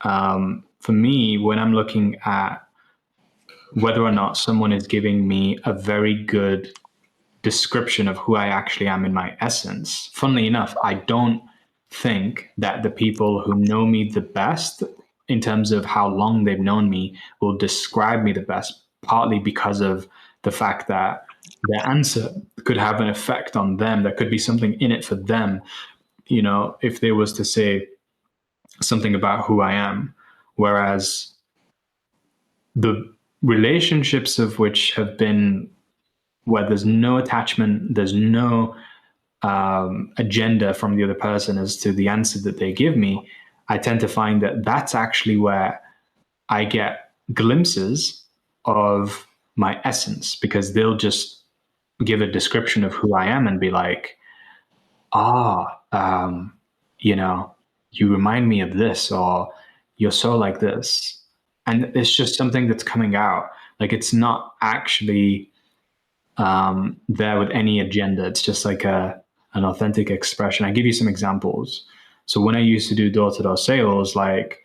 For me, when I'm looking at whether or not someone is giving me a very good description of who I actually am in my essence, funnily enough, I don't think that the people who know me the best in terms of how long they've known me will describe me the best, partly because of the fact that their answer could have an effect on them. There could be something in it for them. If they was to say something about who I am, whereas the relationships of which have been where there's no attachment, there's no agenda from the other person as to the answer that they give me, I tend to find that that's actually where I get glimpses of my essence, because they'll just give a description of who I am and be like, you know, you remind me of this, or you're so like this. And it's just something that's coming out. Like, it's not actually there with any agenda. It's just like an authentic expression. I give you some examples. So when I used to do door-to-door sales, like,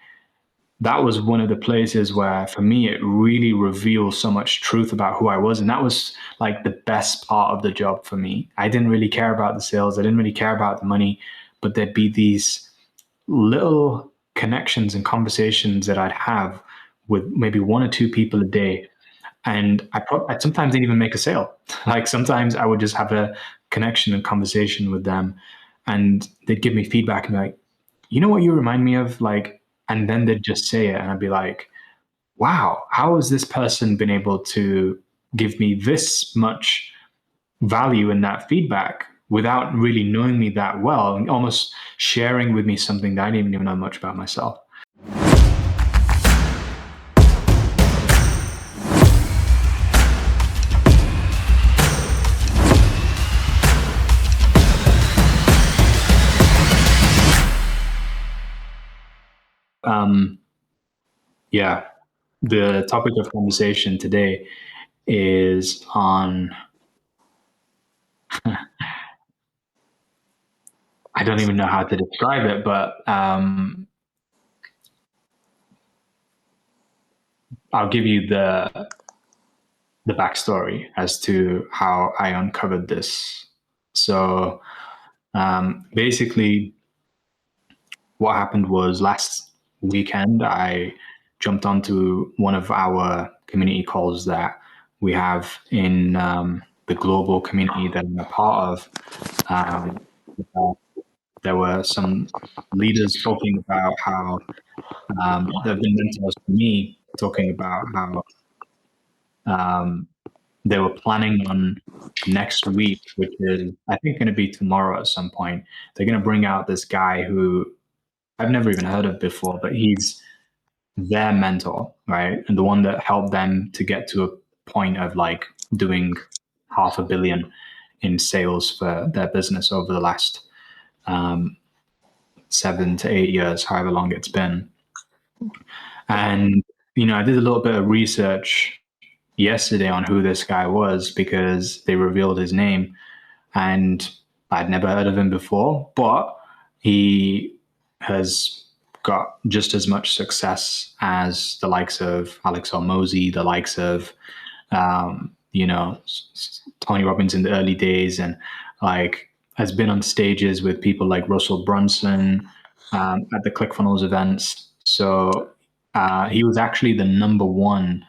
that was one of the places where, for me, it really revealed so much truth about who I was. And that was like the best part of the job for me. I didn't really care about the sales. I didn't really care about the money, but there'd be these little connections and conversations that I'd have with maybe one or two people a day. And I sometimes didn't even make a sale. Like, sometimes I would just have a connection and conversation with them, and they'd give me feedback and be like, you know what you remind me of? Like, and then they'd just say it, and I'd be like, wow, how has this person been able to give me this much value in that feedback without really knowing me that well, and almost sharing with me something that I didn't even know much about myself? Yeah, the topic of conversation today is on, I don't even know how to describe it, but I'll give you the backstory as to how I uncovered this. So basically, what happened was, last weekend, I jumped onto one of our community calls that we have in the global community that I'm a part of. There were some leaders talking about how they've been mentors for me, talking about how they were planning on next week, which is, I think, going to be tomorrow at some point. They're going to bring out this guy who I've never even heard of before, but he's their mentor, right? And the one that helped them to get to a point of like doing $500 million in sales for their business over the last 7 to 8 years, however long it's been. And, I did a little bit of research yesterday on who this guy was, because they revealed his name, and I'd never heard of him before, but he has got just as much success as the likes of Alex Hormozy, the likes of, Tony Robbins in the early days, and like has been on stages with people like Russell Brunson at the ClickFunnels events. So he was actually the number one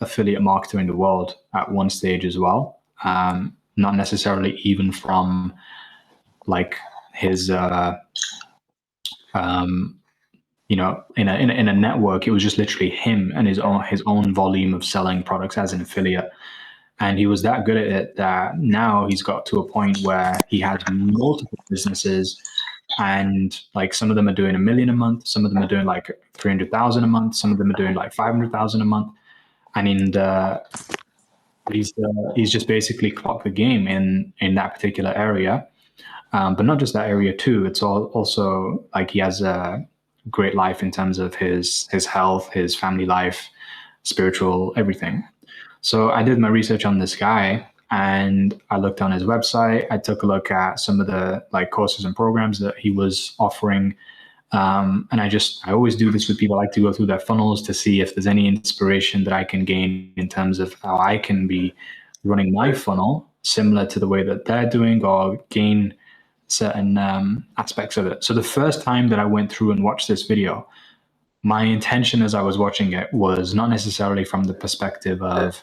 affiliate marketer in the world at one stage as well. Not necessarily even from like his, in a network. It was just literally him and his own volume of selling products as an affiliate. And he was that good at it that now he's got to a point where he has multiple businesses, and like some of them are doing $1 million a month, some of them are doing like 300,000 a month, some of them are doing like 500,000 a month. I mean, he's just basically clocked the game in that particular area, but not just that area too. It's also like he has a great life in terms of his health, his family life, spiritual, everything. So I did my research on this guy, and I looked on his website. I took a look at some of the like courses and programs that he was offering, And I always do this with people. I like to go through their funnels to see if there's any inspiration that I can gain in terms of how I can be running my funnel similar to the way that they're doing, or gain certain aspects of it. So the first time that I went through and watched this video, my intention as I was watching it was not necessarily from the perspective of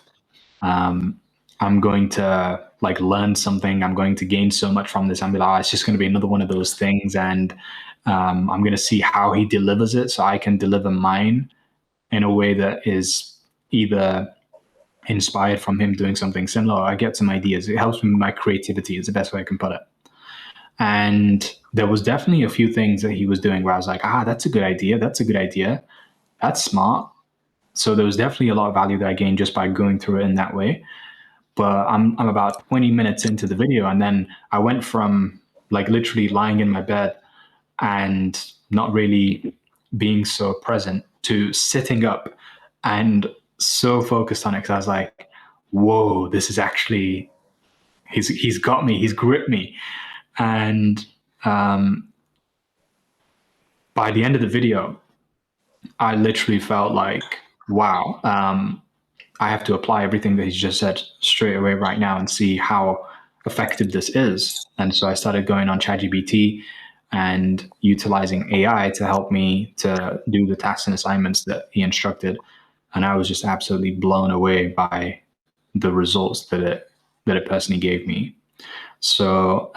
I'm going to like learn something, I'm going to gain so much from this. I'm be like, oh, it's just going to be another one of those things, and I'm going to see how he delivers it so I can deliver mine in a way that is either inspired from him doing something similar, or I get some ideas. It helps me with my creativity is the best way I can put it. And there was definitely a few things that he was doing where I was like, that's a good idea. That's a good idea. That's smart. So there was definitely a lot of value that I gained just by going through it in that way. But I'm about 20 minutes into the video, and then I went from like literally lying in my bed and not really being so present to sitting up and so focused on it, because I was like, whoa, this is actually, he's got me, he's gripped me. And by the end of the video, I literally felt like, wow, I have to apply everything that he's just said straight away right now and see how effective this is. And so I started going on ChatGPT and utilizing AI to help me to do the tasks and assignments that he instructed. And I was just absolutely blown away by the results that it personally gave me. So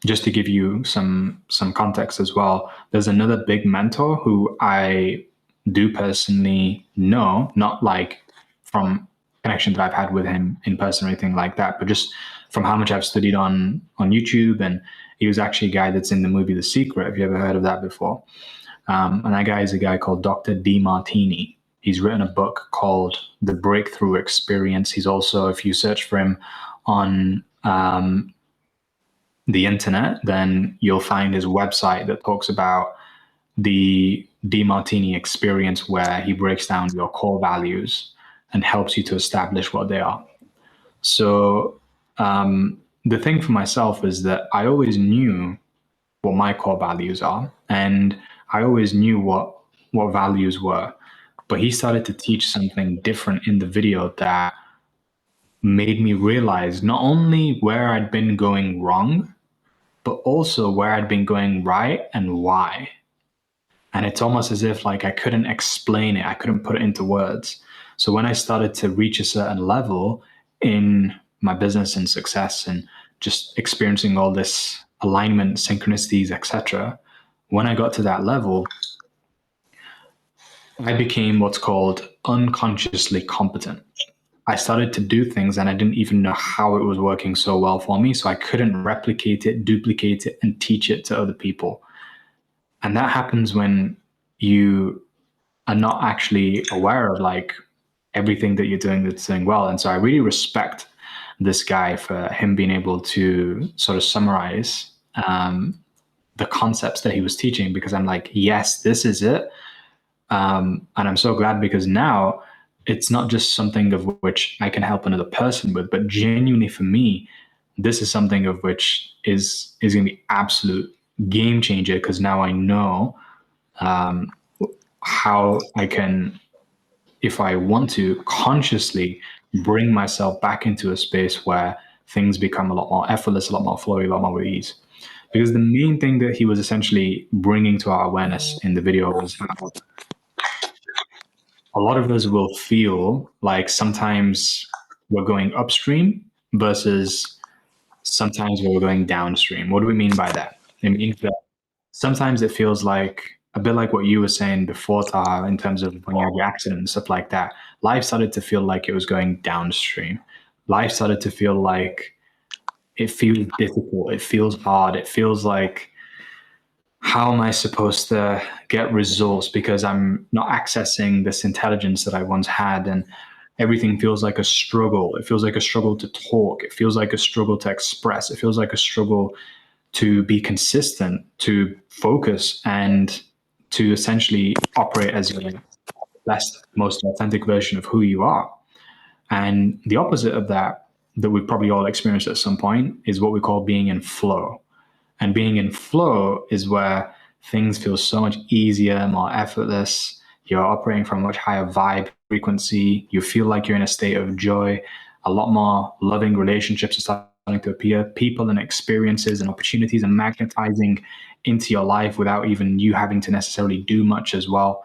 just to give you some context as well, there's another big mentor who I do personally know, not like from connection that I've had with him in person or anything like that, but just from how much I've studied on YouTube. And he was actually a guy that's in the movie The Secret. Have you ever heard of that before? And that guy is a guy called Dr. Demartini. He's written a book called The Breakthrough Experience. He's also, if you search for him on the internet, then you'll find his website that talks about the Demartini experience, where he breaks down your core values and helps you to establish what they are. So the thing for myself is that I always knew what my core values are, and I always knew what values were. But he started to teach something different in the video that made me realize not only where I'd been going wrong, but also where I'd been going right and why. And it's almost as if like I couldn't explain it. I couldn't put it into words. So when I started to reach a certain level in my business and success and just experiencing all this alignment, synchronicities, etc., when I got to that level, I became what's called unconsciously competent. I started to do things and I didn't even know how it was working so well for me. So I couldn't replicate it, duplicate it, and teach it to other people. And that happens when you are not actually aware of like everything that you're doing that's doing well. And so I really respect this guy for him being able to sort of summarize the concepts that he was teaching, because I'm like, yes, this is it. And I'm so glad, because now it's not just something of which I can help another person with, but genuinely for me, this is something of which is going to be absolute game changer, because now I know how I can, if I want to, consciously bring myself back into a space where things become a lot more effortless, a lot more flowy, a lot more with ease. Because the main thing that he was essentially bringing to our awareness in the video was how a lot of us will feel like sometimes we're going upstream versus sometimes we're going downstream. What do we mean by that? It means that sometimes it feels like a bit like what you were saying before, Taha, in terms of when you had your accident and stuff like that. Life started to feel like it was going downstream. Life started to feel like it feels difficult. It feels hard. It feels like, how am I supposed to get results because I'm not accessing this intelligence that I once had? And everything feels like a struggle. It feels like a struggle to talk. It feels like a struggle to express. It feels like a struggle to be consistent, to focus, and to essentially operate as your best, most authentic version of who you are. And the opposite of that we've probably all experienced at some point, is what we call being in flow. And being in flow is where things feel so much easier, more effortless. You're operating from a much higher vibe frequency. You feel like you're in a state of joy. A lot more loving relationships are starting to appear. People and experiences and opportunities are magnetizing into your life without even you having to necessarily do much as well.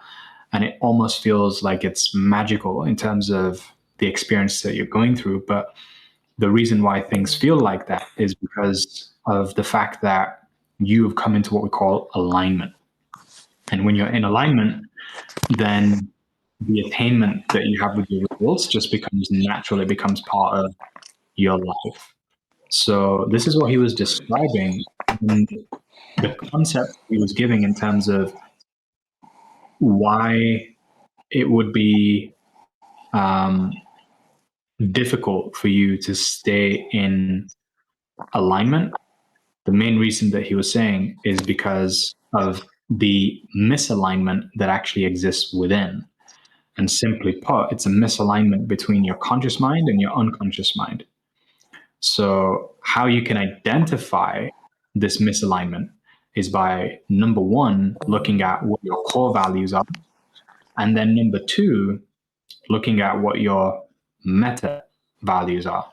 And it almost feels like it's magical in terms of the experience that you're going through. But the reason why things feel like that is because of the fact that you have come into what we call alignment. And when you're in alignment, then the attainment that you have with your results just becomes natural. It becomes part of your life. So this is what he was describing. And the concept he was giving in terms of why it would be difficult for you to stay in alignment. The main reason that he was saying is because of the misalignment that actually exists within. And simply put, it's a misalignment between your conscious mind and your unconscious mind. So, how you can identify this misalignment is by number one, looking at what your core values are. And then number two, looking at what your meta values are.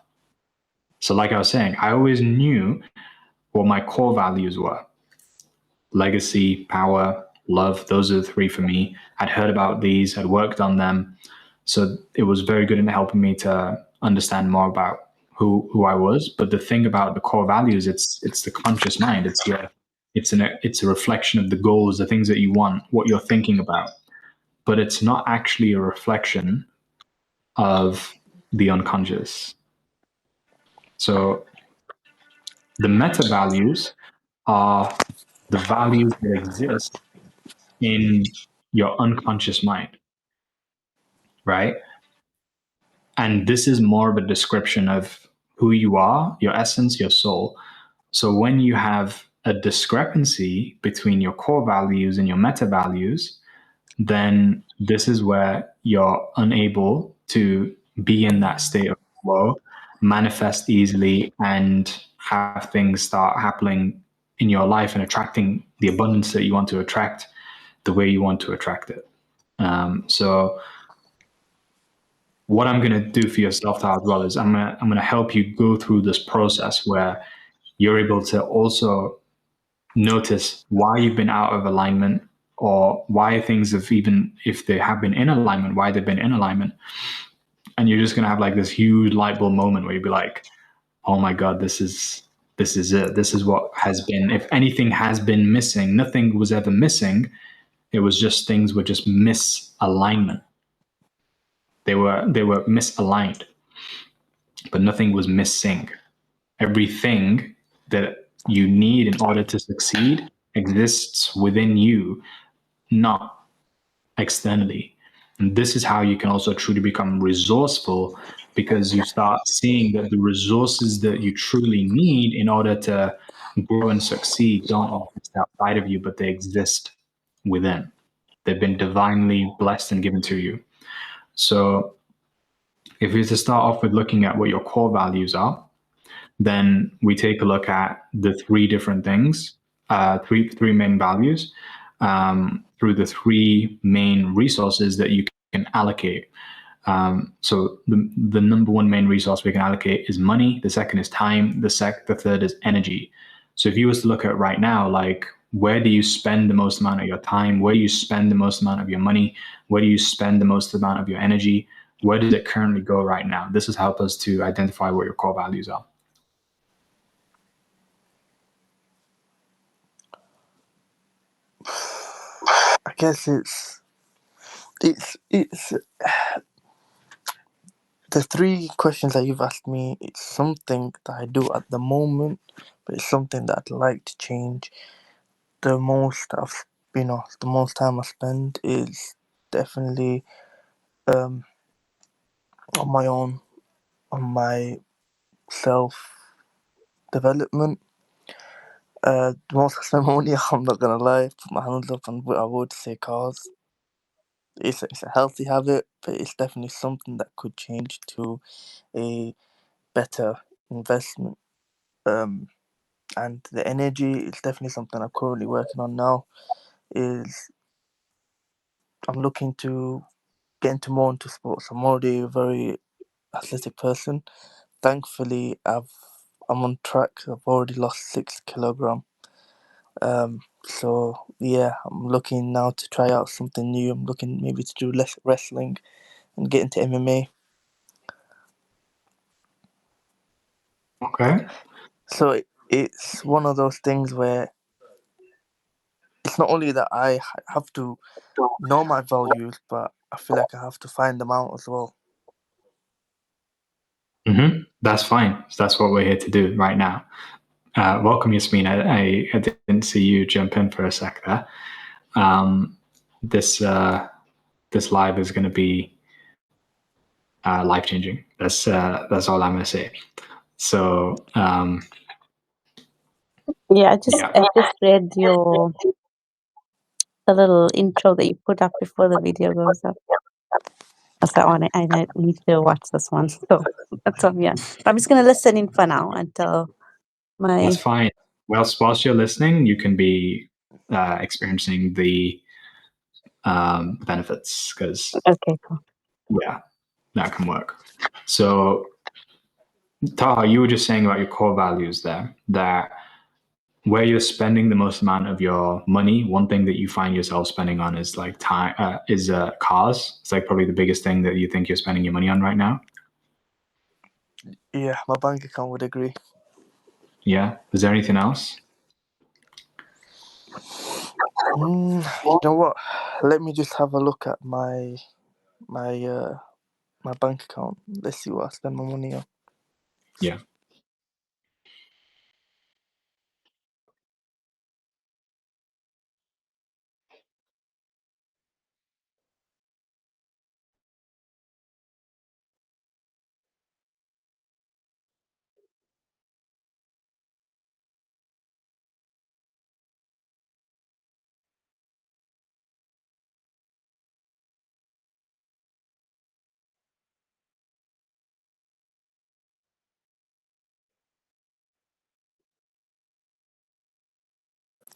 So, like I was saying, I always knew what my core values were: legacy, power, love. Those are the three for me. I'd heard about these, I'd worked on them. So it was very good in helping me to understand more about who I was. But the thing about the core values, it's the conscious mind. It's a reflection of the goals, the things that you want, what you're thinking about. But it's not actually a reflection of the unconscious. So the meta values are the values that exist in your unconscious mind, right? And this is more of a description of who you are, your essence, your soul. So when you have a discrepancy between your core values and your meta values, then this is where you're unable to be in that state of flow, manifest easily, and have things start happening in your life and attracting the abundance that you want to attract the way you want to attract it. So what I'm going to do for yourself as well is I'm going to help you go through this process where you're able to also notice why you've been out of alignment, or why things have, even if they have been in alignment, why they've been in alignment. And you're just going to have like this huge light bulb moment where you'll be like, oh my God, this is it. This is what has been, if anything has been missing, nothing was ever missing. It was just things were just misalignment. They were misaligned, but nothing was missing. Everything that you need in order to succeed exists within you, not externally. And this is how you can also truly become resourceful, because you start seeing that the resources that you truly need in order to grow and succeed don't exist outside of you, but they exist within. They've been divinely blessed and given to you. So if we were to start off with looking at what your core values are, then we take a look at the three different things, three main values, through the three main resources that you can allocate. So the number one main resource we can allocate is money. The second is time. The third is energy. So if you was to look at right now, like, where do you spend the most amount of your time? Where do you spend the most amount of your money? Where do you spend the most amount of your energy? Where does it currently go right now? This has helped us to identify what your core values are. I guess it's the three questions that you've asked me. It's something that I do at the moment, but it's something that I'd like to change. The most time I spend is definitely on my own, on my self development. The most I spend money, I'm not gonna lie, put my hands up, and I would say cars. It's a healthy habit, but it's definitely something that could change to a better investment. and the energy is definitely something I'm currently working on now. Is I'm looking to get more into sports. I'm already a very athletic person. Thankfully, I'm on track. I've already lost 6 kilogram. So yeah, I'm looking now to try out something new. I'm looking maybe to do less wrestling and get into MMA. Okay. So it's one of those things where it's not only that I have to know my values, but I feel like I have to find them out as well. That's fine. That's what we're here to do right now. Welcome, Yasmin. I didn't see you jump in for a sec there. This live is going to be life changing. That's all I'm going to say. So yeah, I just read the little intro that you put up before the video goes up. So I need to watch this one. So that's all. Yeah, I'm just gonna listen in for now until my. That's fine. Whilst you're listening, you can be experiencing the benefits because Okay, cool. yeah, that can work. So Taha, you were just saying about your core values there, that where you're spending the most amount of your money, one thing that you find yourself spending on is like time, cars. It's like probably the biggest thing that you think you're spending your money on right now. Yeah, my bank account would agree. Yeah. Is there anything else? You know what? Let me just have a look at my my bank account. Let's see what I spend my money on. Yeah.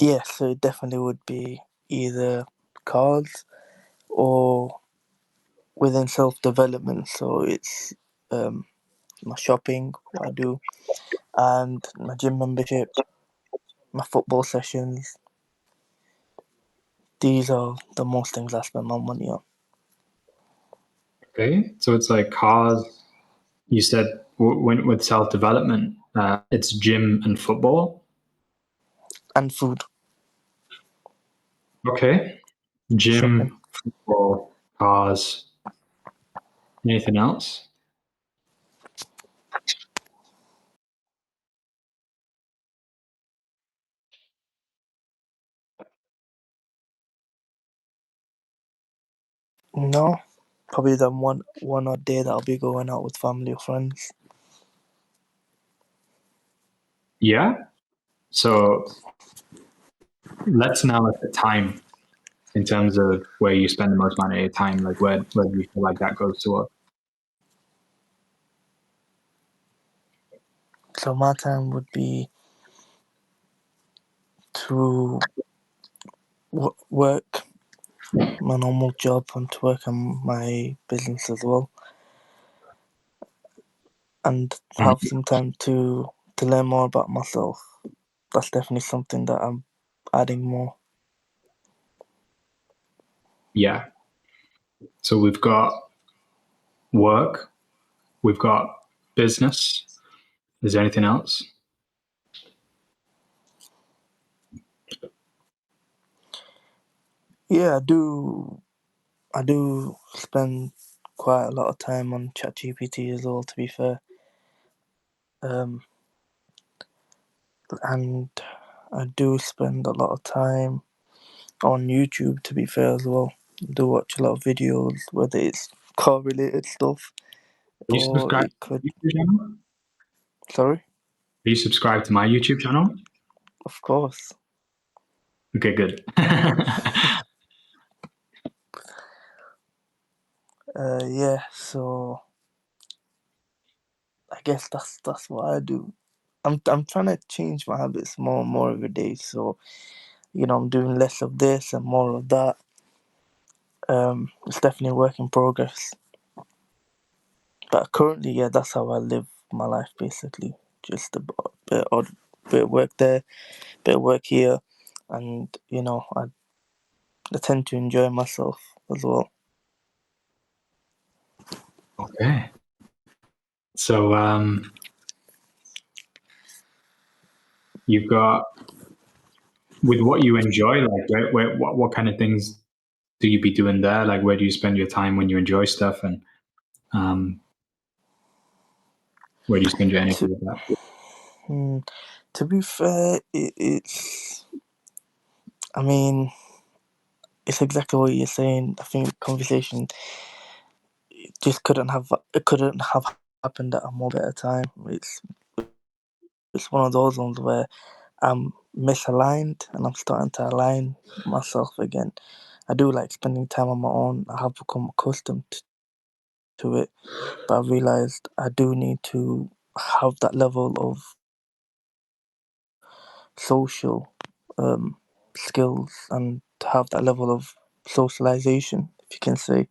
Yeah, so it definitely would be either cars or within self development. So it's my shopping, what I do, and my gym membership, my football sessions. These are the most things I spend my money on. Okay. So it's like cars. You said when with self development, it's gym and football. And food, Okay. shopping. Gym, football, cars. Anything else? No, probably the one odd day that I'll be going out with family or friends. Yeah. So let's now look at time in terms of where you spend the most amount of your time. Like where do you feel like that goes toward? So my time would be to work my normal job and to work on my business as well, and have some time to learn more about myself. That's definitely something that I'm adding more. Yeah. So we've got work, we've got business. Is there anything else? Yeah, I do spend quite a lot of time on ChatGPT as well, to be fair. And I do spend a lot of time on YouTube, to be fair, as well. I do watch a lot of videos, whether it's car related stuff Are you or subscribed it to could. my YouTube channel? Sorry? Are you subscribed to my YouTube channel? Of course. Okay, good. Yeah, so I guess that's what I do. I'm trying to change my habits more and more every day. So, I'm doing less of this and more of that. It's definitely a work in progress. But currently, yeah, that's how I live my life basically. Just a bit of work there, bit of work here, and I tend to enjoy myself as well. Okay. So you've got, with what you enjoy, like what kind of things do you be doing there? Like where do you spend your time when you enjoy stuff, and um, where do you spend your energy To with that? hmm, to be fair, it's. I mean, it's exactly what you're saying. I think the conversation just couldn't have happened at a more better time. It's one of those ones where I'm misaligned and I'm starting to align myself again. I do like spending time on my own. I have become accustomed to it, but I realized I do need to have that level of social skills and to have that level of socialization, if you can say,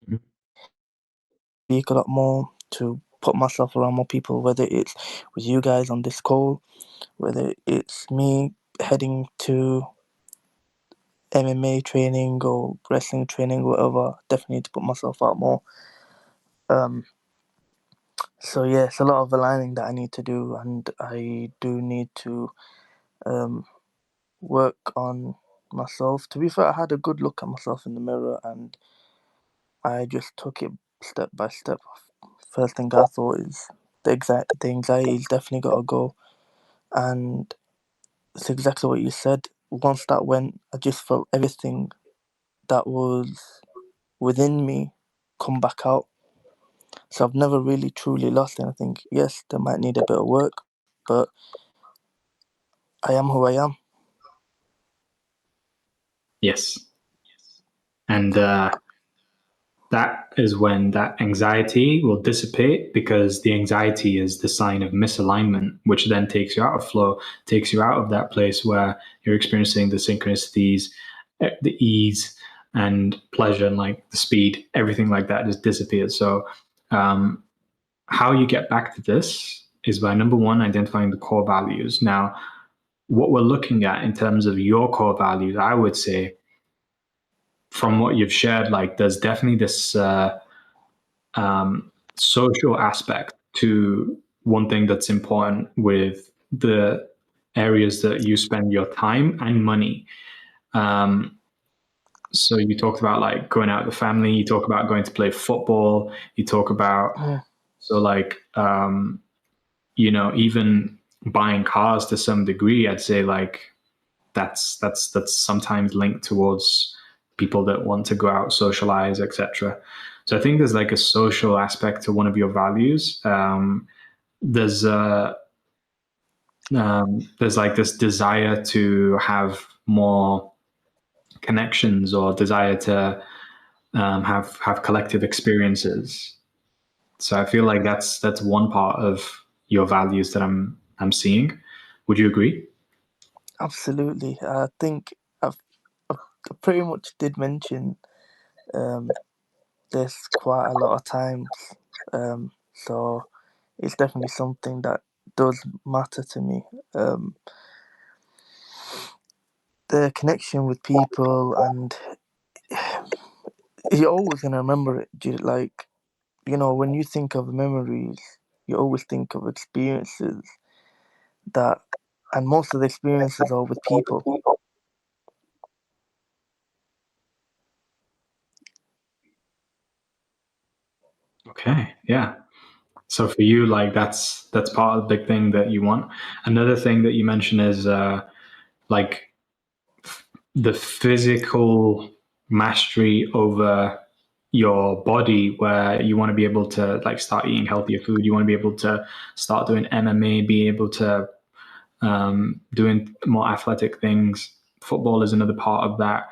Mhm. speak a lot more, to put myself around more people, whether it's with you guys on this call, whether it's me heading to MMA training or wrestling training, whatever. Definitely need to put myself out more. Um, so yeah, it's a lot of aligning that I need to do, and I do need to um, work on myself. To be fair, I had a good look at myself in the mirror, and I just took it step by step. First thing I thought is the anxiety's definitely got to go, and it's exactly what you said. Once that went, I just felt everything that was within me come back out. So I've never really truly lost anything. Yes, they might need a bit of work, but I am who I am. Yes, and that is when that anxiety will dissipate, because the anxiety is the sign of misalignment, which then takes you out of flow, takes you out of that place where you're experiencing the synchronicities, the ease and pleasure, and like the speed, everything like that just disappears. So um, how you get back to this is by, number one, identifying the core values. Now, what we're looking at in terms of your core values, I would say, from what you've shared, like there's definitely this social aspect to one thing that's important with the areas that you spend your time and money. Um, so you talked about like going out with the family, you talk about going to play football, you talk about, Mm, so like, even buying cars to some degree, I'd say like that's sometimes linked towards people that want to go out, socialize, etc. So I think there's like a social aspect to one of your values. There's there's like this desire to have more connections, or desire to have collective experiences. So I feel like that's one part of your values that I'm seeing. Would you agree? absolutely. I think I've I pretty much did mention um, this quite a lot of times. So it's definitely something that does matter to me. Um, the connection with people, and you're always gonna remember it. Like, when you think of memories, you always think of experiences that, and most of the experiences are with people. Okay, yeah. So for you, like that's part of the big thing that you want. Another thing that you mentioned is like the physical mastery over your body, where you want to be able to like start eating healthier food. You want to be able to start doing MMA, be able to doing more athletic things. Football is another part of that.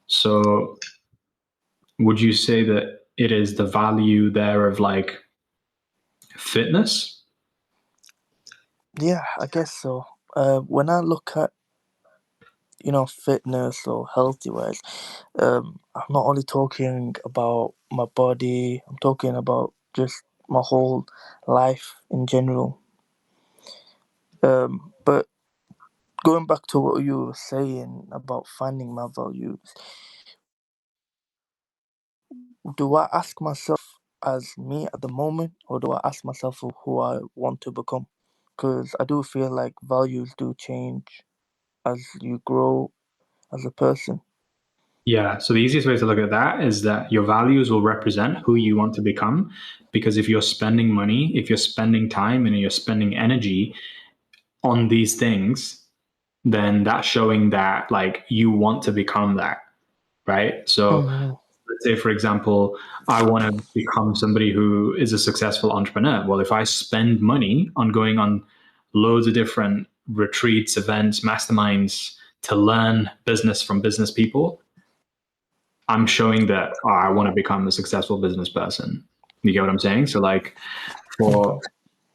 So would you say that it is the value there of like fitness? Yeah, I guess so. When I look at fitness or healthy wise, I'm not only talking about my body. I'm talking about just my whole life in general. But going back to what you were saying about finding my values, do I ask myself as me at the moment, or do I ask myself who I want to become? Because I do feel like values do change as you grow as a person. Yeah. So the easiest way to look at that is that your values will represent who you want to become. Because if you're spending money, if you're spending time, and you're spending energy on these things, then that's showing that like you want to become that, right? So Mm-hmm. let's say, for example, I want to become somebody who is a successful entrepreneur. Well, if I spend money on going on loads of different retreats, events, masterminds to learn business from business people, I'm showing that I want to become a successful business person. You get what I'm saying? So like Mm-hmm.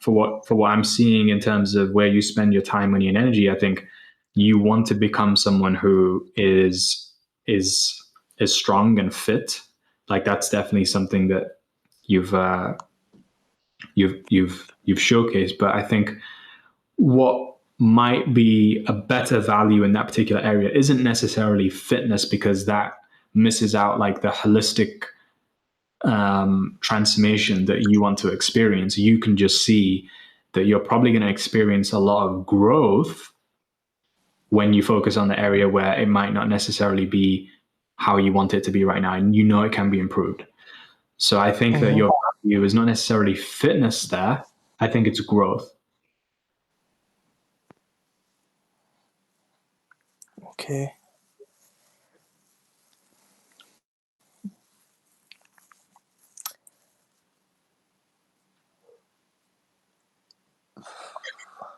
for what I'm seeing in terms of where you spend your time, money, and energy, I think you want to become someone who is is strong and fit. Like that's definitely something that you've you've showcased. But I think what might be a better value in that particular area isn't necessarily fitness, because that misses out like the holistic transformation that you want to experience. You can just see that you're probably going to experience a lot of growth when you focus on the area where it might not necessarily be how you want it to be right now, and you know it can be improved. So I think that Mm-hmm. your value is not necessarily fitness there. I think it's growth. Okay.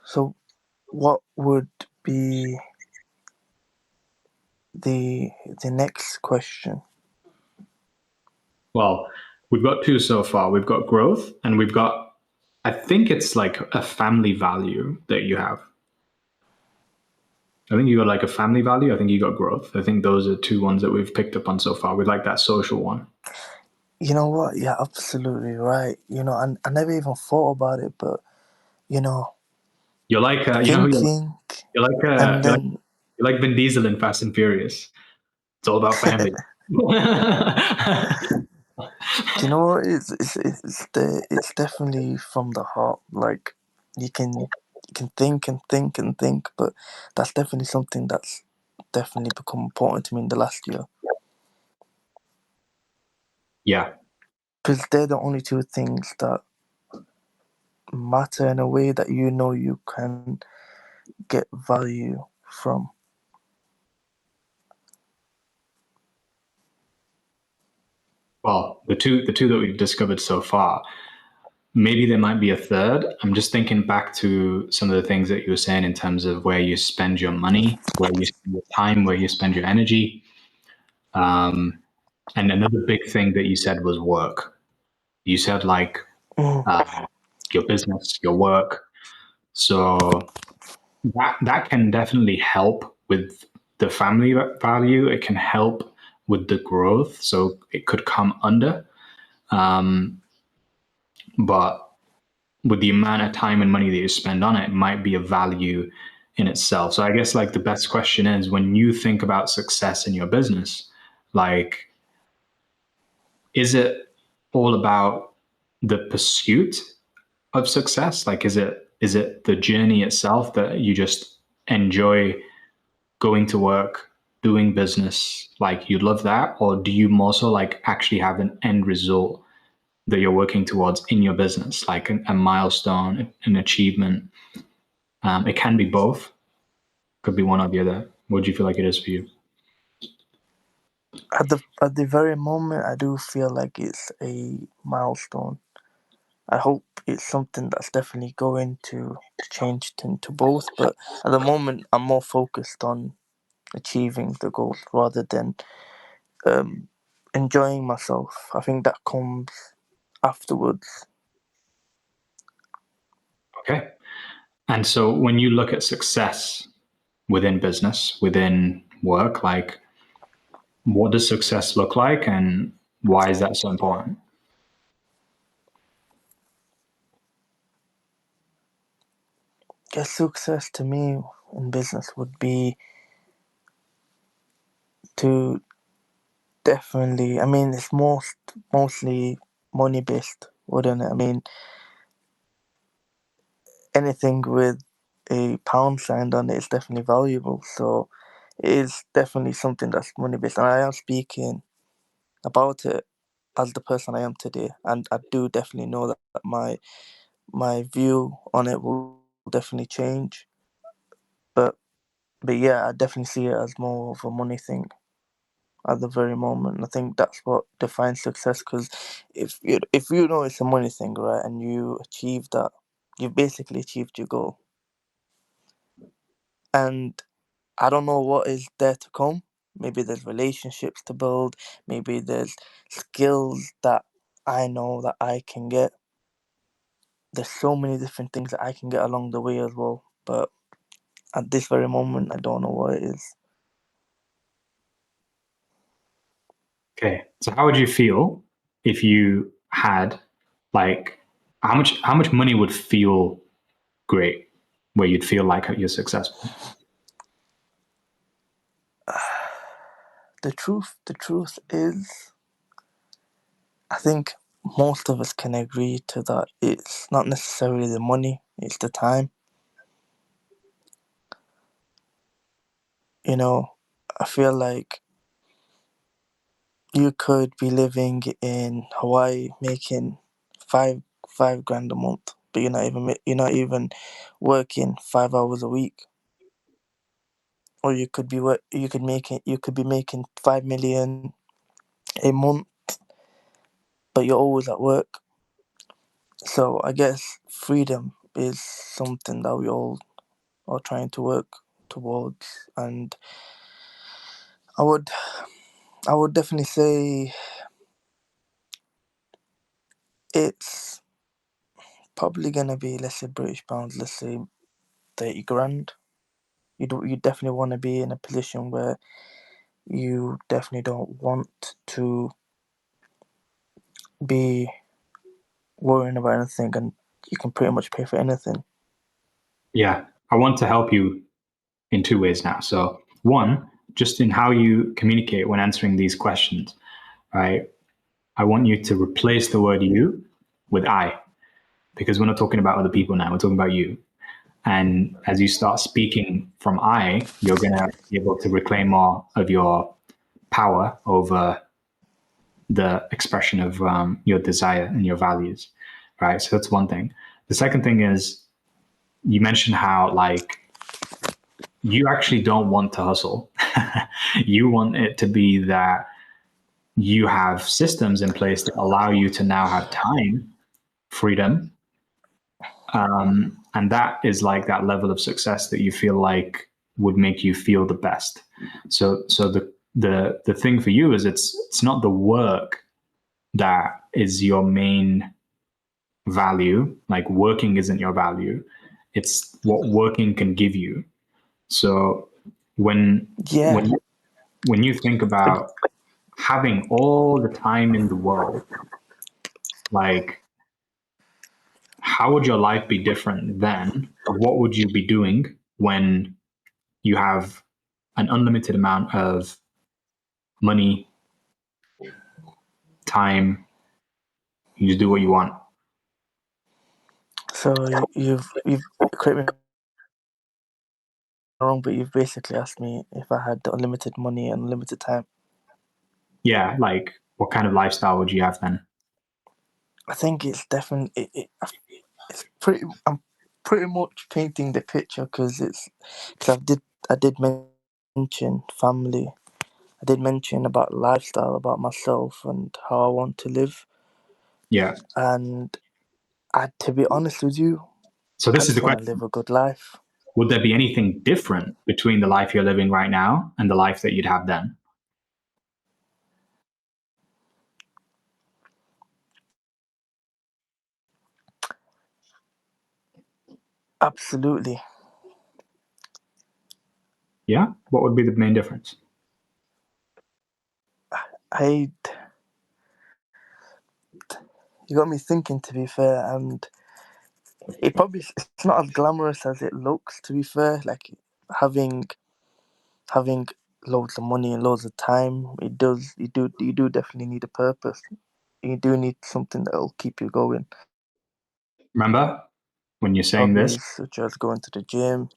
So, what would be the the next question? Well, we've got two so far. We've got growth, and we've got, I think it's like a family value that you have. I think you got like a family value. I think you got growth. I think those are two ones that we've picked up on so far. We like that social one. You know what? Yeah, absolutely right. I never even thought about it, but you know, You're like, you know who thinking you're like, and you're like, then you're like Vin Diesel in Fast and Furious. It's all about family. do you know what? It's definitely from the heart. Like you can think and think and think, but that's definitely something that's definitely become important to me in the last year. Yeah. Because they're the only two things that matter in a way that you can get value from. Well, the two that we've discovered so far, maybe there might be a third. I'm just thinking back to some of the things that you were saying in terms of where you spend your money, where you spend your time, where you spend your energy. Um, and another big thing that you said was work. You said like Mm, uh, your business, your work. So that can definitely help with the family value. It can help with the growth. So it could come under. Um, but with the amount of time and money that you spend on it, it might be a value in itself. So I guess like the best question is, when you think about success in your business, like, is it all about the pursuit of success? Like, is it the journey itself that you just enjoy going to work, doing business, like you love that? Or do you more so like actually have an end result that you're working towards in your business, like a milestone, an achievement? It can be both, could be one or the other. What do you feel like it is for you? at the very moment, I do feel like it's a milestone. I hope it's something that's definitely going to change into both. But at the moment, I'm more focused on achieving the goals rather than um, enjoying myself. I think that comes afterwards. Okay. And so when you look at success within business, within work, like what does success look like and why is that so important? Guess success to me in business would be to definitely, I mean, it's mostly money based, wouldn't it? I mean, anything with a pound sign on it is definitely valuable. So it is definitely something that's money based. And I am speaking about it as the person I am today. And I do definitely know that my view on it will definitely change. But yeah, I definitely see it as more of a money thing at the very moment. I think that's what defines success. Because if you know it's a money thing, right, and you achieve that, you've basically achieved your goal. And I don't know what is there to come. Maybe there's relationships to build. Maybe there's skills that I know that I can get. There's so many different things that I can get along the way as well. But at this very moment, I don't know what it is. Okay. So how would you feel if you had like how much money would feel great where you'd feel like you're successful? The truth is, I think most of us can agree to that. It's not necessarily the money; it's the time. You know, I feel like you could be living in Hawaii making five grand a month, but you're not even working 5 hours a week. Or you could be making 5 million a month, but you're always at work. So I guess freedom is something that we all are trying to work towards, and I would I would definitely say it's probably gonna be, let's say, British pounds, let's say 30 grand. You definitely want to be in a position where you definitely don't want to be worrying about anything, and you can pretty much pay for anything. Yeah. I want to help you in two ways now. So one, just in how you communicate when answering these questions, right? I want you to replace the word you with I, because we're not talking about other people now. We're talking about you. And as you start speaking from I, you're going to be able to reclaim more of your power over the expression of your desire and your values, right? So that's one thing. The second thing is you mentioned how like you actually don't want to hustle. You want it to be that you have systems in place that allow you to now have time, freedom, and that is like that level of success that you feel like would make you feel the best. So the thing for you is it's not the work that is your main value. Like working isn't your value. It's what working can give you. So when Yeah, when you, when you think about having all the time in the world, like how would your life be different then? What would you be doing when you have an unlimited amount of money, time, you just do what you want? so you've correct me if I'm wrong, but you've basically asked me if I had unlimited money and unlimited time. Yeah, like what kind of lifestyle would you have then? I think it's definitely it's pretty. I'm pretty much painting the picture because I did mention family. I did mention about lifestyle, about myself, and how I want to live. Yeah. And to be honest with you, So I this is the just want to question. live a good life. Would there be anything different between the life you're living right now and the life that you'd have then? Absolutely. Yeah? What would be the main difference? I You got me thinking, to be fair, and it's not as glamorous as it looks, to be fair. Like having having loads of money and loads of time, you do definitely need a purpose. You do need something that'll keep you going. Remember, when you're saying this, Hobbies such as going to the gym,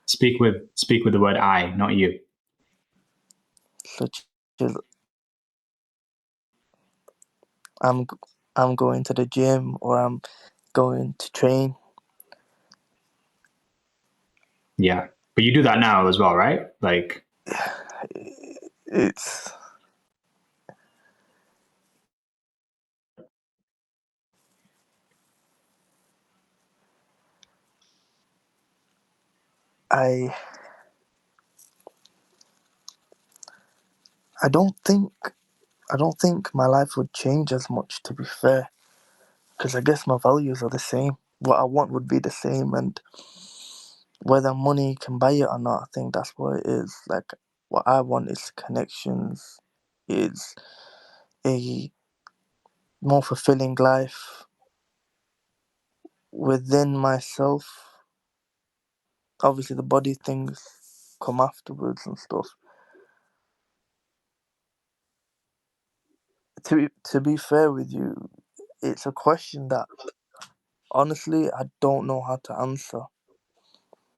speak with the word I, not you. such as I'm I'm going to the gym, or I'm going to train. Yeah. But you do that now as well, right? Like, It's I I don't think my life would change as much, to be fair, because I guess my values are the same. What I want would be the same, and whether money can buy it or not, I think that's what it is. Like what I want is connections, is a more fulfilling life within myself. Obviously, the body things come afterwards and stuff. To be fair with you, it's a question that honestly I don't know how to answer.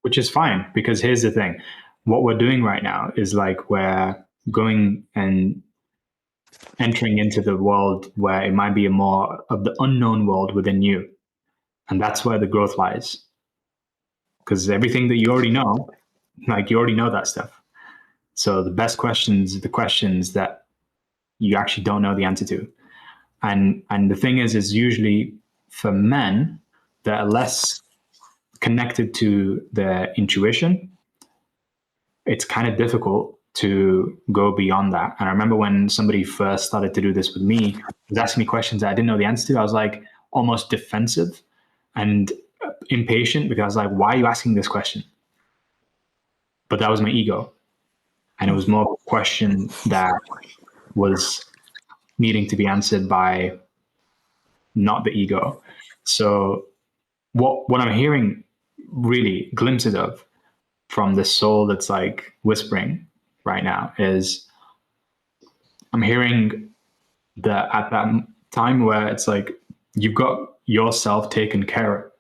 which is fine, because here's the thing. What we're doing right now is like we're going and entering into the world where it might be a more of the unknown world within you. And that's where the growth lies. Because everything that you already know, like you already know that stuff. So the best questions are the questions that you actually don't know the answer to. And the thing is usually for men that are less connected to their intuition, it's kind of difficult to go beyond that. And I remember when somebody first started to do this with me, was asking me questions that I didn't know the answer to. I was like almost defensive and impatient, because I was like, why are you asking this question? But that was my ego. And it was more of a question that was needing to be answered by not the ego. So what I'm hearing really glimpses of from the soul that's like whispering right now is I'm hearing that at that time where it's like you've got yourself taken care of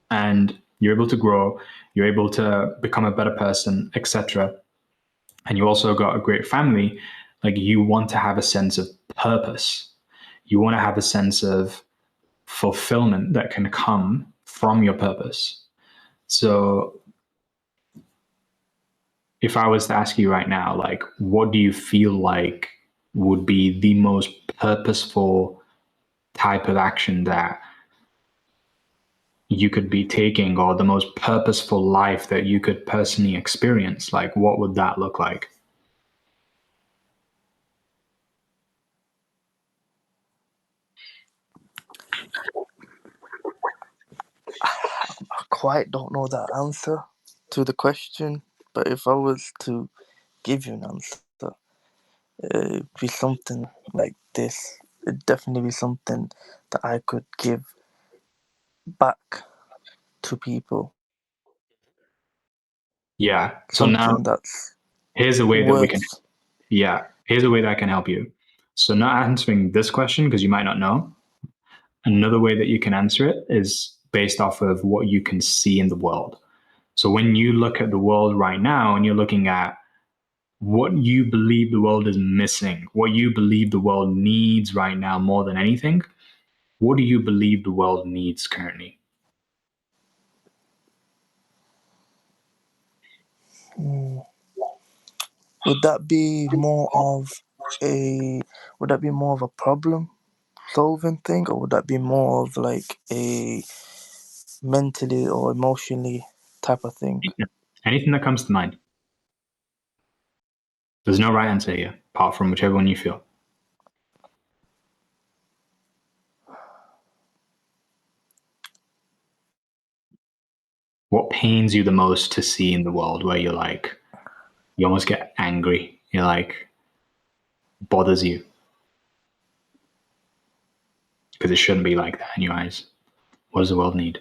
and you're able to grow, you're able to become a better person, etc. And you also got a great family, like you want to have a sense of purpose. You want to have a sense of fulfillment that can come from your purpose. So if I was to ask you right now, like, what do you feel like would be the most purposeful type of action that you could be taking, or the most purposeful life that you could personally experience? Like, what would that look like? I quite don't know that answer to the question, but if I was to give you an answer, it'd be something like this. It'd definitely be something that I could give back to people. Yeah. So now Something that's here's a way that we can, worth. yeah, here's a way that I can help you. So not answering this question because you might not know. Another way that you can answer it is based off of what you can see in the world. So when you look at the world right now and you're looking at what you believe the world is missing, what you believe the world needs right now more than anything, what do you believe the world needs currently? Hmm. Would that be more of a would that be more of a problem solving thing, or would that be more of like a mentally or emotionally type of thing? Anything that comes to mind. There's no right answer here, apart from whichever one you feel. what pains you the most to see in the world, where you're like, you almost get angry, you're like, bothers you because it shouldn't be like that in your eyes. What does the world need?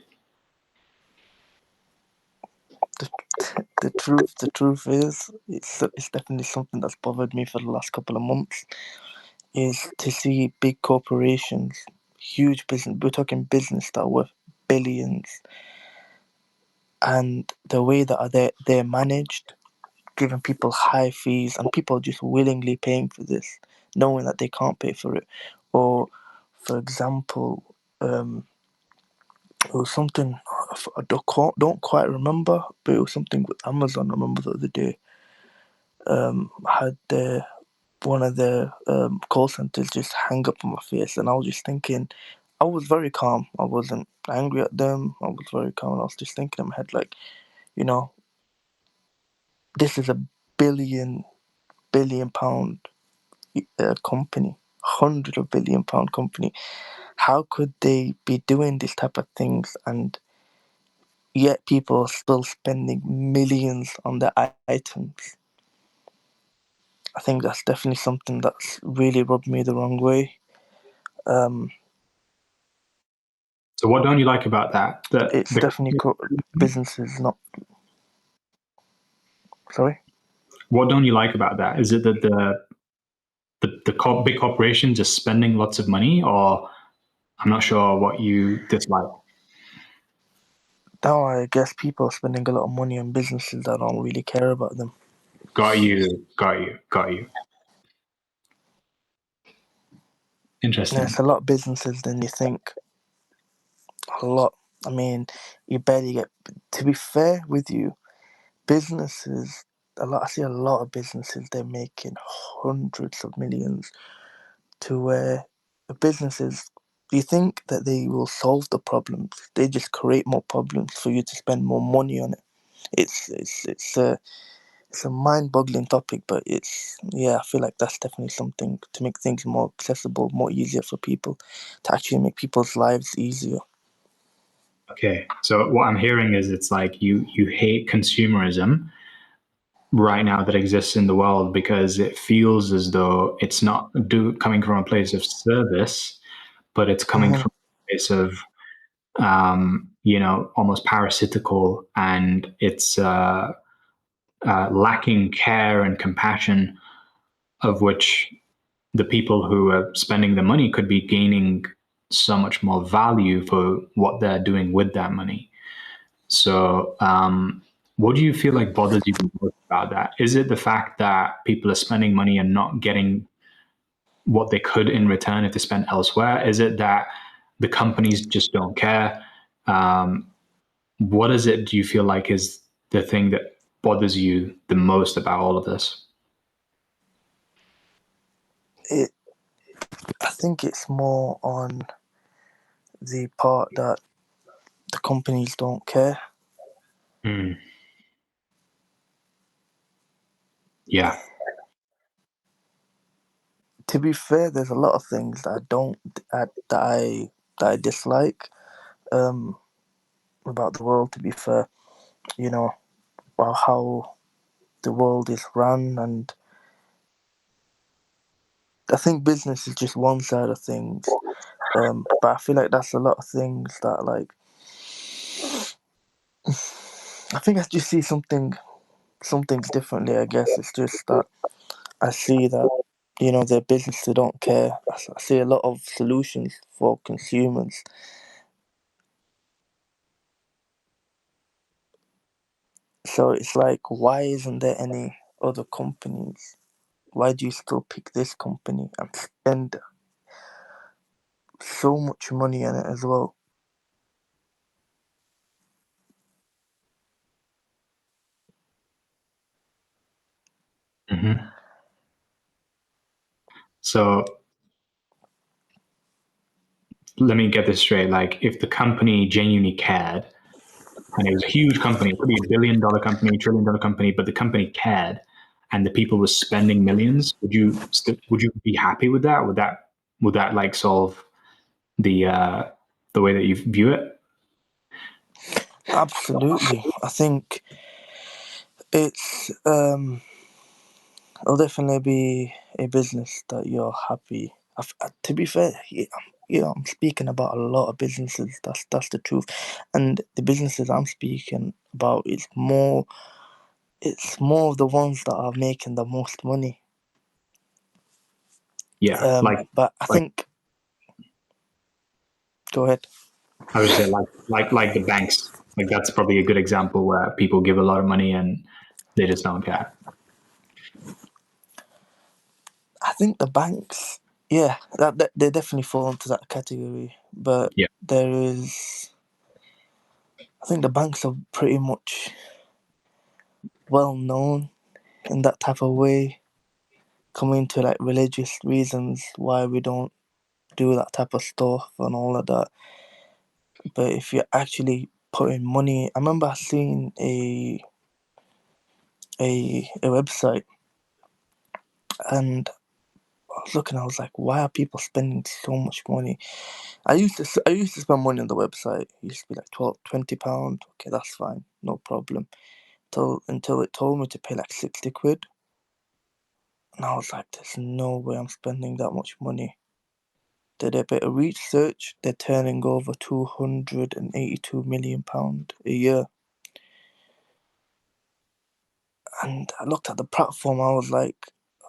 The truth is, it's definitely something that's bothered me for the last couple of months. Is to see big corporations, huge business. We're talking business that are worth billions, and the way that they're managed, giving people high fees, and people just willingly paying for this, knowing that they can't pay for it. Or, for example, it was something I don't quite remember, but it was something with Amazon. I remember the other day. Had one of the call centers just hang up on my face, and I was just thinking. I was very calm. I wasn't angry at them. I was very calm. I was just thinking in my head, like, you know, this is a billion pound company, £100 billion company. How could they be doing this type of things, and yet people are still spending millions on their items? I think that's definitely something that's really rubbed me the wrong way. So what don't you like about that? It's definitely businesses not. Sorry. What don't you like about that? Is it that big corporations are spending lots of money, or I'm not sure what you dislike? Now I guess people are spending a lot of money on businesses that don't really care about them. Got you. Interesting. There's a lot of businesses than you think. A lot. I mean, you barely get. To be fair with you, businesses. I see a lot of businesses. They're making hundreds of millions. To where businesses, you think that they will solve the problems? They just create more problems for you to spend more money on it. It's a mind-boggling topic, but I feel like that's definitely something to make things more accessible, more easier for people, to actually make people's lives easier. Okay, so what I'm hearing is it's like you hate consumerism right now that exists in the world because it feels as though it's not coming from a place of service, but it's coming Mm-hmm. from a place of almost parasitical, and it's lacking care and compassion, of which the people who are spending the money could be gaining so much more value for what they're doing with that money. So, what do you feel like bothers you the most about that? Is it the fact that people are spending money and not getting what they could in return if they spent elsewhere? Is it that the companies just don't care? What is it do you feel like is the thing that bothers you the most about all of this? I think it's more on the part that the companies don't care. Mm. Yeah. To be fair, there's a lot of things that I dislike about the world. To be fair, about how the world is run, and I think business is just one side of things. But I feel like that's a lot of things that, like, I think I just see some things differently. I guess it's just that I see that their business, they don't care. I see a lot of solutions for consumers. So it's like, why isn't there any other companies? Why do you still pick this company and spend so much money on it as well? Mm-hmm. So let me get this straight. Like, if the company genuinely cared, and it was a huge company, it could be $1 billion company, $1 trillion company, but the company cared, and the people were spending millions, would you be happy with that? Would that like solve the way that you view it? Absolutely. I think it's it'll definitely be a business that you're happy. To be fair, I'm speaking about a lot of businesses. That's the truth, and the businesses I'm speaking about it's more of the ones that are making the most money. Yeah, But I think, go ahead. I would say like the banks. Like that's probably a good example where people give a lot of money and they just don't care. I think the banks, yeah, that they definitely fall into that category. But Yeah. I think the banks are pretty much well known in that type of way, coming to like religious reasons why we don't do that type of stuff and all of that. But if you're actually putting money, I remember seeing a website, and I was looking, I was like, why are people spending so much money? I used to spend money on the website. It used to be like £20. Okay, that's fine, no problem. Until it told me to pay like 60 quid. And I was like, there's no way I'm spending that much money. Did a bit of research, they're turning over £282 million a year. And I looked at the platform, I was like,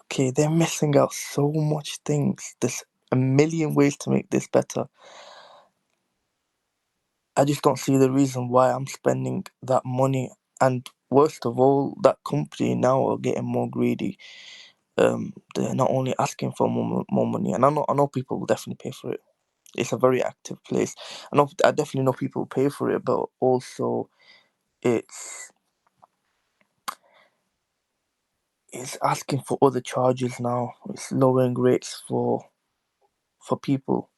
okay, they're missing out so much things. There's a million ways to make this better. I just don't see the reason why I'm spending that money. And worst of all, that company now are getting more greedy. They're not only asking for more money, and I know people will definitely pay for it. It's a very active place. I definitely know people will pay for it, but also it's asking for other charges now. It's lowering rates for people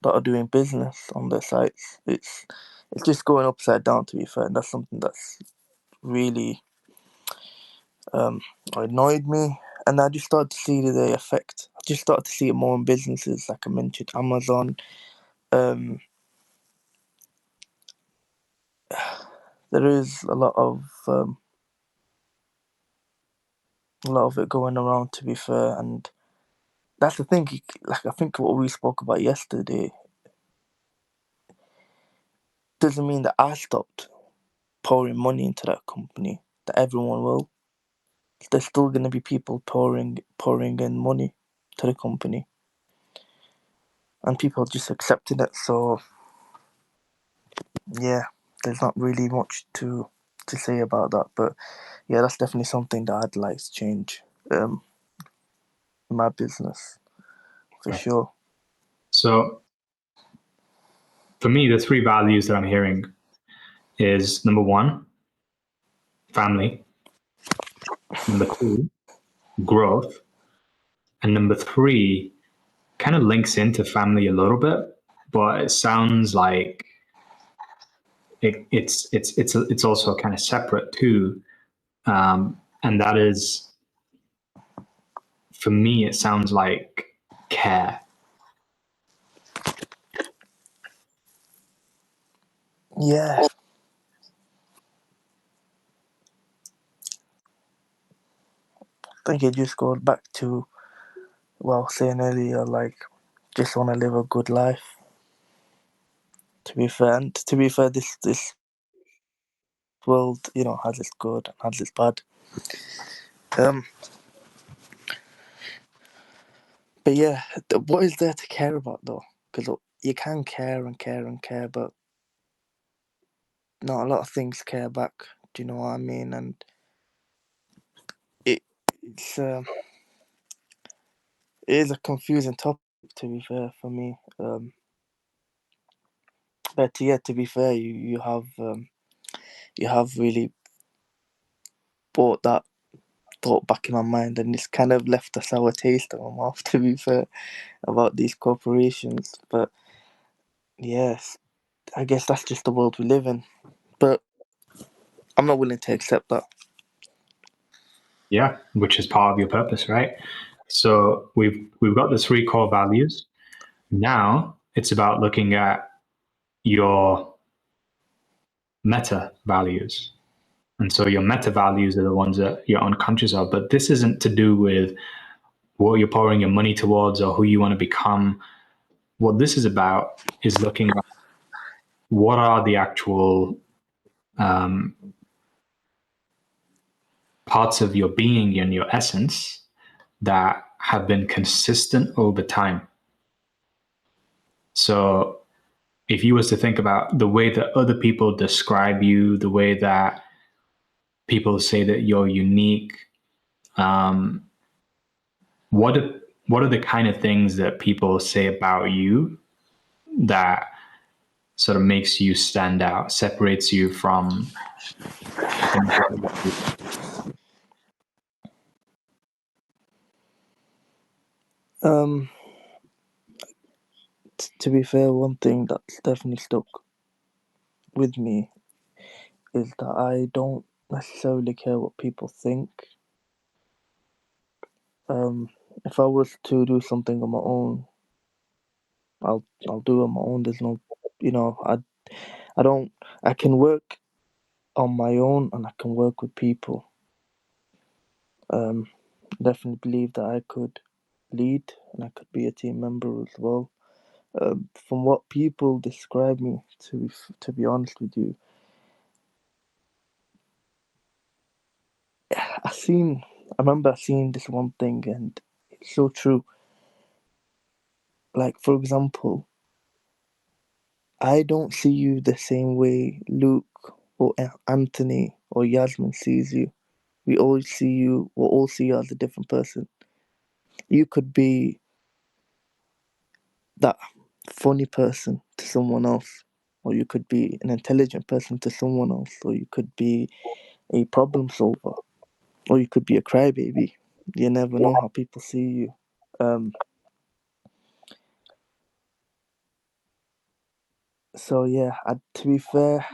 that are doing business on their sites. It's just going upside down, to be fair, and that's something that's really annoyed me. And I just started to see the effect. I just started to see it more in businesses, like I mentioned, Amazon. There is a lot of it going around, to be fair, and that's the thing. Like I think what we spoke about yesterday doesn't mean that I stopped pouring money into that company. That everyone will. There's still going to be people pouring in money to the company, and people just accepting it. So yeah, there's not really much to say about that. But yeah, that's definitely something that I'd like to change in my business for sure. So for me, the three values that I'm hearing is number one, family. Number two, growth. And number three kind of links into family a little bit, but it sounds like it's also kind of separate too. And that is, for me, it sounds like care. Yeah. I think it just goes back to what I was saying earlier, like just want to live a good life. To be fair, this world, has its good and has its bad. But yeah, what is there to care about though? Because you can care and care and care, but not a lot of things care back. Do you know what I mean? And it's it is a confusing topic, to be fair, for me. But yeah, to be fair, you have really brought that thought back in my mind, and it's kind of left a sour taste in my mouth, to be fair, about these corporations. But yes, I guess that's just the world we live in. But I'm not willing to accept that. Yeah, which is part of your purpose, right? So we've got the three core values. Now it's about looking at your meta values. And so your meta values are the ones that you're unconscious of. But this isn't to do with what you're pouring your money towards or who you want to become. What this is about is looking at what are the actual parts of your being and your essence that have been consistent over time. So if you was to think about the way that other people describe you, the way that people say that you're unique, what are the kind of things that people say about you that sort of makes you stand out, separates you from To be fair, one thing that's definitely stuck with me is that I don't necessarily care what people think. If I was to do something on my own, I'll do it on my own. There's no, I can work on my own and I can work with people. Definitely believe that I could lead and I could be a team member as well. From what people describe me, to be honest with you, I remember seeing this one thing and it's so true. Like, for example, I don't see you the same way Luke or Anthony or Yasmin sees you. We'll all see you as a different person. You could be that funny person to someone else, or you could be an intelligent person to someone else, or you could be a problem solver, or you could be a crybaby. You never know how people see you. So yeah, to be fair,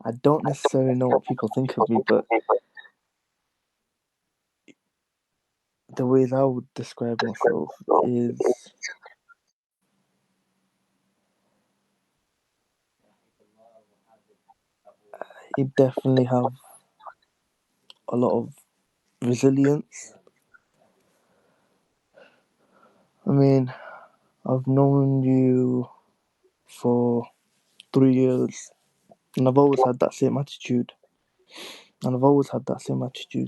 I don't necessarily know what people think of me, but the ways I would describe myself is I definitely have a lot of resilience. I mean, I've known you for 3 years and I've always had that same attitude.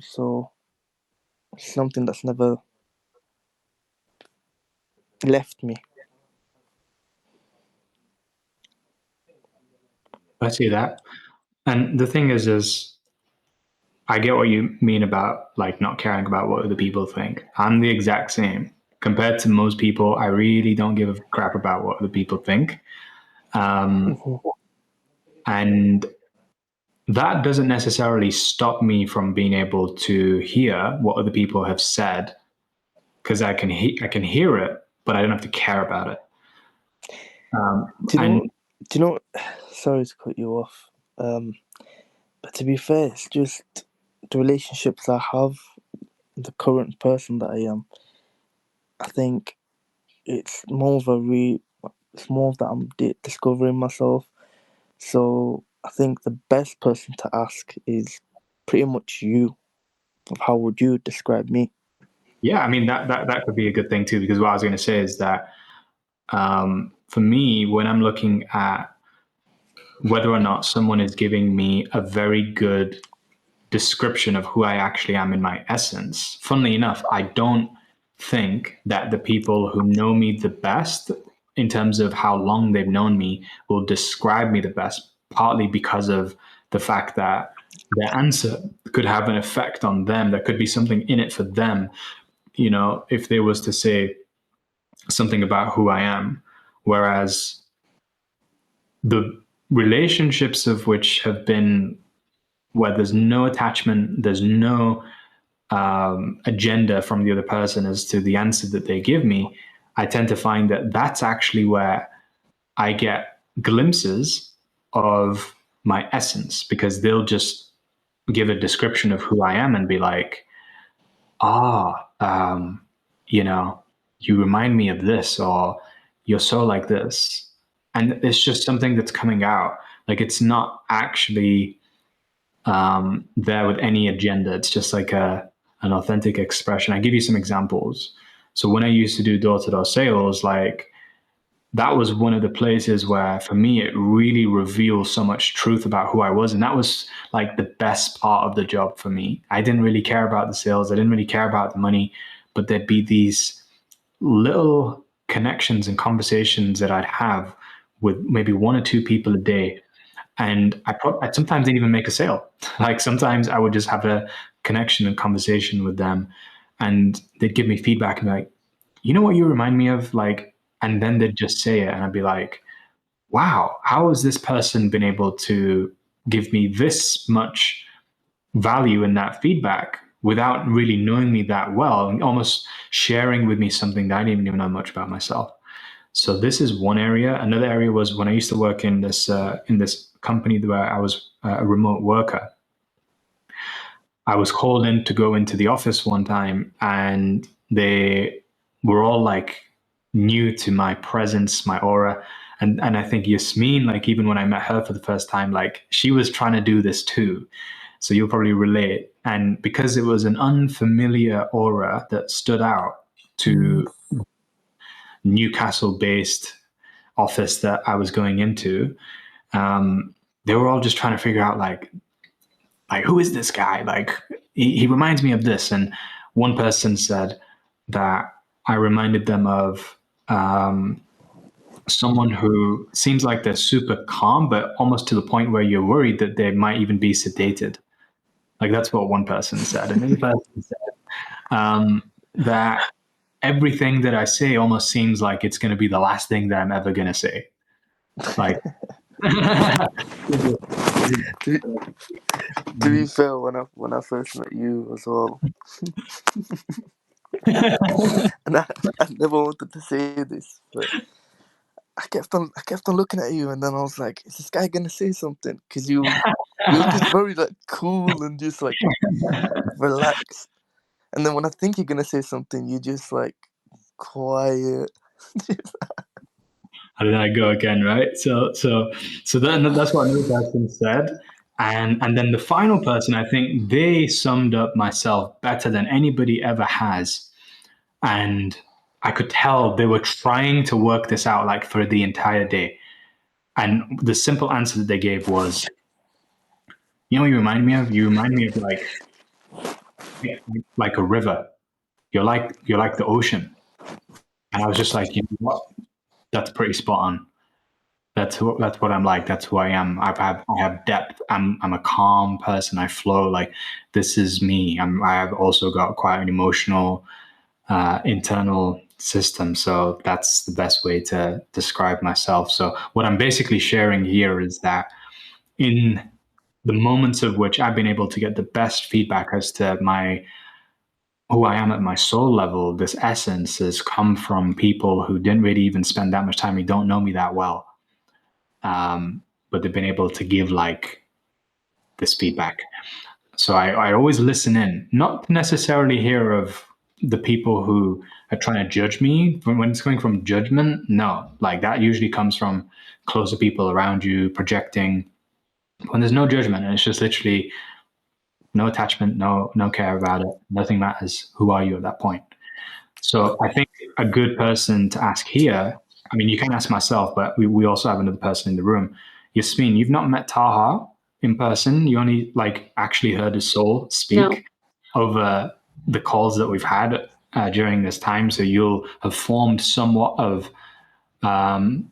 So it's something that's never left me. I see that. And the thing is I get what you mean about like not caring about what other people think. I'm the exact same. Compared to most people, I really don't give a crap about what other people think. And that doesn't necessarily stop me from being able to hear what other people have said, because I can hear it, but I don't have to care about it. Do you know? Sorry to cut you off, but to be fair, it's just the relationships I have, the current person that I am. I think it's more of that I'm discovering myself. So I think the best person to ask is pretty much you. Of how would you describe me? Yeah, I mean that could be a good thing too, because what I was going to say is that for me, when I'm looking at whether or not someone is giving me a very good description of who I actually am in my essence, funnily enough, I don't think that the people who know me the best in terms of how long they've known me will describe me the best, partly because of the fact that their answer could have an effect on them. There could be something in it for them. You know, if they was to say something about who I am, whereas the relationships of which have been where there's no attachment, there's no agenda from the other person as to the answer that they give me, I tend to find that that's actually where I get glimpses of my essence, because they'll just give a description of who I am and be like, you know, you remind me of this, or you're so like this. and it's just something that's coming out. Like it's not actually there with any agenda. It's just like an authentic expression. I give you some examples. So when I used to do door-to-door sales, like that was one of the places where for me it really revealed so much truth about who I was, and that was like the best part of the job for me. I didn't really care about the sales, I didn't really care about the money, but there'd be these little connections and conversations that I'd have with maybe one or two people a day, and I sometimes didn't even make a sale. Like sometimes I would just have a connection and conversation with them, and they'd give me feedback and be like, you know what you remind me of, like, and then they'd just say it, and I'd be like, wow, how has this person been able to give me this much value in that feedback without really knowing me that well, and almost sharing with me something that I didn't even know much about myself. So this is one area. Another area was when I used to work in this company where I was a remote worker. I was called in to go into the office one time, and they were all like new to my presence, my aura. And I think Yasmin, like even when I met her for the first time, like she was trying to do this too. So you'll probably relate. And because it was an unfamiliar aura that stood out to Newcastle based office that I was going into, they were all just trying to figure out like who is this guy? Like he reminds me of this. And one person said that I reminded them of someone who seems like they're super calm, but almost to the point where you're worried that they might even be sedated. Like that's what one person said. Another person said that everything that I say almost seems like it's going to be the last thing that I'm ever going to say. Like, To, to be fair, when I first met you as well, and I never wanted to say this, but I kept on looking at you, and then I was like, "Is this guy gonna say something?" Because you're just very like cool and just like relaxed, and then when I think you're gonna say something, you're just like quiet. how did I go again, right? So then that's what another person said. And then the final person, I think they summed up myself better than anybody ever has. And I could tell they were trying to work this out like for the entire day. And the simple answer that they gave was, you know what you remind me of? You remind me of like a river. You're like the ocean. And I was just like, you know what? That's pretty spot on. That's what I'm like. That's who I am. I have depth. I'm a calm person. I flow. Like this is me. I have also got quite an emotional internal system. So that's the best way to describe myself. So what I'm basically sharing here is that in the moments of which I've been able to get the best feedback as to my who I am at my soul level, this essence has come from people who didn't really even spend that much time, who don't know me that well. But they've been able to give like this feedback. So I always listen in, not necessarily hear of the people who are trying to judge me. When it's coming from judgment, no, like that usually comes from closer people around you projecting. When there's no judgment, and it's just literally no attachment, no care about it, nothing matters. Who are you at that point? So I think a good person to ask here, I mean, you can ask myself, but we also have another person in the room. Yasmin, you've not met Taha in person. You only like actually heard his soul speak over the calls that we've had during this time. So you'll have formed somewhat of, an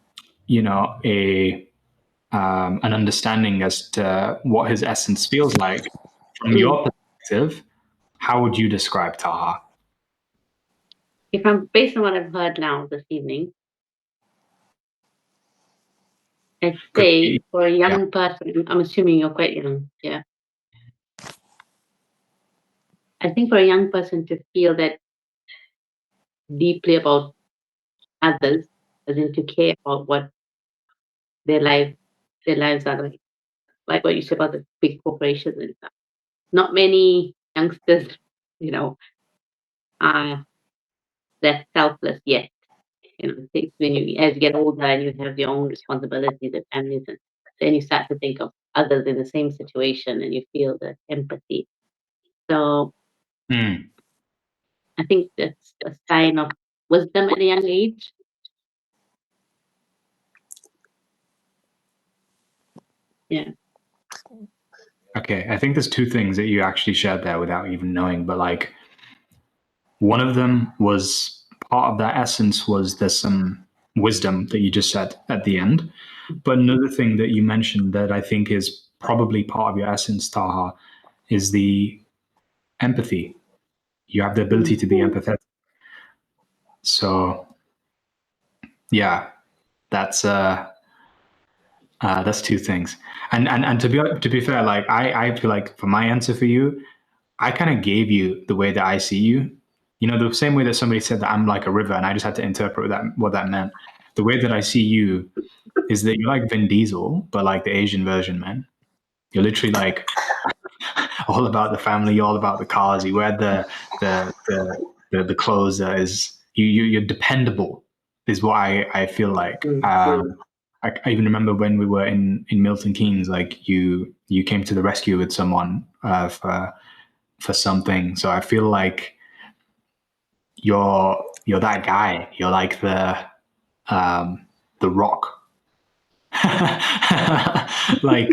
understanding as to what his essence feels like. From your perspective, how would you describe Taha? If I'm based on what I've heard now this evening, I'd say for a young person, I'm assuming you're quite young, yeah. I think for a young person to feel that deeply about others, as in to care about what their lives are like what you said about the big corporations and stuff. Not many youngsters, are that selfless yet. it takes when you as you get older and you have your own responsibilities and families, and then you start to think of others in the same situation and you feel the empathy. So Mm. I think that's a sign of wisdom at a young age. Yeah. Okay, I think there's two things that you actually shared there without even knowing, but like one of them was part of that essence was there's some wisdom that you just said at the end. But another thing that you mentioned that I think is probably part of your essence, Taha, is the empathy. You have the ability to be empathetic. So yeah, that's two things. And to be fair, like I feel like for my answer for you, I kind of gave you the way that I see you. You know, the same way that somebody said that I'm like a river, and I just had to interpret what that meant. The way that I see you is that you're like Vin Diesel, but like the Asian version, man. You're literally like all about the family, all about the cars. You wear the clothes that is you're dependable. Is what I feel like. I even remember when we were in Milton Keynes, like you came to the rescue with someone for something. So I feel like you're that guy. You're like the Rock. Like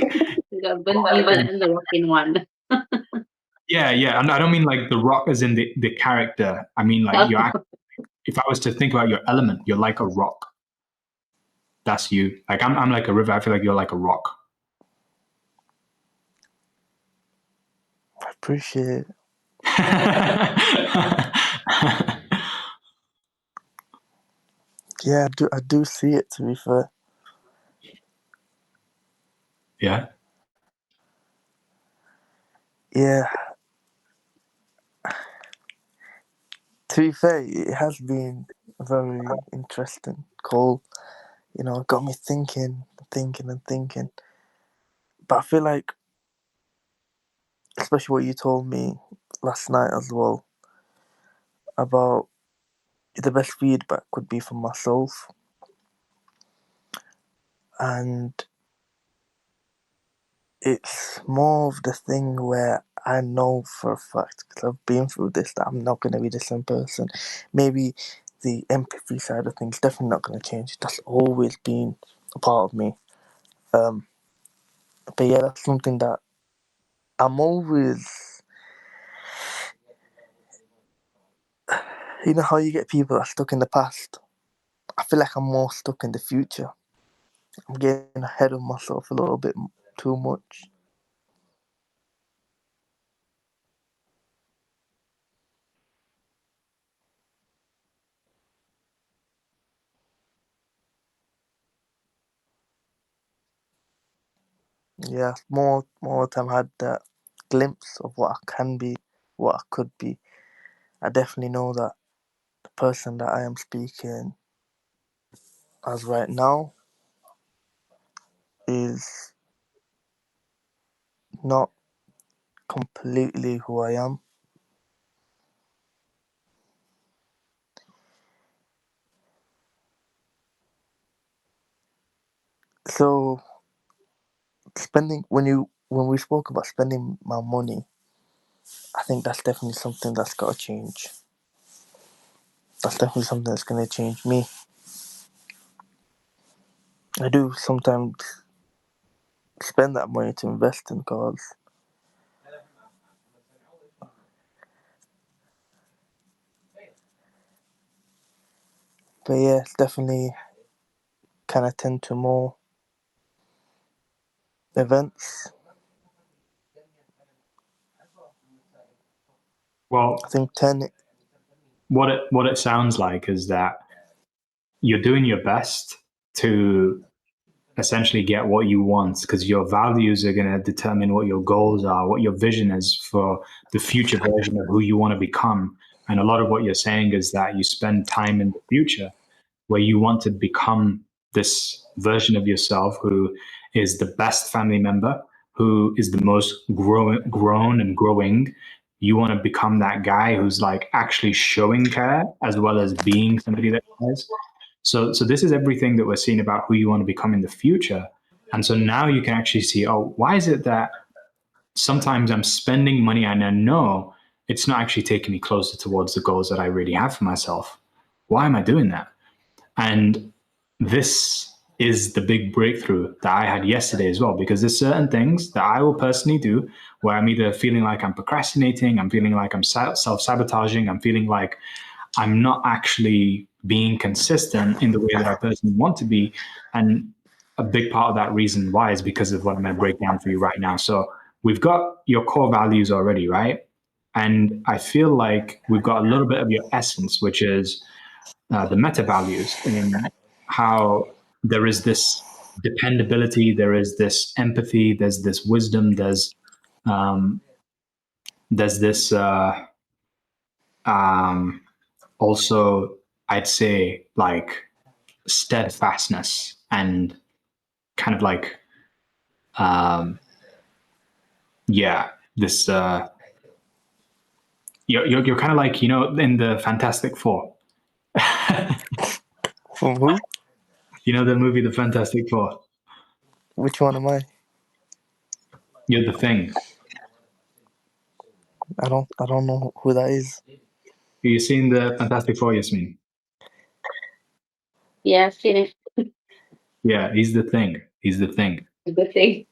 You got Vin Diesel and the Rock in one. yeah. And I don't mean like the Rock as in the character. I mean like if I was to think about your element, you're like a rock. That's you. Like I'm like a river. I feel like you're like a rock. I appreciate it. Yeah, I do see it, to be fair. Yeah. Yeah. To be fair, it has been a very interesting call. You know, it got me thinking. But I feel like, especially what you told me last night as well, about the best feedback would be from myself. And it's more of the thing where I know for a fact, because I've been through this, that I'm not going to be the same person. Maybe the empathy side of things definitely not going to change. That's always been a part of me. But yeah, that's something that I'm always. You know how you get people that are stuck in the past? I feel like I'm more stuck in the future. I'm getting ahead of myself a little bit too much. Yeah, more time I had that glimpse of what I can be, what I could be. I definitely know that the person that I am speaking as right now is not completely who I am. So when we spoke about spending my money, I think that's definitely something that's got to change. That's definitely something that's going to change me. I do sometimes spend that money to invest in cars. But yeah, definitely can attend to more events. Well, I think 10. what it sounds like is that you're doing your best to essentially get what you want because your values are going to determine what your goals are, what your vision is for the future version of who you want to become. And a lot of what you're saying is that you spend time in the future where you want to become this version of yourself who is the best family member, who is the most grown and growing. You want to become that guy who's like actually showing care as well as being somebody that cares. So this is everything that we're seeing about who you want to become in the future. And so now you can actually see, oh, why is it that sometimes I'm spending money and I know it's not actually taking me closer towards the goals that I really have for myself? Why am I doing that? And this is the big breakthrough that I had yesterday as well, because there's certain things that I will personally do where I'm either feeling like I'm procrastinating, I'm feeling like I'm self-sabotaging, I'm feeling like I'm not actually being consistent in the way that I personally want to be. And a big part of that reason why is because of what I'm going to break down for you right now. So we've got your core values already, right? And I feel like we've got a little bit of your essence, which is the meta values, in how there is this dependability, there is this empathy, there's this wisdom, um, there's this also, I'd say, like steadfastness and kind of like yeah, this you're kind of like, you know, in the Fantastic Four. From who? You know the movie The Fantastic Four? Which one am I? You're the Thing. I don't know who that is. Have you seen the Fantastic Four, Yasmin? Yeah, I've seen it. Yeah, he's the Thing. He's the Thing. Good thing.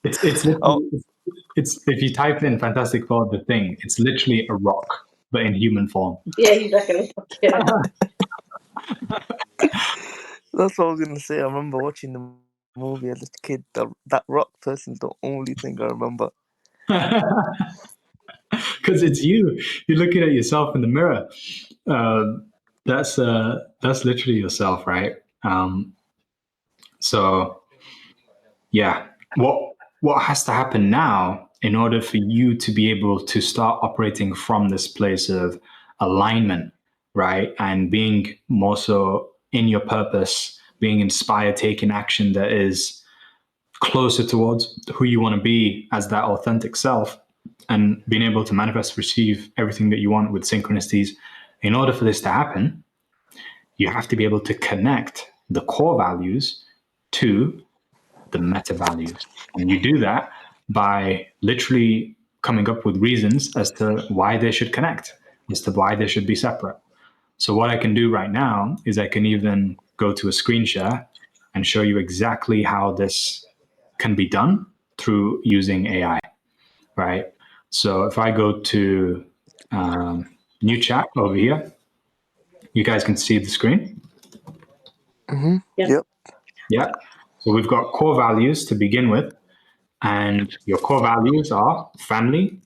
it's Oh, literally, it's if you type in Fantastic Four, the Thing, it's literally a rock, but in human form. Yeah, he's like a kid. that's what I was gonna say. I remember watching the movie as a kid. That rock person's the only thing I remember. Because it's you. You're looking at yourself in the mirror. Uh, that's literally yourself, right? So yeah, what has to happen now in order for you to be able to start operating from this place of alignment, right, and being more so in your purpose, being inspired, taking action that is closer towards who you want to be as that authentic self, and being able to manifest, receive everything that you want with synchronicities. In order for this to happen, you have to be able to connect the core values to the meta values. And you do that by literally coming up with reasons as to why they should connect, as to why they should be separate. So what I can do right now is I can even go to a screen share and show you exactly how this can be done through using AI, right? So if I go to new chat over here, you guys can see the screen. Mm-hmm. Yeah. Yep. Yeah. So we've got core values to begin with. And your core values are family,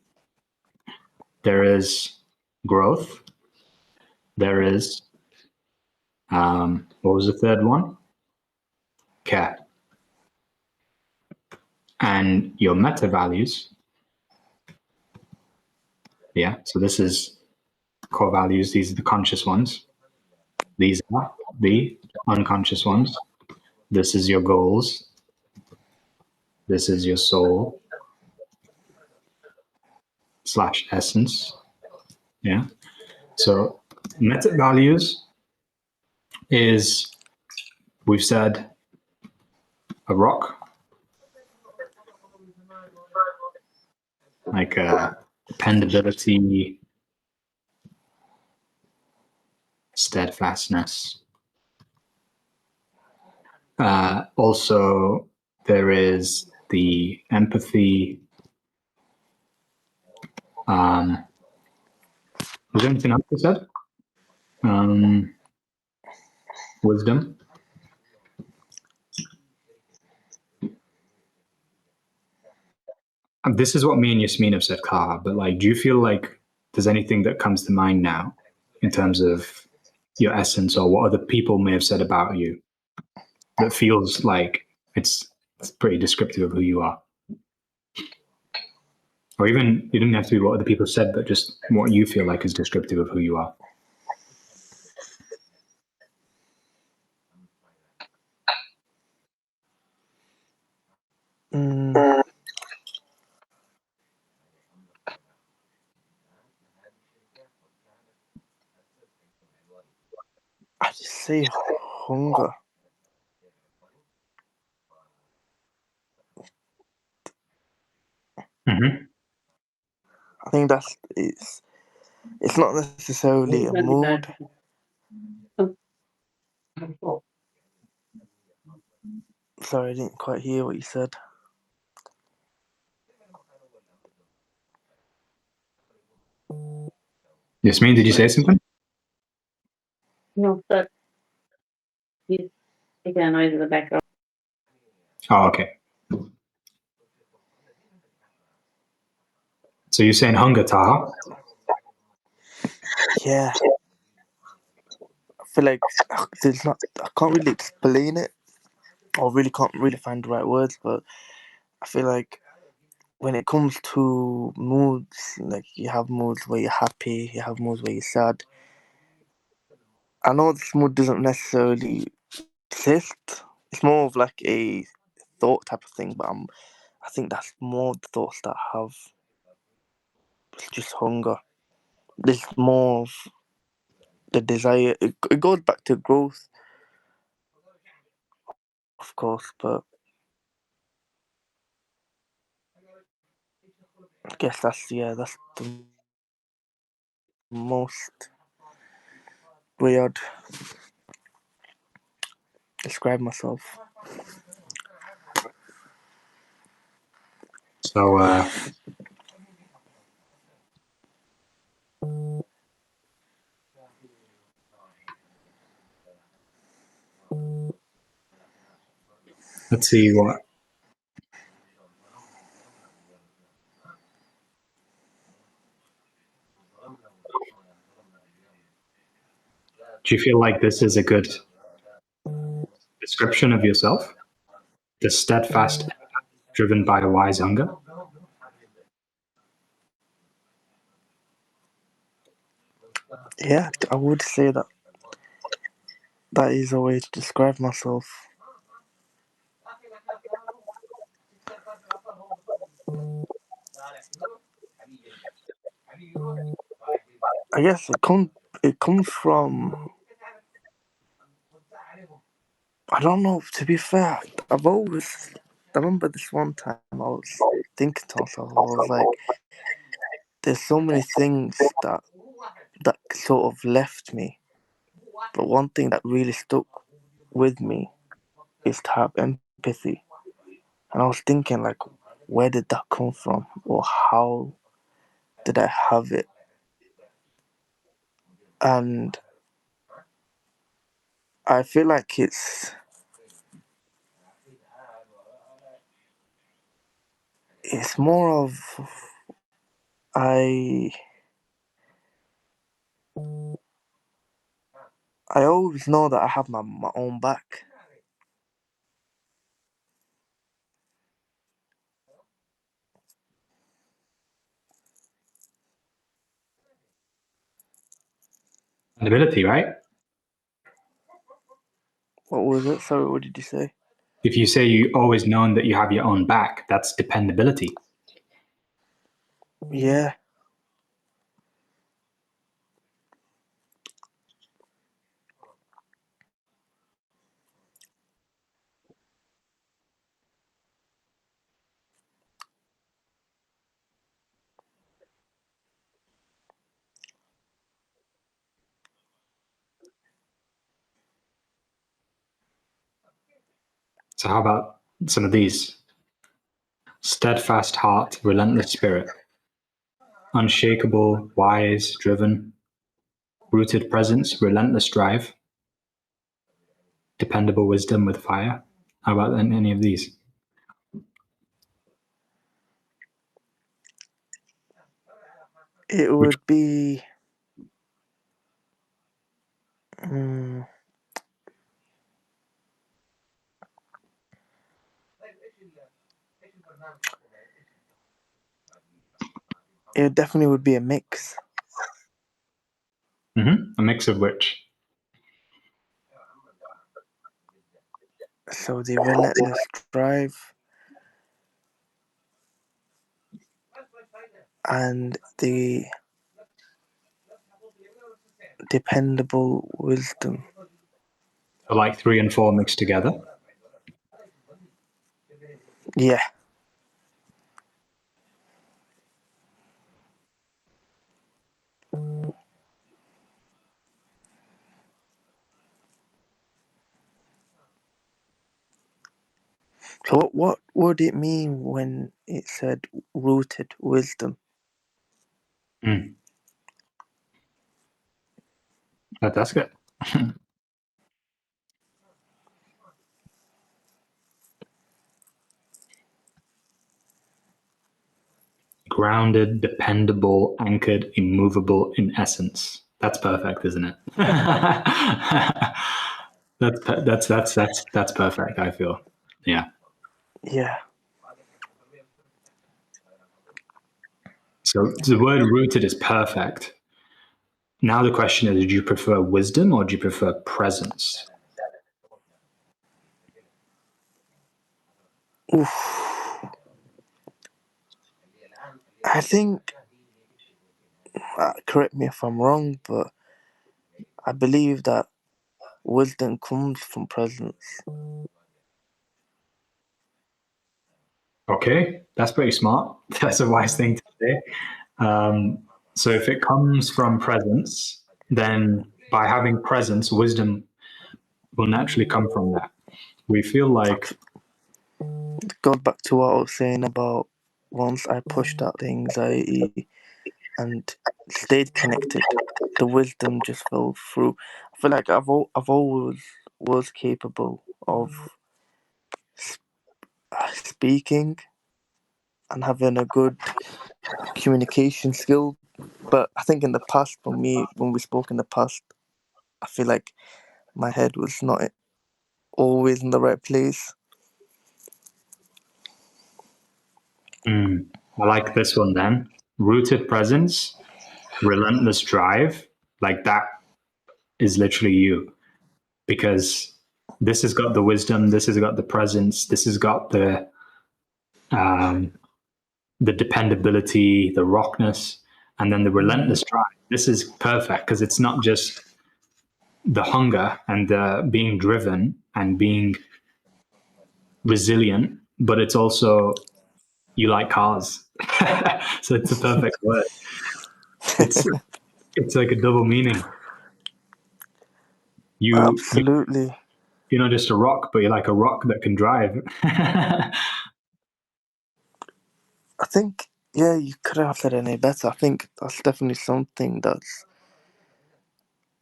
there is growth, there is, what was the third one? Care. And your meta values, yeah, so this is core values, these are the conscious ones. These are the unconscious ones. This is your goals. This is your soul / essence. Yeah. So meta values is, we've said, a rock, like dependability, steadfastness. Also, there is the empathy. Was there anything else you said? Wisdom. This is what me and Yasmin have said, Kaha, but like, do you feel like there's anything that comes to mind now in terms of your essence or what other people may have said about you that feels like it's pretty descriptive of who you are? Or even, it didn't have to be what other people said, but just what you feel like is descriptive of who you are. Mm, say hunger. Mm-hmm. I think it's not necessarily a mood. Sorry, I didn't quite hear what you said. Yasmin, did you say something? No, sir. He's making a noise in the background. Oh, okay. So you're saying hunger, Taha? Yeah. I feel like I can't really explain it, or really can't really find the right words, but I feel like when it comes to moods, like you have moods where you're happy, you have moods where you're sad. I know this mood doesn't necessarily exist. It's more of like a thought type of thing, but I think that's more the thoughts that I have. It's just hunger. There's more of the desire. It goes back to growth, of course, but I guess that's the most way I'd describe myself. So let's see what. Do you feel like this is a good description of yourself? The steadfast, driven by a wise hunger? Yeah, I would say that is a way to describe myself. I guess it comes from, I don't know. To be fair, I remember this one time I was thinking to myself. I was like, "There's so many things that sort of left me, but one thing that really stuck with me is to have empathy." And I was thinking, like, where did that come from, or how did I have it? And I feel like it's more of I I always know that I have my own back. An ability, right? What was it? Sorry, what did you say? If you say you always known that you have your own back, that's dependability. Yeah, So how about some of these? Steadfast heart, relentless spirit, unshakable, wise, driven, rooted presence, relentless drive, dependable wisdom with fire. How about any of these? it Which would be. Mm, it definitely would be a mix. a mix of which? So the relentless drive and the dependable wisdom. So like 3 and 4 mixed together. Yeah. So what would it mean when it said rooted wisdom? That's good. Grounded, dependable, anchored, immovable in essence. That's perfect, isn't it? That's perfect, I feel. Yeah. Yeah. So the word rooted is perfect. Now the question is, do you prefer wisdom or do you prefer presence? Oof. I think, correct me if I'm wrong, but I believe that wisdom comes from presence. Okay, that's pretty smart. That's a wise thing to say. So if it comes from presence, then by having presence, wisdom will naturally come from that. We feel like, Go back to what I was saying about once I pushed out the anxiety and stayed connected, the wisdom just fell through. I feel like I've always was capable of speaking and having a good communication skill, but I think in the past, when we spoke in the past, I feel like my head was not always in the right place. I like this one then. Rooted presence, relentless drive, like that is literally you. Because this has got the wisdom, this has got the presence, this has got um, the dependability, the rockness, and then the relentless drive. This is perfect because it's not just the hunger and the being driven and being resilient, but it's also you like cars. So it's a perfect word. It's it's like a double meaning. Absolutely. You're not just a rock, but you're like a rock that can drive. I think, yeah, you couldn't have said it any better. I think that's definitely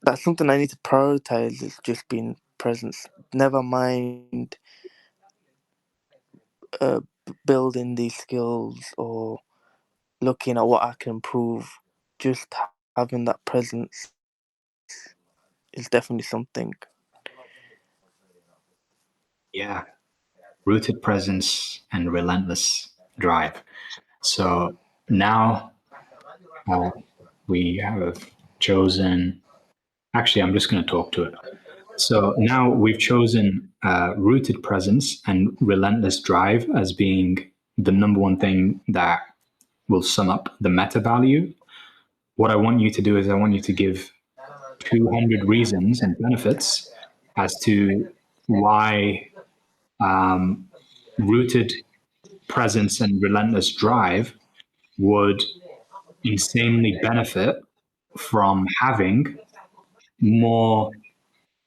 that's something I need to prioritize, is just being present. Never mind building these skills or looking at what I can improve. Just having that presence is definitely something. Yeah, rooted presence and relentless drive. So now we have chosen. Actually, I'm just going to talk to it. So now we've chosen rooted presence and relentless drive as being the number one thing that will sum up the meta value. What I want you to do is I want you to give 200 reasons and benefits as to why rooted presence and relentless drive would insanely benefit from having more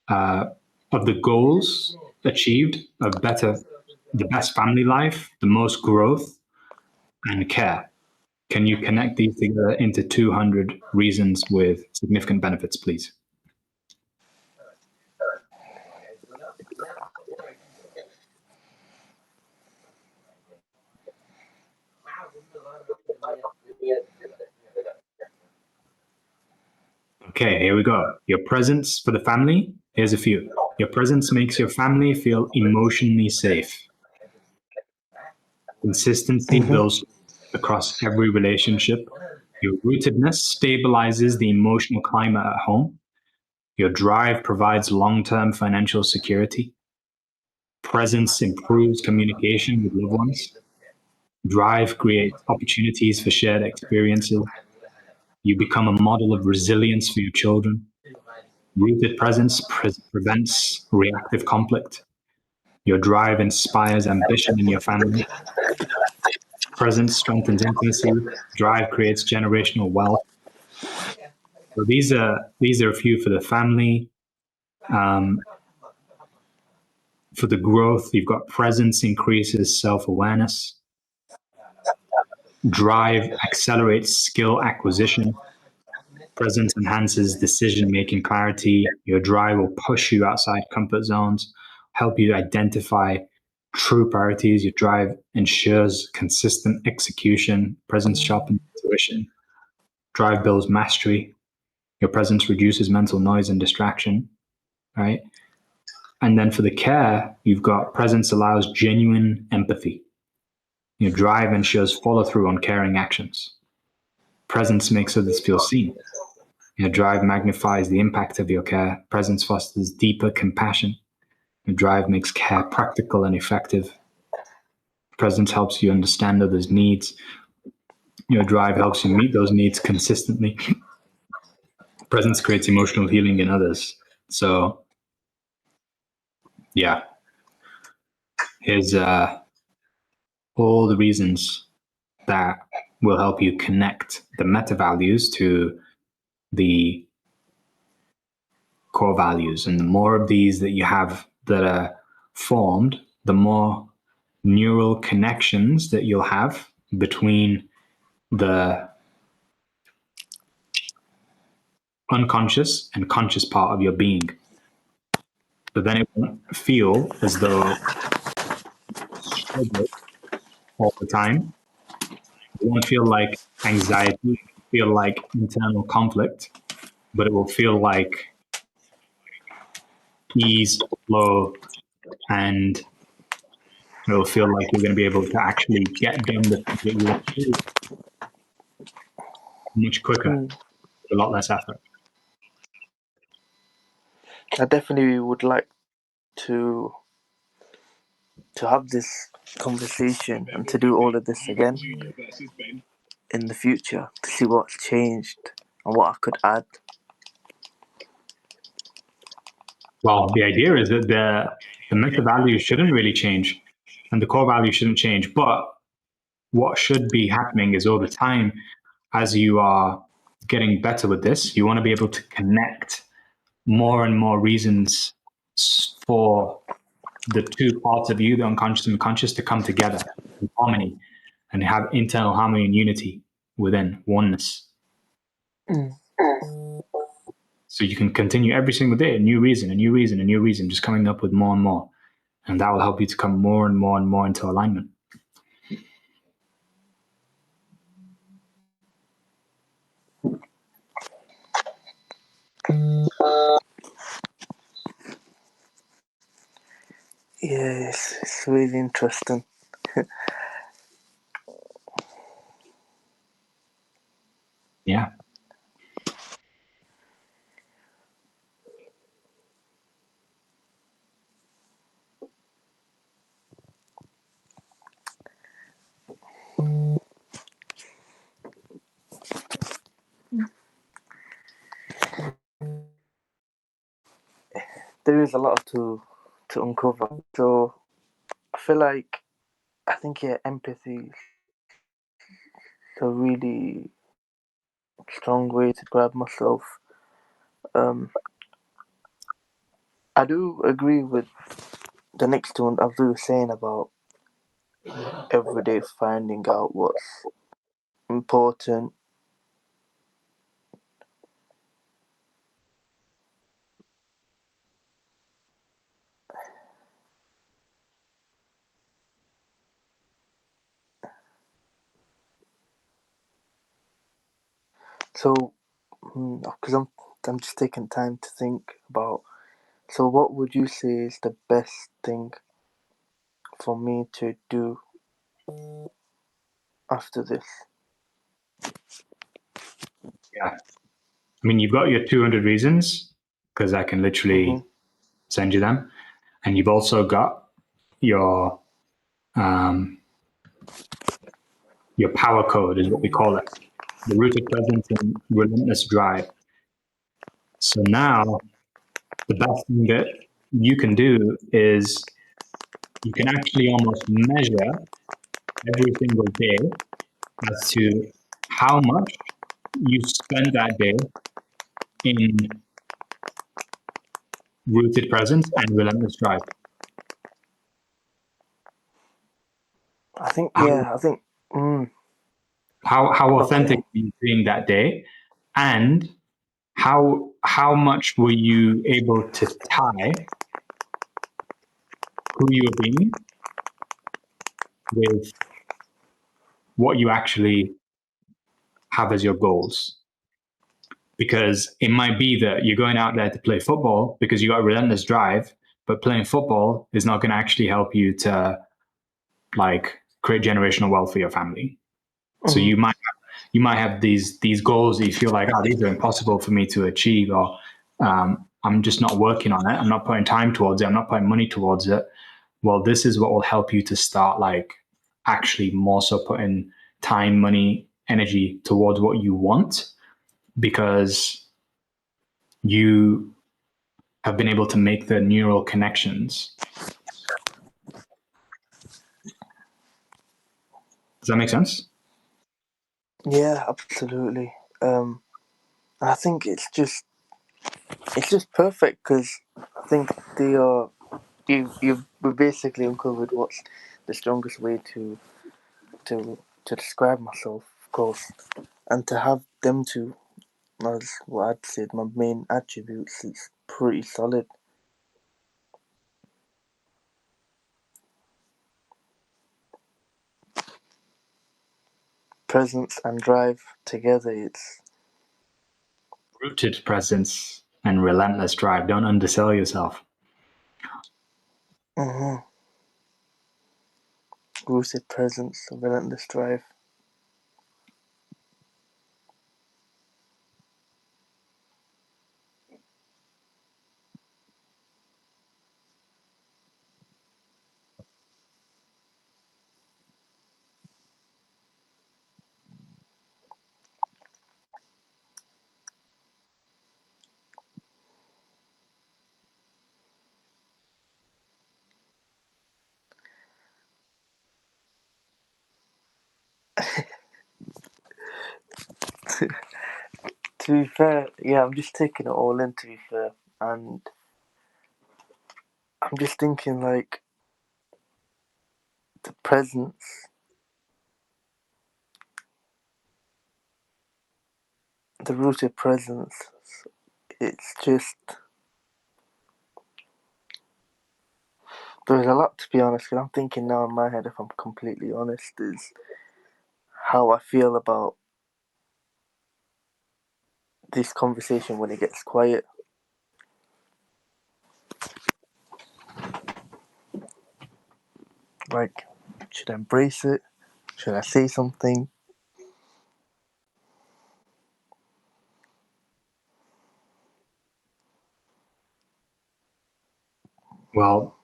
of the goals achieved, the best family life, the most growth and care. Can you connect these together into 200 reasons with significant benefits, please? Okay, here we go. Your presence for the family. Here's a few. Your presence makes your family feel emotionally safe. Consistency builds across every relationship. Your rootedness stabilizes the emotional climate at home. Your drive provides long term financial security. Presence improves communication with loved ones. Drive creates opportunities for shared experiences. You become a model of resilience for your children. Rooted presence prevents reactive conflict. Your drive inspires ambition in your family. Presence strengthens intimacy. Drive creates generational wealth. So these are a few for the family. For the growth, you've got presence increases self-awareness. Drive accelerates skill acquisition. Presence enhances decision-making clarity. Your drive will push you outside comfort zones, help you identify true priorities. Your drive ensures consistent execution. Presence sharpens intuition. Drive builds mastery. Your presence reduces mental noise and distraction, right? And then for the care, you've got presence allows genuine empathy. Your drive ensures follow through on caring actions. Presence makes others feel seen. Your drive magnifies the impact of your care. Presence fosters deeper compassion. Your drive makes care practical and effective. Presence helps you understand others' needs. Your drive helps you meet those needs consistently. Presence creates emotional healing in others. So, yeah, here's all the reasons that will help you connect the meta values to the core values. And the more of these that you have that are formed, the more neural connections that you'll have between the unconscious and conscious part of your being. But then it won't feel as though struggle all the time. It won't feel like anxiety, it won't feel like internal conflict, but it will feel like ease, flow, and it will feel like you're going to be able to actually get done the things that you want to do much quicker, with a lot less effort. I definitely would like to have this conversation and to do all of this again in the future to see what's changed and what I could add. Well, the idea is that the meta values shouldn't really change and the core values shouldn't change. But what should be happening is over time, as you are getting better with this, you want to be able to connect more and more reasons for the two parts of you, the unconscious and the conscious, to come together in harmony and have internal harmony and unity within oneness. So you can continue every single day, a new reason, a new reason, a new reason, just coming up with more and more. And that will help you to come more and more and more into alignment. Yes, it's really interesting. Yeah. There is a lot to uncover. So I feel like empathy is a really strong way to grab myself. I do agree with the next one as we were saying about every day finding out what's important. So, because I'm just taking time to think about. So, what would you say is the best thing for me to do after this? Yeah. I mean, you've got your 200 reasons because I can literally send you them. And you've also got your power code is what we call it. The rooted presence and relentless drive. So now the best thing that you can do is you can actually almost measure every single day as to how much you spend that day in rooted presence and relentless drive. I think, How, yeah, I think, how authentic okay. were you being that day, and how much were you able to tie who you were being with what you actually have as your goals? Because it might be that you're going out there to play football because you got a relentless drive, but playing football is not going to actually help you to like create generational wealth for your family. So you might have these goals that you feel like, oh, these are impossible for me to achieve, or I'm just not working on it. I'm not putting time towards it. I'm not putting money towards it. Well, this is what will help you to start like actually more so putting time, money, energy towards what you want, because you have been able to make the neural connections. Does that make sense? Yeah, absolutely. I think it's just perfect because I think they are you've basically uncovered what's the strongest way to describe myself, of course, and to have them two as what I'd say my main attributes is pretty solid. Presence and drive together, it's Rooted presence and relentless drive. Don't undersell yourself. rooted presence, relentless drive. To be fair, yeah, I'm just taking it all in. To be fair, and I'm just thinking like the presence, the rooted presence. It's just there's a lot to be honest. Cause I'm thinking now in my head, if I'm completely honest, is how I feel about this conversation when it gets quiet. Like, should I embrace it? Should I say something? Well,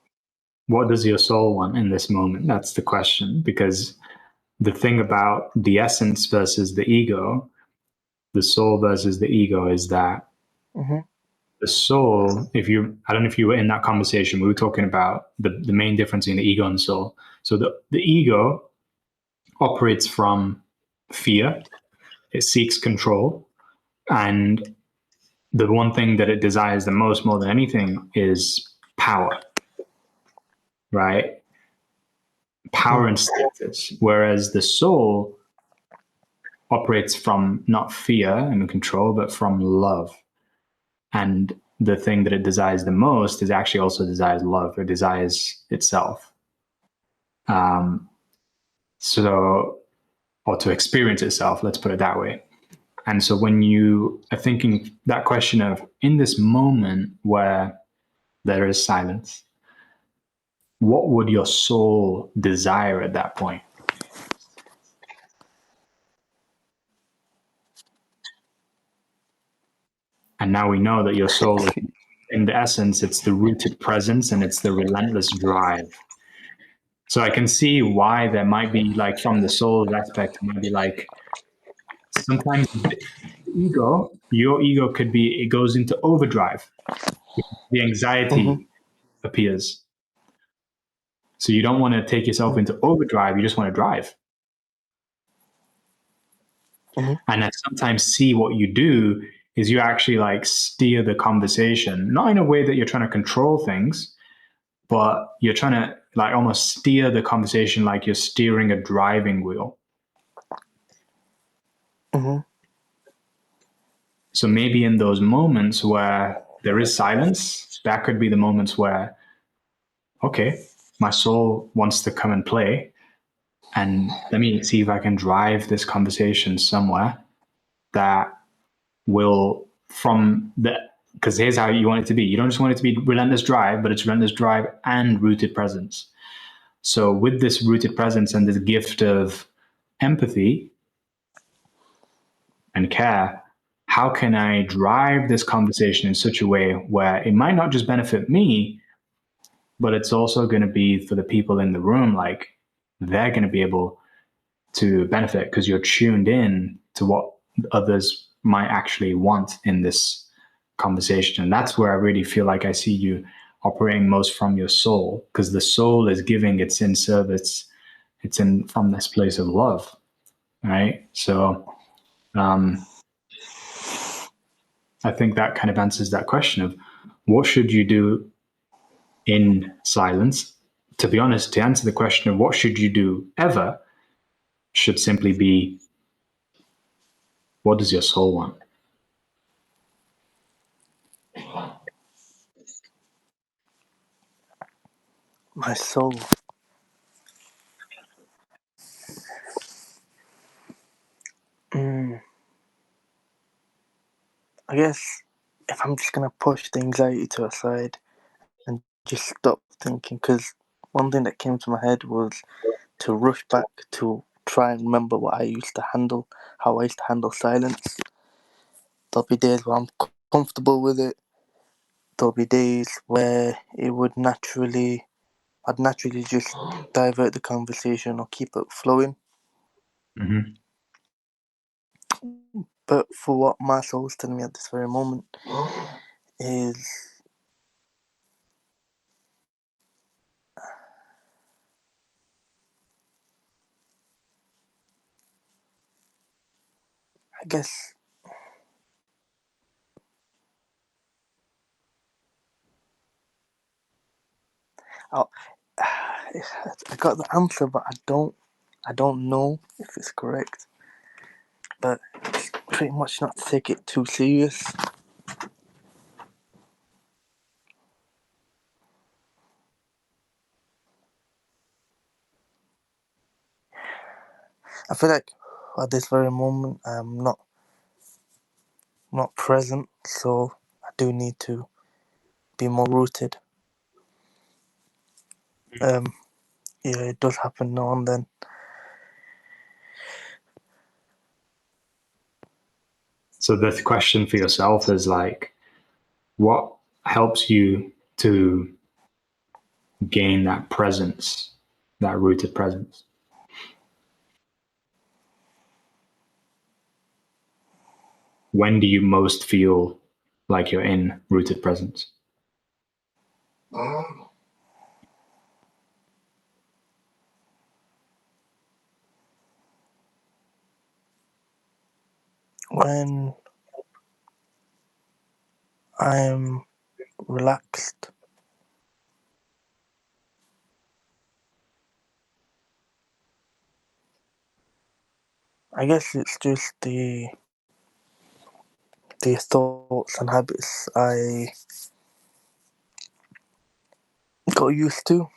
what does your soul want in this moment? That's the question. Because the thing about the essence versus the ego, the soul versus the ego, is that Mm-hmm. the soul, I don't know if you were in that conversation, we were talking about the main difference in the ego and the soul. So the ego operates from fear, it seeks control, and the one thing that it desires the most, more than anything, is power, right? Power and status. Whereas the soul operates from not fear and control, but from love. And the thing that it desires the most is actually also desires love. It desires itself. So, or to experience itself, let's put it that way. And so when you are thinking that question of, in this moment where there is silence, what would your soul desire at that point? And now we know that your soul is, in the essence, it's the rooted presence and it's the relentless drive. So I can see why there might be, like, from the soul aspect, it might be like sometimes your ego could be, it goes into overdrive. the anxiety appears. So you don't want to take yourself into overdrive. You just want to drive. And I sometimes see what you do is you actually like steer the conversation, not in a way that you're trying to control things, but you're trying to like almost steer the conversation like you're steering a driving wheel. So maybe in those moments where there is silence, that could be the moments where, okay, my soul wants to come and play, and let me see if I can drive this conversation somewhere that will because here's how you want it to be. You don't just want it to be relentless drive, but it's relentless drive and rooted presence. So with this rooted presence and this gift of empathy and care, how can I drive this conversation in such a way where it might not just benefit me, but it's also going to be for the people in the room, like they're going to be able to benefit because you're tuned in to what others might actually want in this conversation. And that's where I really feel like I see you operating most from your soul, because the soul is giving, it's in service, it's in from this place of love, right? So I think that kind of answers that question of what should you do in silence. To be honest, to answer the question of what should you do ever should simply be, what does your soul want? My soul. I guess if I'm just gonna push the anxiety to a side and just stop thinking, because one thing that came to my head was to rush back to try and remember what I used to handle, how I used to handle silence. There'll be days where I'm comfortable with it. There'll be days where I'd naturally just divert the conversation or keep it flowing. Mm-hmm. But for what my soul's telling me at this very moment is, I guess, I got the answer, but I don't know if it's correct. But it's pretty much not to take it too serious. I feel like at this very moment I'm not present, so I do need to be more rooted. Yeah, it does happen now and then. So the question for yourself is like, what helps you to gain that presence, that rooted presence? When do you most feel like you're in rooted presence? When I'm relaxed, I guess it's just the thoughts and habits I got used to.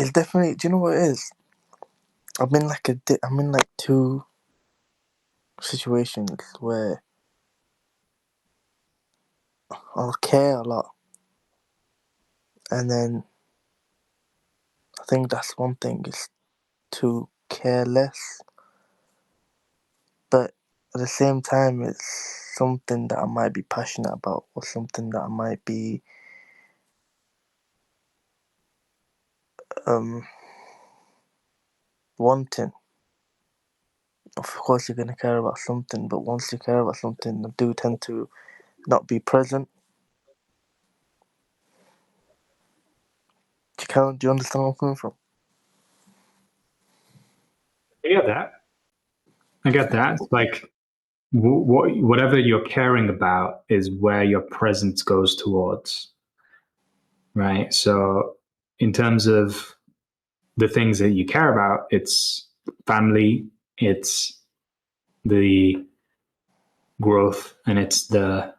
It's definitely. Do you know what it is? I'm in like two situations where I'll care a lot, and then I think that's one thing is to care less. But at the same time, it's something that I might be passionate about, or something that I might be wanting. Of course, you're going to care about something, but once you care about something, I do tend to not be present. Do you understand where I'm coming from? I get that. I get that. It's like whatever you're caring about is where your presence goes towards, right? So, in terms of the things that you care about, it's family, it's the growth, and it's the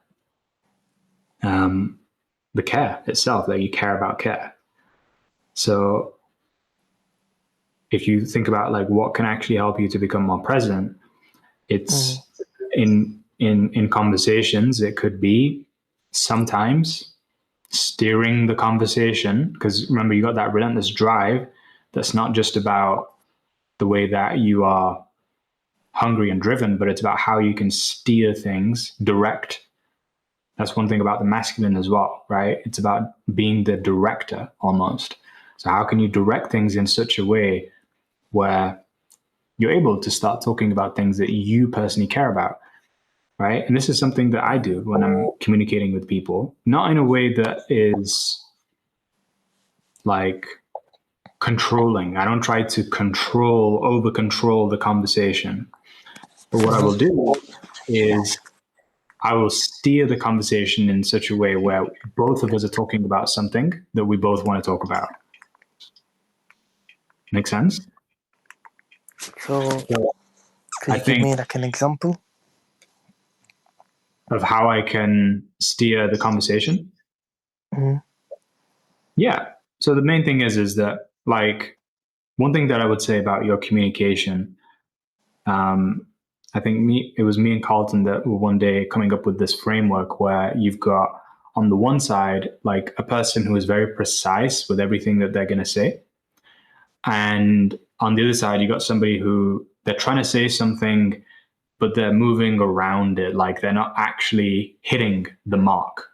care itself, that you care about care. So if you think about like what can actually help you to become more present, it's in conversations. It could be sometimes steering the conversation, because remember, you got that relentless drive that's not just about the way that you are hungry and driven, but it's about how you can steer things, direct. That's one thing about the masculine as well, right? It's about being the director almost. So how can you direct things in such a way where you're able to start talking about things that you personally care about, right? And this is something that I do when I'm communicating with people, not in a way that is like controlling. I don't try to over control the conversation. But what I will do is I will steer the conversation in such a way where both of us are talking about something that we both want to talk about. Make sense? So could you give me like an example of how I can steer the conversation? Mm-hmm. Yeah. So the main thing is that, like, one thing that I would say about your communication, I think it was me and Carlton that were one day coming up with this framework where you've got on the one side, like a person who is very precise with everything that they're going to say. And on the other side, you got somebody who they're trying to say something, but they're moving around it. Like they're not actually hitting the mark.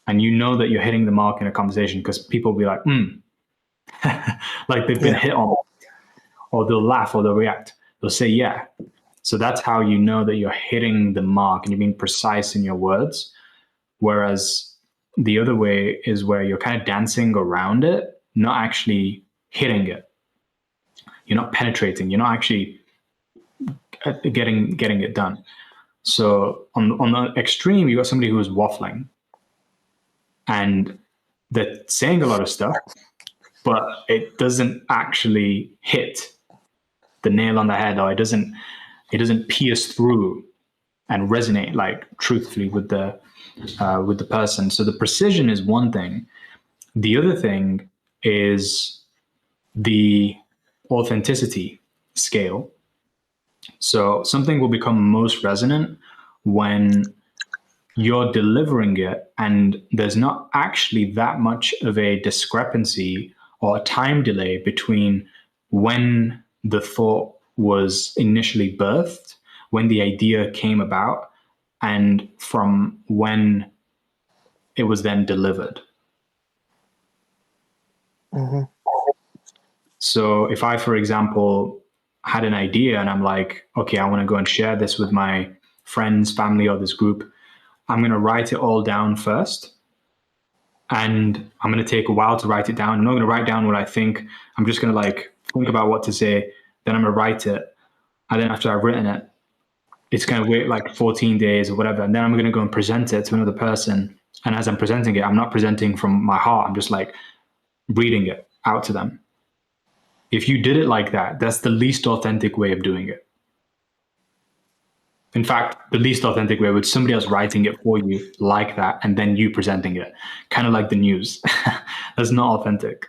And you know that you're hitting the mark in a conversation because people will be like, like they've been hit on, or they'll laugh or they'll react. They'll say, yeah. So that's how you know that you're hitting the mark and you're being precise in your words. Whereas the other way is where you're kind of dancing around it, not actually hitting it. You're not penetrating. You're not actually getting it done. So on the extreme, you got somebody who is waffling, and they're saying a lot of stuff, but it doesn't actually hit the nail on the head, or it doesn't pierce through and resonate like truthfully with the person. So the precision is one thing. The other thing is the authenticity scale. So something will become most resonant when you're delivering it and there's not actually that much of a discrepancy or a time delay between when the thought was initially birthed, when the idea came about, and from when it was then delivered. Mm-hmm. So if I, for example, had an idea and I'm like, okay, I want to go and share this with my friends, family, or this group, I'm going to write it all down first. And I'm going to take a while to write it down. I'm not going to write down what I think. I'm just going to like think about what to say. Then I'm going to write it. And then after I've written it, it's going to wait like 14 days or whatever. And then I'm going to go and present it to another person. And as I'm presenting it, I'm not presenting from my heart. I'm just like reading it out to them. If you did it like that, that's the least authentic way of doing it. In fact, the least authentic way would somebody else writing it for you like that, and then you presenting it, kind of like the news. That's not authentic.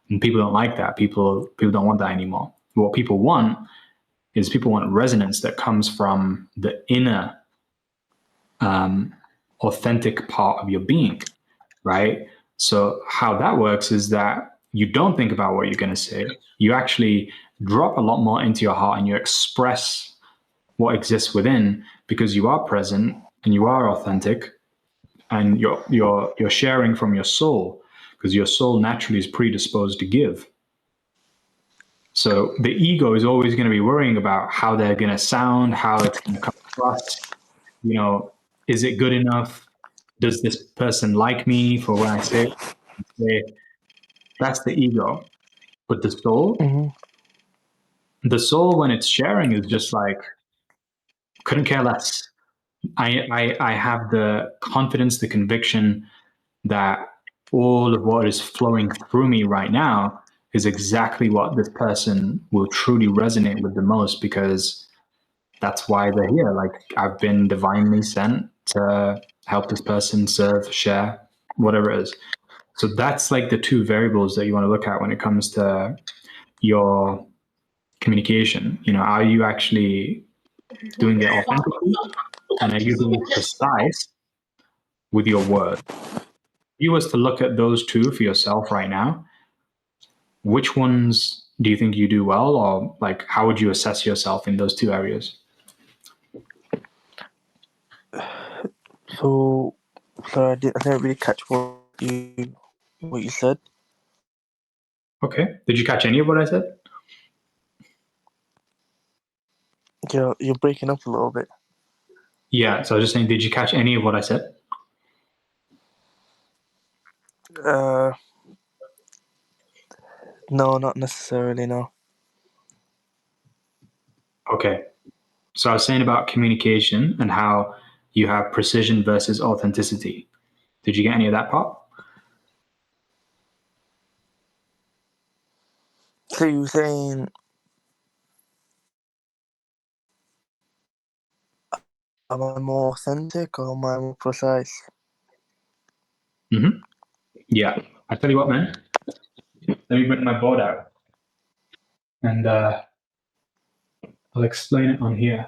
And people don't like that. People don't want that anymore. What people want is people want resonance that comes from the inner authentic part of your being, right? So how that works is that you don't think about what you're going to say. You actually drop a lot more into your heart and you express what exists within, because you are present and you are authentic, and you're sharing from your soul, because your soul naturally is predisposed to give. So the ego is always going to be worrying about how they're going to sound, how it's going to come across. Is it good enough? Does this person like me for when I say it? That's the ego. But the soul, when it's sharing, is just like, couldn't care less. I have the confidence, the conviction that all of what is flowing through me right now is exactly what this person will truly resonate with the most, because that's why they're here. Like, I've been divinely sent to help this person, serve, share, whatever it is. So that's like the two variables that you want to look at when it comes to your communication. Are you actually doing it authentically, and are you being precise with your words? If you was to look at those two for yourself right now, which ones do you think you do well, or like how would you assess yourself in those two areas? So, sorry, I didn't really catch what you said. Okay. Did you catch any of what I said? You're breaking up a little bit. Yeah. So I was just saying, did you catch any of what I said? No, not necessarily, no. Okay. So I was saying about communication and how you have precision versus authenticity. Did you get any of that part? So you're saying, am I more authentic or am I more precise? Mm-hmm. Yeah. I tell you what, man. Let me bring my board out, and I'll explain it on here.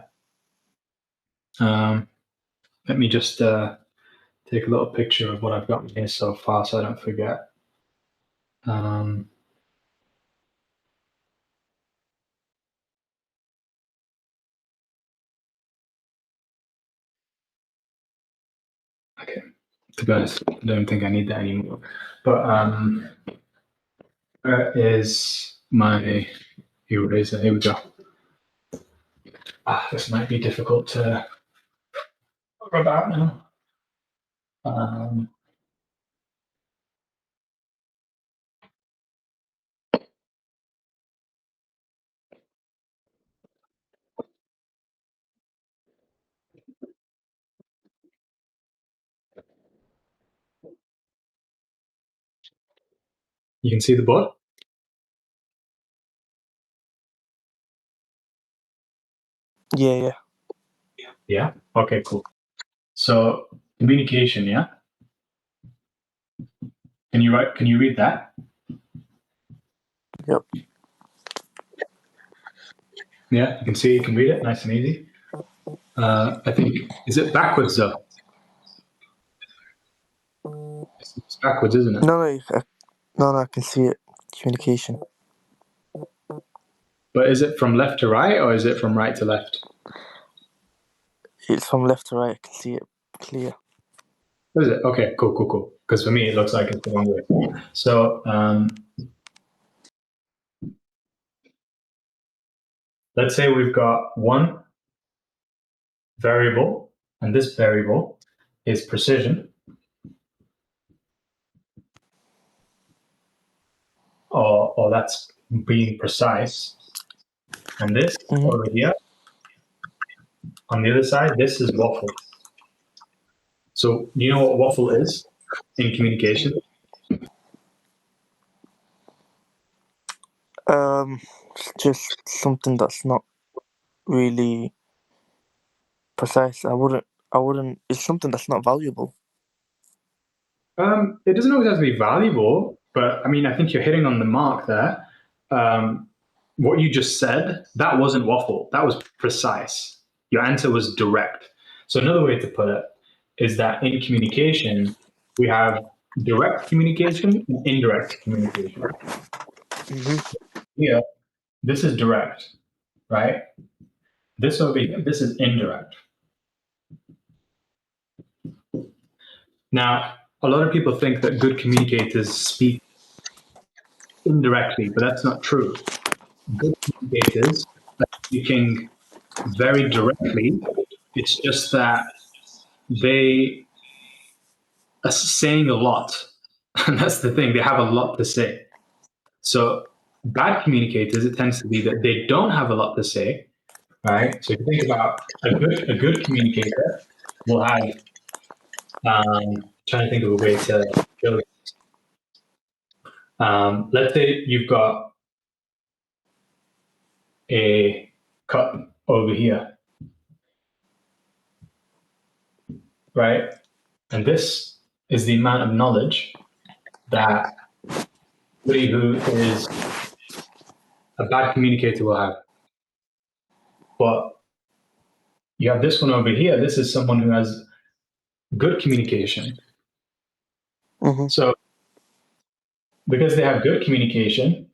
Let me just take a little picture of what I've got here so far, so I don't forget. Okay. To be honest, I don't think I need that anymore. But where is my eraser? Here we go. This might be difficult to rub out now. You can see the board? Yeah. Yeah? Okay, cool. So communication, yeah? Can you read that? Yep. Yeah, you can read it, nice and easy. I think, is it backwards though? It's backwards, isn't it? No, I can see it. Communication. But is it from left to right, or is it from right to left? It's from left to right. I can see it clear. Is it? Okay, cool. Because for me, it looks like it's the wrong way. So let's say we've got one variable, and this variable is precision, or that's being precise. And this over here, on the other side, this is waffle. So do you know what waffle is in communication? It's just something that's not really precise. I wouldn't. It's something that's not valuable. It doesn't always have to be valuable, but I mean, I think you're hitting on the mark there. What you just said, that wasn't waffle. That was precise. Your answer was direct. So another way to put it is that in communication, we have direct communication and indirect communication. Mm-hmm. Yeah, this is direct, right? This over here, this is indirect. Now, a lot of people think that good communicators speak indirectly, but that's not true. Good communicators are speaking very directly. It's just that they are saying a lot. And that's the thing, they have a lot to say. So bad communicators, it tends to be that they don't have a lot to say, right? So if you think about a good communicator will have, trying to think of a way to show this. Let's say you've got a cup over here, right? And this is the amount of knowledge that somebody who is a bad communicator will have. But you have this one over here. This is someone who has good communication. Mm-hmm. So because they have good communication,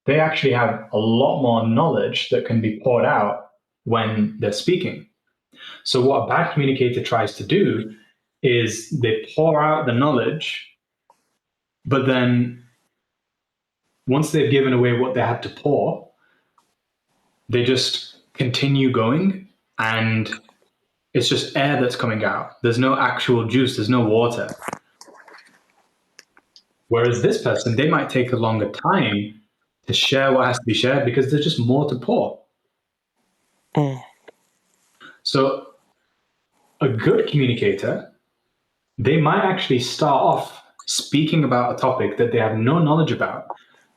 they actually have a lot more knowledge that can be poured out when they're speaking. So what a bad communicator tries to do is they pour out the knowledge, but then once they've given away what they had to pour, they just continue going, and it's just air that's coming out. There's no actual juice, there's no water. Whereas this person, they might take a longer time to share what has to be shared because there's just more to pour. So a good communicator, they might actually start off speaking about a topic that they have no knowledge about.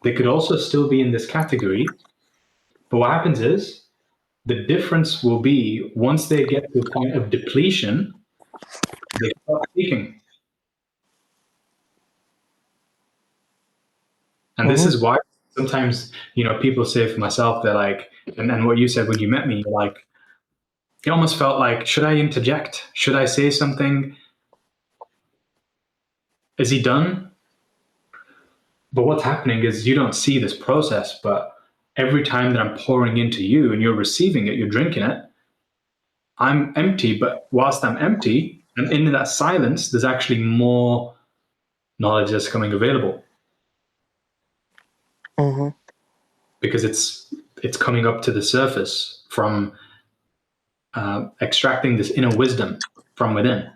They could also still be in this category. But what happens is the difference will be once they get to a point of depletion, they start speaking. And this is why sometimes, people say for myself, they're like, and what you said when you met me, you're like, it almost felt like, should I interject? Should I say something? Is he done? But what's happening is you don't see this process, but every time that I'm pouring into you and you're receiving it, you're drinking it, I'm empty. But whilst I'm empty, and in that silence, there's actually more knowledge that's coming available. Mm-hmm. Because it's coming up to the surface from extracting this inner wisdom from within.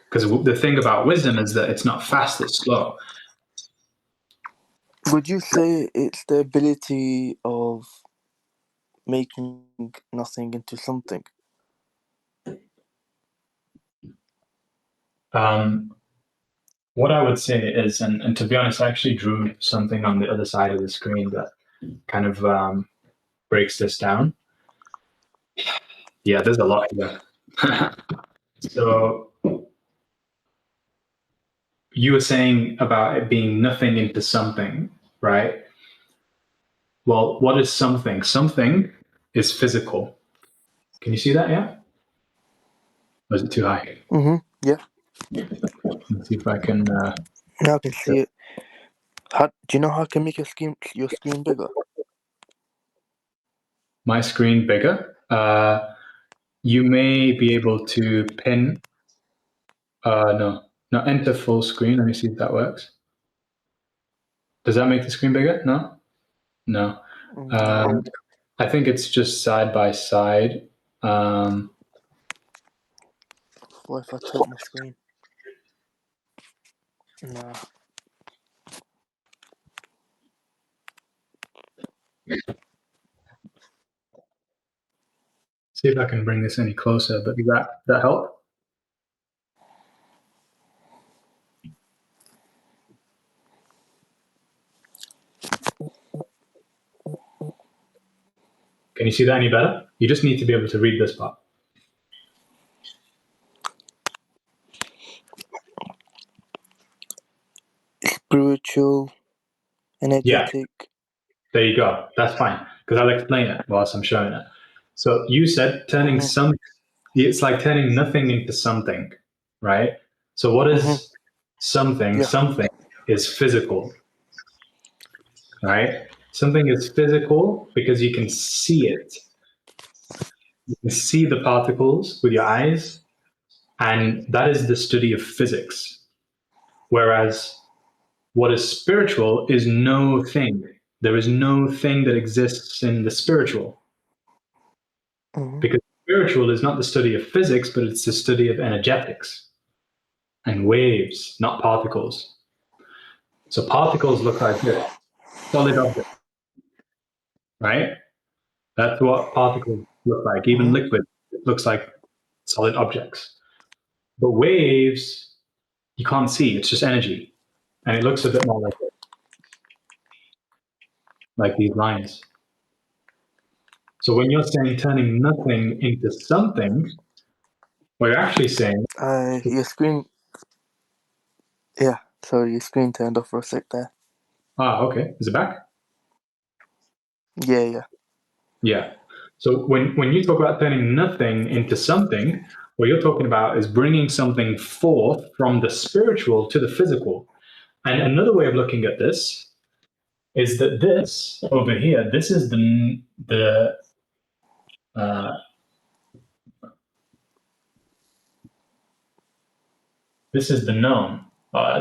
Because the thing about wisdom is that it's not fast, it's slow. Would you say it's the ability of making nothing into something? What I would say is, and to be honest, I actually drew something on the other side of the screen that kind of breaks this down. Yeah, there's a lot here. So you were saying about it being nothing into something, right? Well, what is something? Something is physical. Can you see that? Yeah? Or is it too high? Mm-hmm. Yeah. Let's see if I can. Now I can see it. Do you know how I can make your screen bigger? My screen bigger. You may be able to pin. No, enter full screen. Let me see if that works. Does that make the screen bigger? No. I think it's just side by side. What if I tilt my screen? Nah. See if I can bring this any closer. But does that help? Can you see that any better? You just need to be able to read this part. Spiritual, energetic. Yeah, there you go. That's fine, because I'll explain it whilst I'm showing it. So you said turning it's like turning nothing into something, right? So what is something? Yeah. Something is physical, right? Something is physical because you can see it. You can see the particles with your eyes, and that is the study of physics. Whereas what is spiritual is no thing. There is no thing that exists in the spiritual. Because spiritual is not the study of physics, but it's the study of energetics and waves, not particles. So particles look like this, solid objects, right? That's what particles look like. Even liquid looks like solid objects. But waves, you can't see. It's just energy. And it looks a bit more like these lines. So when you're saying turning nothing into something, what you're actually saying, Your screen. Yeah, sorry, your screen turned off for a sec there. okay, is it back? Yeah. Yeah. So when you talk about turning nothing into something, what you're talking about is bringing something forth from the spiritual to the physical. And another way of looking at this is that this over here, this is uh, this is the known.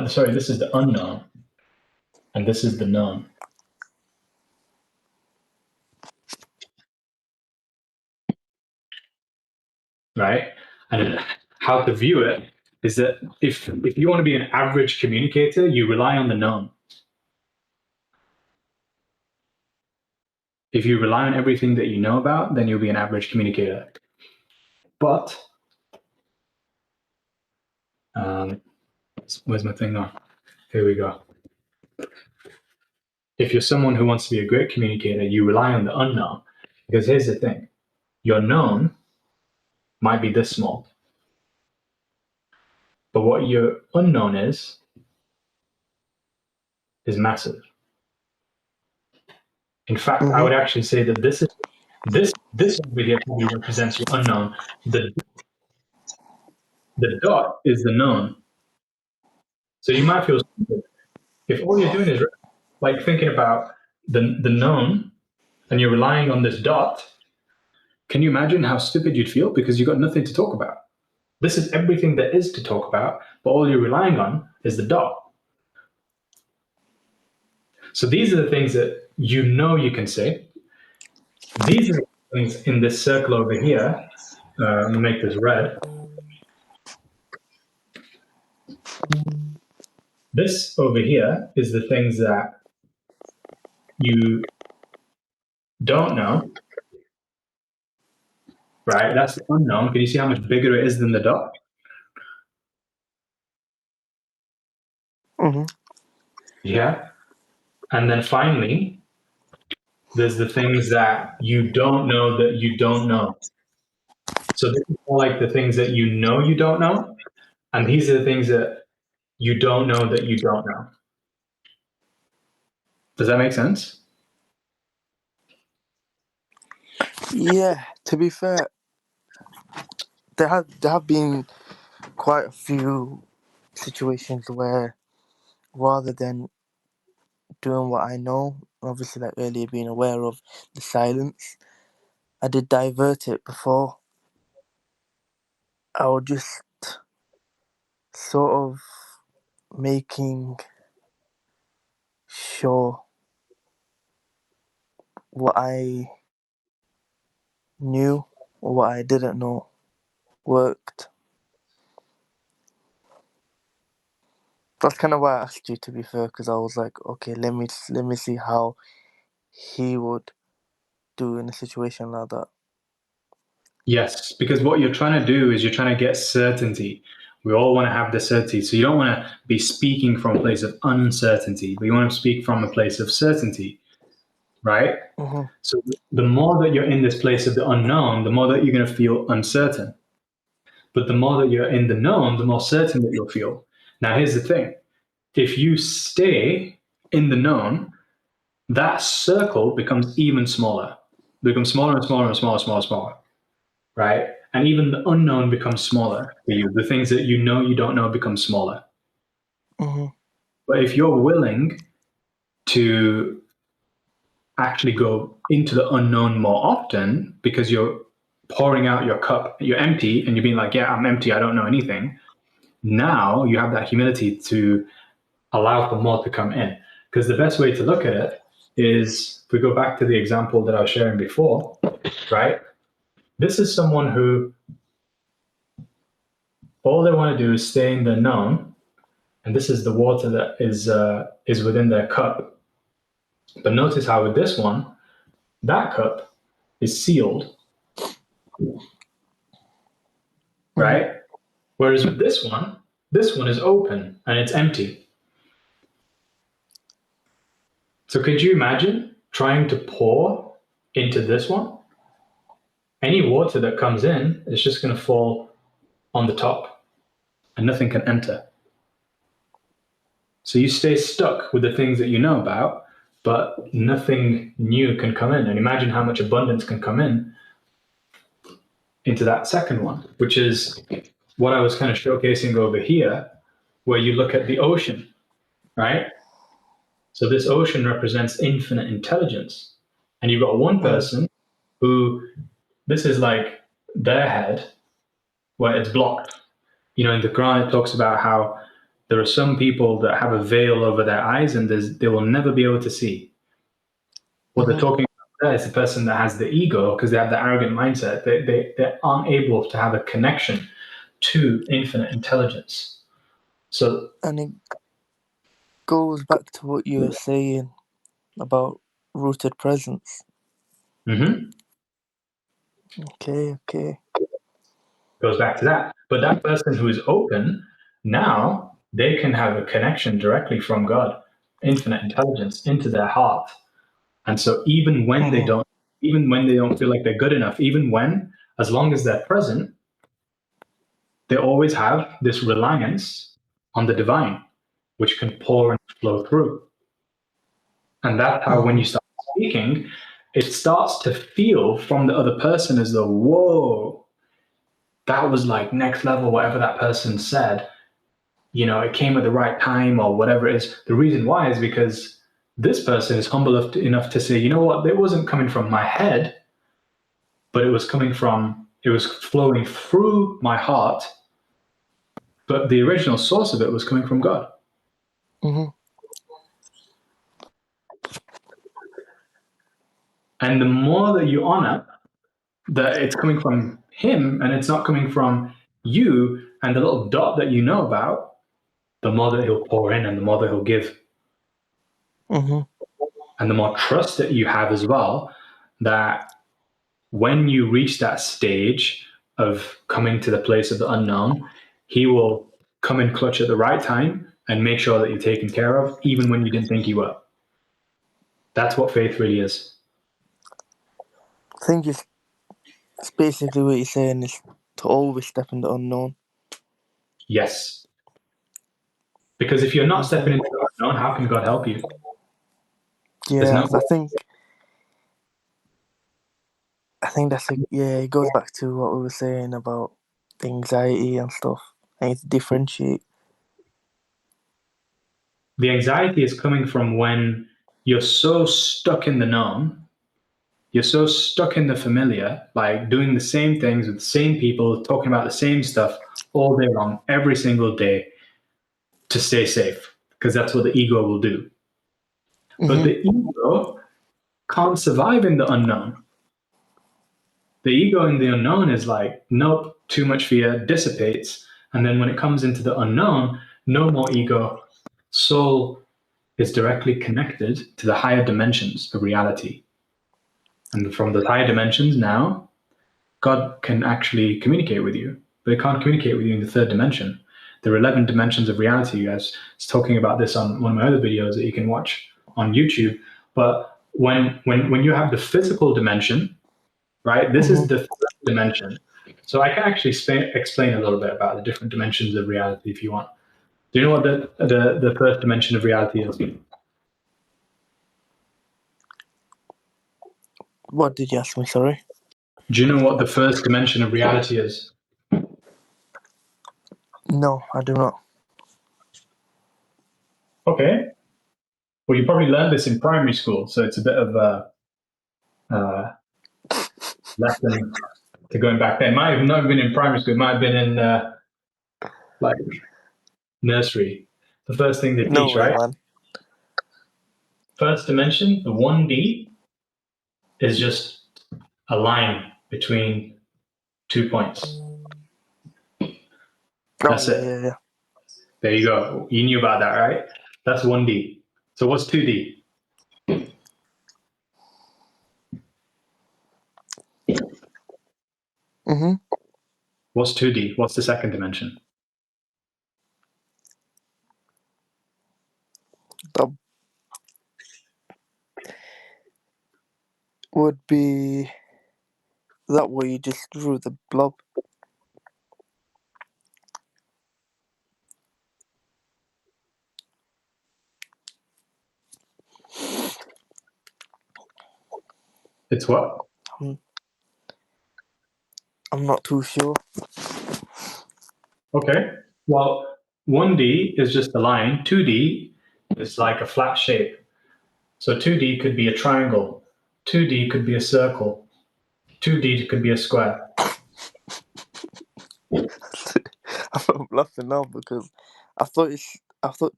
Sorry, this is the unknown, and this is the known. Right? And how to view it is that if you want to be an average communicator, you rely on the known. If you rely on everything that you know about, then you'll be an average communicator. But where's my thing now? Here we go. If you're someone who wants to be a great communicator, you rely on the unknown. Because here's the thing, your known might be this small. But what your unknown is massive. In fact, I would actually say that this over here probably represents your unknown. The dot is the known. So you might feel stupid if all you're doing is like thinking about the known and you're relying on this dot. Can you imagine how stupid you'd feel because you've got nothing to talk about? This is everything there is to talk about, but all you're relying on is the dot. So these are the things that you know you can say. These are the things in this circle over here. I'm going to make this red. This over here is the things that you don't know, right? That's the unknown. Can you see how much bigger it is than the dot? Yeah. And then finally, there's the things that you don't know that you don't know. So this is more like the things that you don't know. And these are the things that you don't know that you don't know. Does that make sense? Yeah, to be fair, there have been quite a few situations where rather than doing what I know, obviously like earlier being aware of the silence, I did divert it before. I would just sort of making sure what I knew or what I didn't know worked. That's kind of why I asked you, to be fair, because I was like, okay, let me see how he would do in a situation like that. Yes, because what you're trying to do is you're trying to get certainty. We all want to have the certainty. So you don't want to be speaking from a place of uncertainty, but you want to speak from a place of certainty, right? So the more that you're in this place of the unknown, the more that you're going to feel uncertain. But the more that you're in the known, the more certain that you'll feel. Now, here's the thing. If you stay in the known, that circle becomes even smaller. It becomes smaller and smaller and smaller, right? And even the unknown becomes smaller for you. The things that you don't know become smaller. But if you're willing to actually go into the unknown more often because you're pouring out your cup, you're empty, and you're being like, yeah, I'm empty, I don't know anything. Now you have that humility to allow for more to come in. Because the best way to look at it is, if we go back to the example that I was sharing before, right? This is someone who all they want to do is stay in the known, and this is the water that is within their cup. But notice how with this one, that cup is sealed, right? Whereas with this one is open and it's empty. So could you imagine trying to pour into this one? Any water that comes in is just going to fall on the top and nothing can enter. So you stay stuck with the things that you know about, but nothing new can come in. And imagine how much abundance can come in into that second one, which is what I was kind of showcasing over here, where you look at the ocean, right? So this ocean represents infinite intelligence. And you've got one person who, this is like their head, where it's blocked. You know, in the Quran, it talks about how there are some people that have a veil over their eyes and they will never be able to see. What they're talking about there is the person that has the ego, because they have the arrogant mindset. They aren't able to have a connection to infinite intelligence. So, And it goes back to what you were saying about rooted presence. Okay. goes back to that. But that person who is open, now they can have a connection directly from God, infinite intelligence, into their heart. And so even when they don't feel like they're good enough, as long as they're present, they always have this reliance on the divine, which can pour and flow through. And that's how when you start speaking, it starts to feel from the other person as though, whoa, that was like next level, whatever that person said. You know, it came at the right time or whatever it is. The reason why is because this person is humble enough to say, you know what, it wasn't coming from my head, but it was flowing through my heart. But the original source of it was coming from God. And the more that you honor that it's coming from him and it's not coming from you and the little dot that you know about, the more that he'll pour in and the more that he'll give. And the more trust that you have as well, that when you reach that stage of coming to the place of the unknown, he will come in clutch at the right time and make sure that you're taken care of, even when you didn't think you were. That's what faith really is. I think it's basically what you're saying is to always step in the unknown. Yes. Because if you're not stepping into the unknown, how can God help you? Yeah, I think that's it goes back to what we were saying about the anxiety and stuff. I need to differentiate. The anxiety is coming from when you're so stuck in the known, you're so stuck in the familiar, like doing the same things with the same people, talking about the same stuff all day long, every single day to stay safe, because that's what the ego will do. But the ego can't survive in the unknown. The ego in the unknown is like, nope, too much fear, dissipates. And then when it comes into the unknown, no more ego. Soul is directly connected to the higher dimensions of reality. And from the higher dimensions now, God can actually communicate with you, but He can't communicate with you in the third dimension. There are 11 dimensions of reality. I was talking about this on one of my other videos that you can watch on YouTube. But when you have the physical dimension, right, this is the third dimension. So I can actually explain a little bit about the different dimensions of reality if you want. Do you know what the first dimension of reality is? What did you ask me, sorry? Do you know what the first dimension of reality is? No, I do not. Okay. Well, you probably learned this in primary school, so it's a bit of a lesson to going back then. It might have not been in primary school. It might have been in like nursery. The first thing they No teach, way, right? man. First dimension, the 1D is just a line between 2 points. That's it. Yeah. There you go. You knew about that, right? That's 1D. So what's 2D? Mm-hmm. What's 2D? What's the second dimension? That would be that way you just drew the blob. It's what? I'm not too sure. Okay. Well, 1D is just a line. 2D is like a flat shape. So 2D could be a triangle. 2D could be a circle. 2D could be a square. I'm laughing now because I thought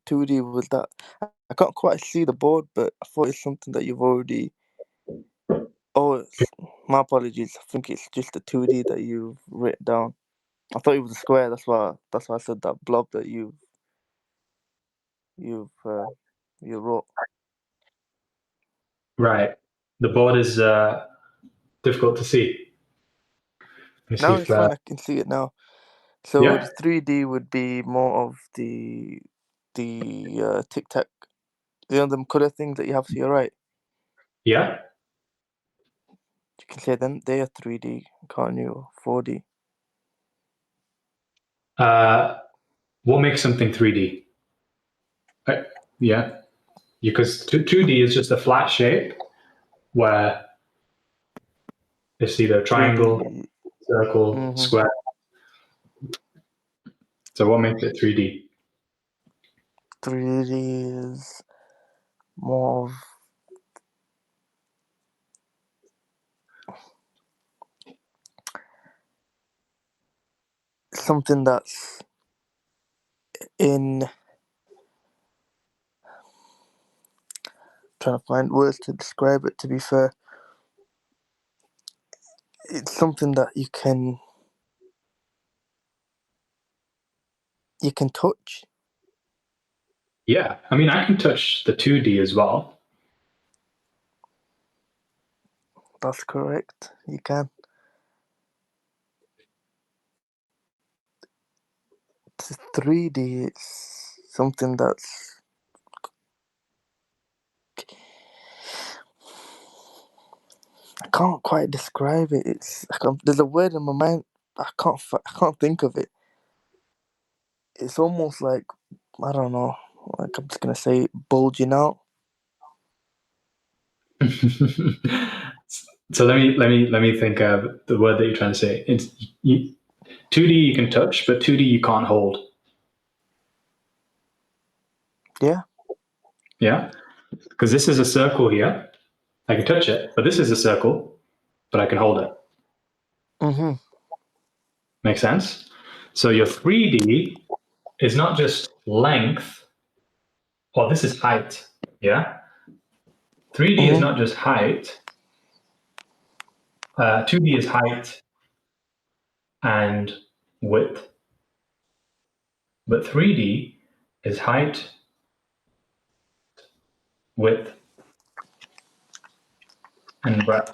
2D was that. I can't quite see the board, but I thought it's something that you've already. Oh, my apologies. I think it's just the 2D that you've written down. I thought it was a square. That's why I said that blob that you wrote. Right. The board is difficult to see. Let me see Now if, it's fine. I can see it now. So yeah, the 3D would be more of the tic tac. Them colour things that you have to your right. yeah. You can say them. They are 3D, can't you? 4D. What makes something 3D? Yeah, because 2D is just a flat shape where it's either triangle, 3D. circle, Mm-hmm. square. So what makes it 3D? 3D is more of something that's in. Trying to find words to describe it. To be fair, it's something that you can touch. Yeah, I mean, I can touch the 2D as well. That's correct. You can. 3D. It's something that's. I can't quite describe it. There's a word in my mind. I can't think of it. It's almost like, I don't know. Like, I'm just gonna say bulging out. So let me think of the word that you're trying to say. 2D you can touch, but 2D you can't hold. Yeah. Yeah, because this is a circle here. I can touch it, but this is a circle, but I can hold it. Mm-hmm. Make sense? So your 3D is not just length, or this is height. Yeah, 3D is Mm-hmm. not just height. 2D is height and width, but 3D is height, width, and breadth.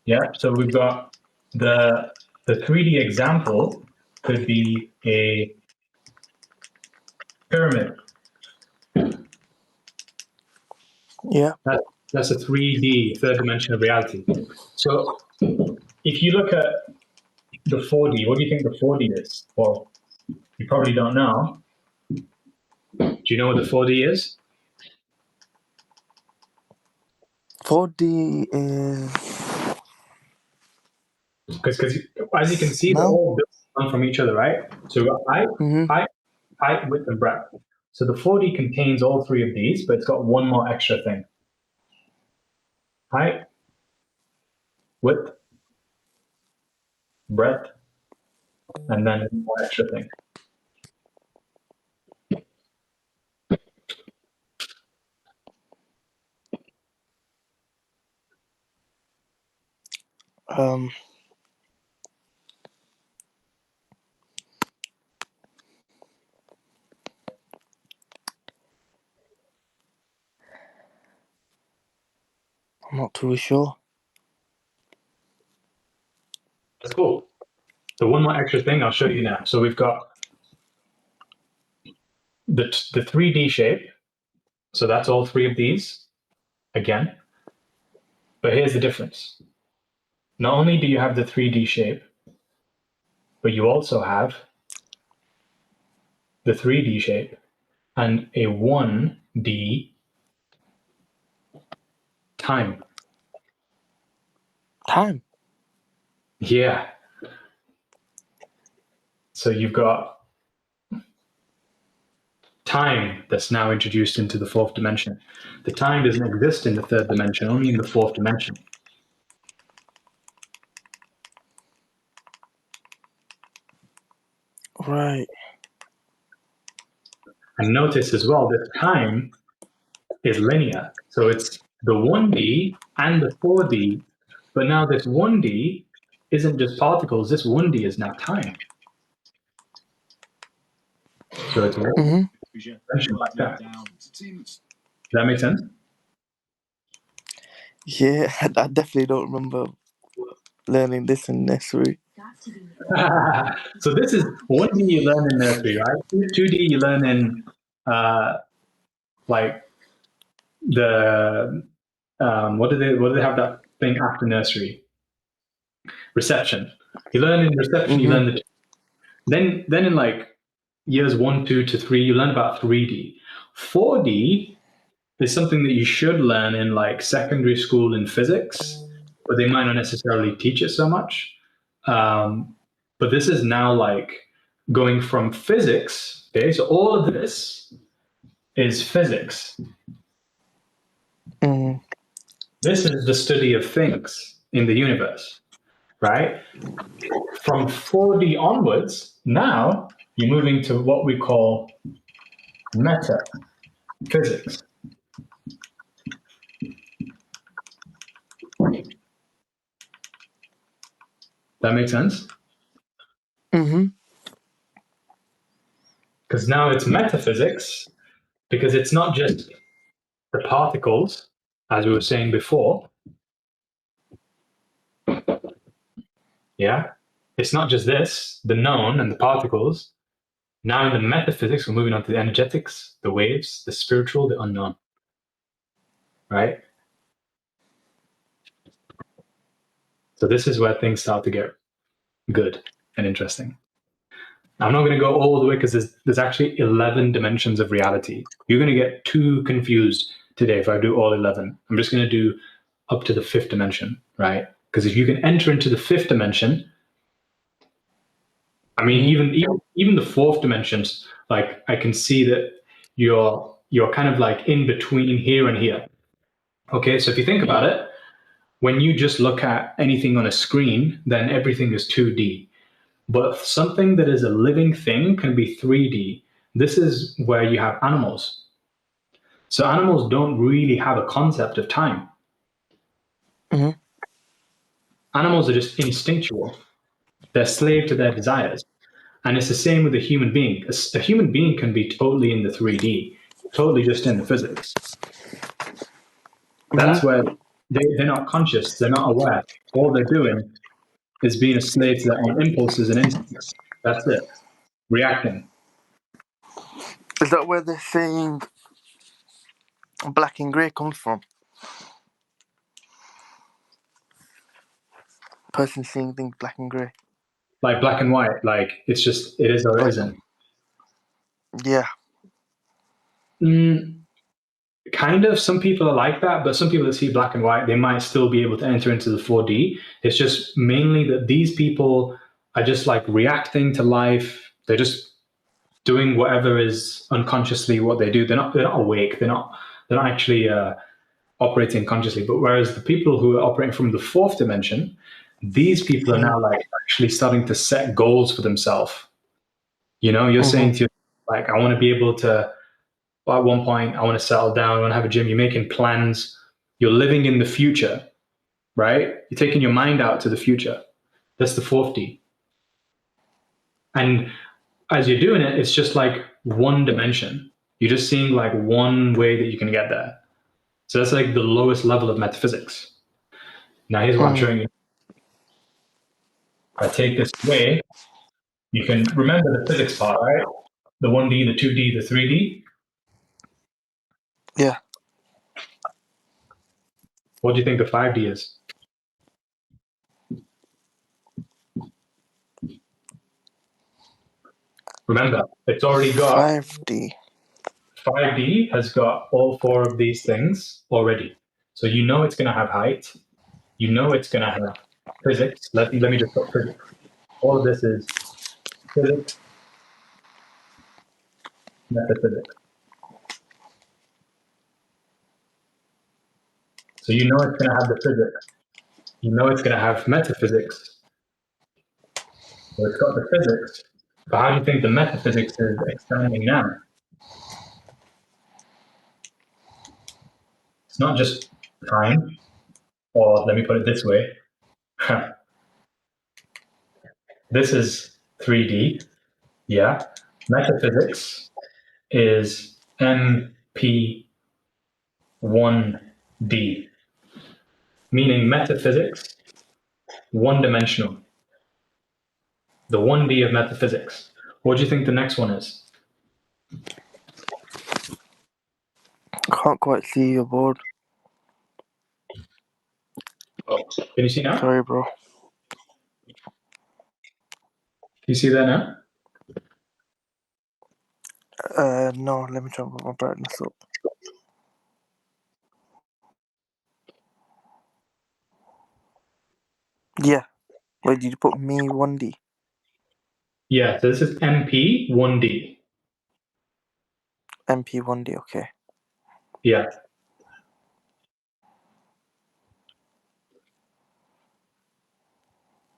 Yeah, so we've got the 3D example could be a pyramid. Yeah. That's a 3D, third dimension of reality. So if you look at the 4D, what do you think the 4D is? Well, you probably don't know. Do you know what the 4D is? 4D is Because as you can see, they're now. all built on from each other, right? So we've got Mm-hmm. height, width, and breadth. So the 4D contains all three of these, but it's got one more extra thing. Height, width, breadth, and then one extra thing. Um, I'm not too sure. That's cool. So one more extra thing I'll show you now. So we've got the 3D shape. So that's all three of these again. But here's the difference. Not only do you have the 3D shape, but you also have the 3D shape and a 1D time. Time. Yeah. So you've got time that's now introduced into the fourth dimension. The time doesn't exist in the third dimension, only in the fourth dimension. Right. And notice as well that time is linear. So it's the 1D and the 4D. But now this 1D isn't just particles, this 1D is now time. So it's like that. Does that make sense? Yeah, I definitely don't remember learning this in nursery. So this is 1D you learn in nursery, right? 2D you learn in like the what do they have that thing after nursery? Reception. You learn in reception, you learn the then in like years 1, 2 to 3, you learn about 3D. 4D is something that you should learn in like secondary school in physics, but they might not necessarily teach it so much. But this is now like going from physics. Okay, so all of this is physics. This is the study of things in the universe, right? From 4D onwards, now you're moving to what we call metaphysics. That makes sense? Because now it's metaphysics, because it's not just the particles, as we were saying before. Yeah? It's not just this, the known and the particles. Now in the metaphysics, we're moving on to the energetics, the waves, the spiritual, the unknown. Right? So this is where things start to get good and interesting. I'm not going to go all the way because there's actually 11 dimensions of reality. You're going to get too confused today if I do all 11. I'm just going to do up to the fifth dimension, right? Because if you can enter into the fifth dimension, I mean, even the fourth dimensions, like I can see that you're kind of like in between here and here. Okay, so if you think about it, when you just look at anything on a screen, then everything is 2D. But something that is a living thing can be 3D. This is where you have animals. So animals don't really have a concept of time. Animals are just instinctual. They're slave to their desires. And it's the same with a human being. A human being can be totally in the 3D, totally just in the physics. That's where they're not conscious, they're not aware. All they're doing is being a slave to their own impulses and instincts. That's it. Reacting. Is that where they're saying black and grey comes from? Person seeing things black and grey. Like black and white, like it's just, it is or it isn't. Yeah. Kind of. Some people are like that, but some people that see black and white, they might still be able to enter into the 4D. It's just mainly that these people are just like reacting to life. They're just doing whatever is unconsciously what they do. They're not awake. They're not actually operating consciously. But whereas the people who are operating from the fourth dimension, these people are now like actually starting to set goals for themselves. You know, you're saying to like, I want to be able to, at one point, I want to settle down, I want to have a gym. You're making plans. You're living in the future, right? You're taking your mind out to the future. That's the fourth D. And as you're doing it, it's just like one dimension. You're just seeing like one way that you can get there. So that's like the lowest level of metaphysics. Now here's what I'm showing you. If I take this away, you can remember the physics part, right? The 1D, the 2D, the 3D. Yeah. What do you think the 5D is? Remember, it's already got 5D. 5D has got all four of these things already. So you know it's going to have height. You know it's going to have physics. Let me just put physics. All of this is physics, metaphysics. So you know it's going to have the physics. You know it's going to have metaphysics. So it's got the physics. But how do you think the metaphysics is expanding now? It's not just time, or let me put it this way. This is 3D, yeah. Metaphysics is MP1D, meaning metaphysics, one-dimensional. The 1D of metaphysics. What do you think the next one is? Can't quite see your board. Oh, can you see now? Sorry, bro. Can you see that now? No, let me try and put my brightness up. Yeah. Wait, did you put me 1D? Yeah, so this is MP1D. MP1D, okay. Yeah.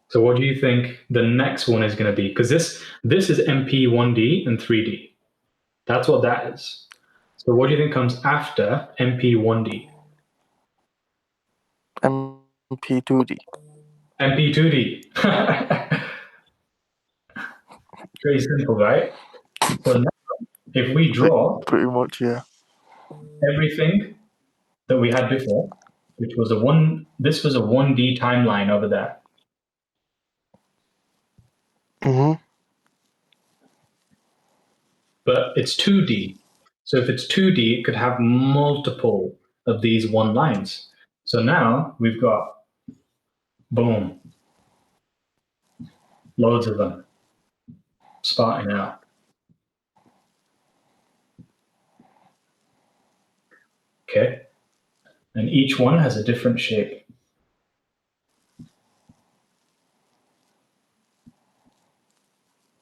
So what do you think the next one is going to be? Because this is MP1D and 3D. That's what that is. So what do you think comes after MP1D? MP2D. MP2D. Very simple, right? So now, if we draw Pretty much, yeah. everything that we had before, which was this was a 1D timeline over there. But it's 2D. So if it's 2D, it could have multiple of these one lines. So now we've got, boom, loads of them spouting out. Okay. And each one has a different shape.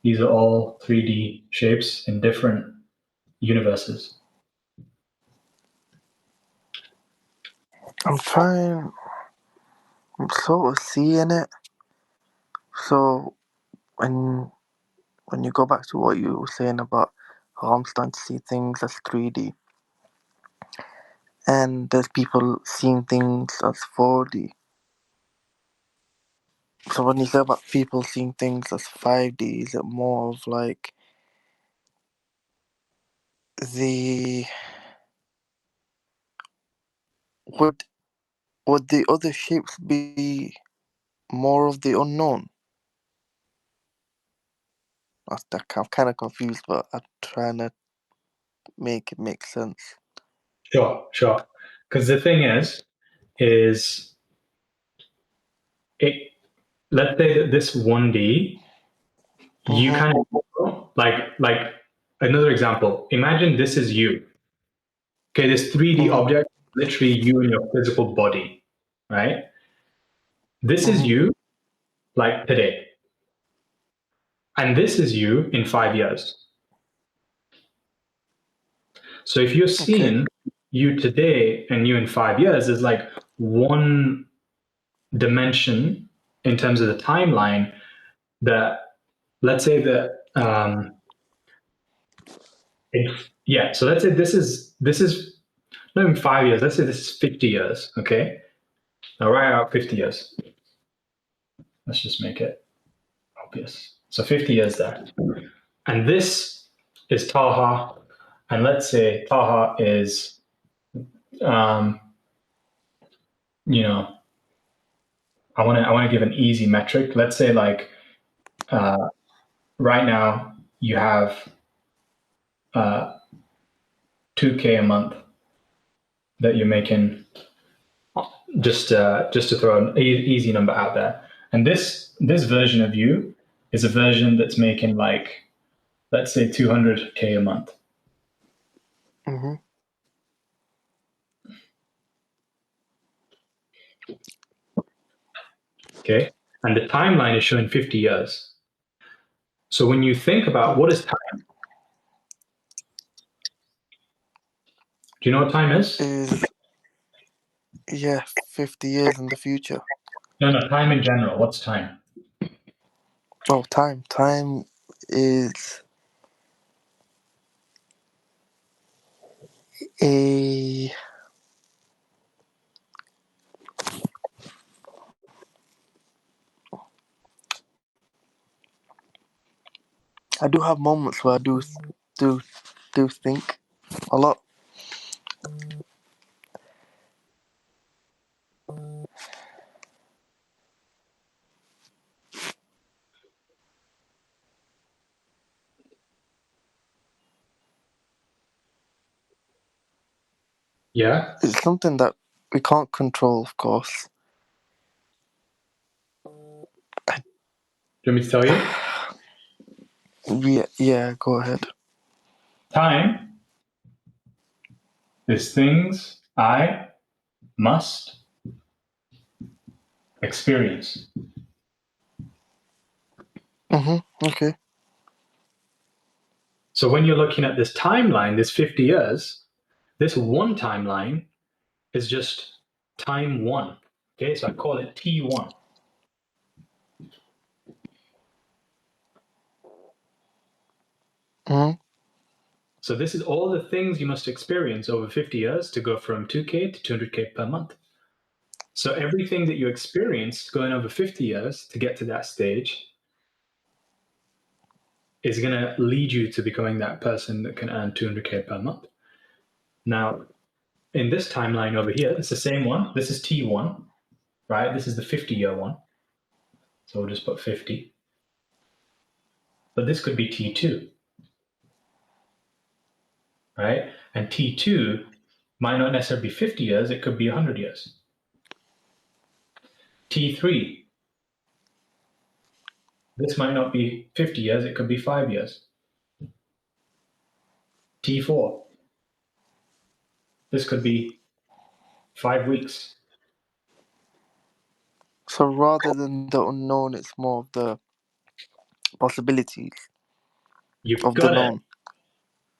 These are all 3D shapes in different universes. I'm sort of seeing it. So when you go back to what you were saying about how I'm starting to see things as 3D, and there's people seeing things as 4D. So when you say about people seeing things as 5D, is it more of like would the other shapes be more of the unknown? I'm kind of confused, but I'm trying to make it make sense. Sure. Because the thing is let's say that this 1D, you kind of like another example. Imagine this is you. Okay, this 3D object, literally you in your physical body, right? This is you, like today. And this is you in 5 years. So if you're seeing you today and you in 5 years is like one dimension in terms of the timeline that, let's say that, so let's say this is not even 5 years, let's say this is 50 years, okay? Now write out 50 years. Let's just make it obvious. So 50 years there. And this is Taha, and let's say Taha is, you know, I want to give an easy metric. Let's say like right now you have 2K a month that you're making, just to throw an easy number out there. And this version of you is a version that's making like, let's say 200K a month. Mm-hmm. Okay, and the timeline is showing 50 years. So when you think about what is time, do you know what time is? Yeah, 50 years in the future. No, time in general. What's time? Oh, time. Time is a... I do have moments where I do think a lot. Yeah. It's something that we can't control, of course. Do you want me to tell you? Yeah, go ahead. Time is things I must experience. Okay. So when you're looking at this timeline, this 50 years, this one timeline is just time one. Okay, so I call it T1. So this is all the things you must experience over 50 years to go from 2K to 200K per month. So everything that you experience going over 50 years to get to that stage is going to lead you to becoming that person that can earn 200K per month. Now, in this timeline over here, it's the same one. This is T1, right? This is the 50-year one. So we'll just put 50. But this could be T2, right? And T2 might not necessarily be 50 years. It could be 100 years. T3, this might not be 50 years. It could be 5 years. T4, this could be 5 weeks. So rather than the unknown, it's more of the possibilities You've of the got it. known.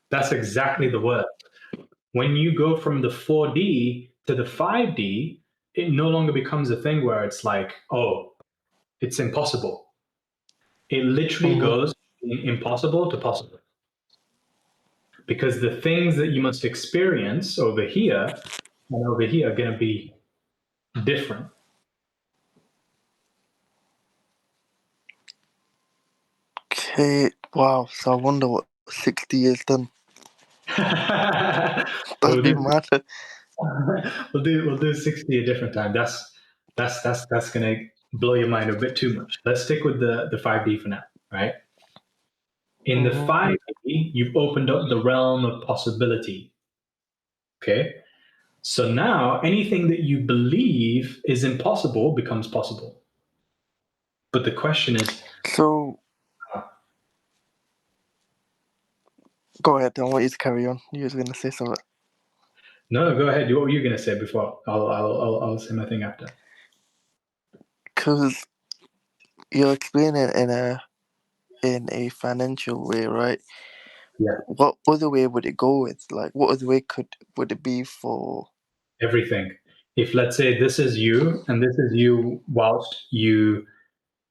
That's exactly the word. When you go from the 4D to the 5D, it no longer becomes a thing where it's like, oh, it's impossible. It literally goes from impossible to possible. Because the things that you must experience over here and over here are going to be different. Okay, wow. So I wonder what 60 years done. That'd we'll, be do, mad. we'll do 60 a different time. That's going to blow your mind a bit too much. Let's stick with the 5D for now, right? In the 5D, you've opened up the realm of possibility. Okay? So now anything that you believe is impossible becomes possible. But the question is, So go ahead. I want you to carry on. You was gonna say something. no, go ahead. What were you going to say before? I'll say my thing after. Because you're explaining it in a financial way, right? Yeah. What other way would it go with? Like, what other way would it be for? Everything. If let's say this is you and this is you whilst you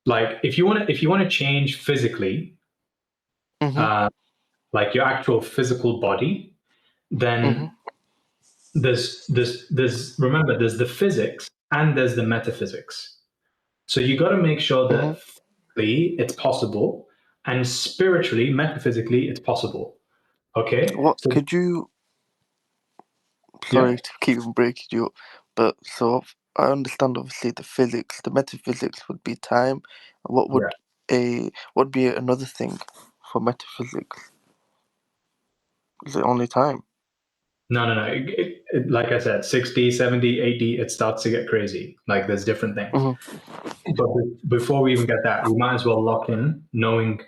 like if you want to change physically, Mm-hmm. like your actual physical body, Mm-hmm. then there's remember there's the physics and there's the metaphysics. So you got to make sure Mm-hmm. that physically it's possible and spiritually, metaphysically it's possible. Okay? What So could you? yeah, Sorry to keep breaking you up, but so I understand obviously the physics, the metaphysics would be time. What yeah. would be another thing for metaphysics? Is it only time? No. Like I said, 60, 70, 80, it starts to get crazy. Like there's different things. Mm-hmm. But before we even get that, we might as well lock in knowing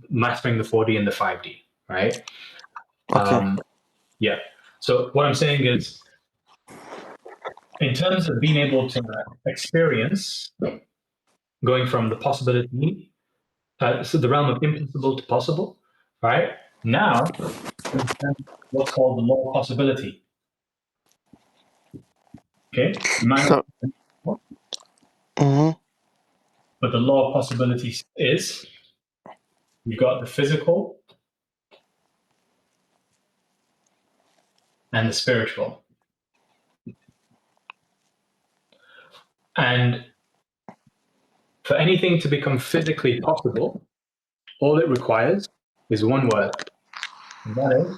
mastering the 4D and the 5D, right? Okay. Yeah. So what I'm saying is, in terms of being able to experience going from the possibility, so the realm of impossible to possible, right? Now, what's called the law of possibility. Okay, you might So. not, Mm-hmm. but the law of possibility is you've got the physical and the spiritual, and for anything to become physically possible, all it requires is one word, and that is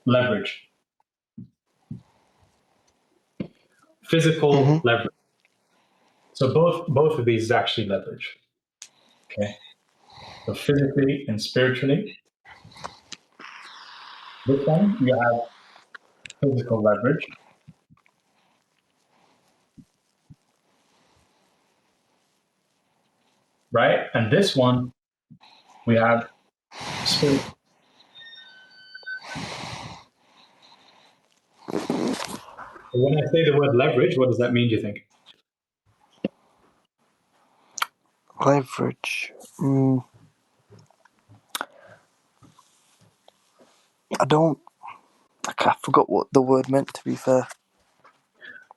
leverage. Physical Mm-hmm. leverage. So both of these is actually leverage. Okay. So physically and spiritually. This one you have physical leverage, right? And this one we have spirit. When I say the word leverage, what does that mean, do you think? Leverage. I don't. I forgot what the word meant. To be fair.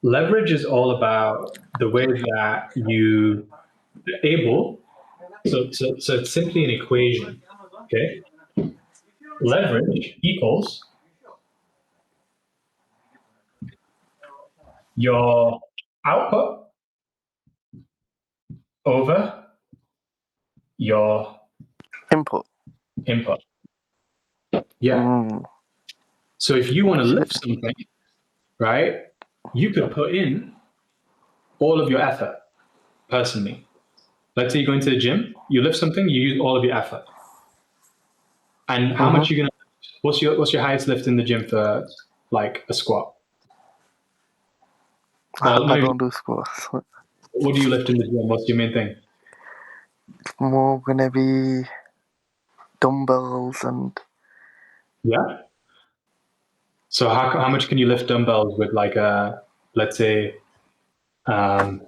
Leverage is all about the way that you are able. So it's simply an equation. Okay. Leverage equals your output over your Input. input. Yeah. Mm. So if you want to Shit. lift something, right, you could put in all of your effort personally. Let's say you go into the gym, you lift something, you use all of your effort. And how Mm-hmm. much are you gonna what's your highest lift in the gym for like a squat? Or I not even don't do squats. what do you lift in the gym? What's your main thing? More gonna be dumbbells and Yeah. So how much can you lift dumbbells with like a let's say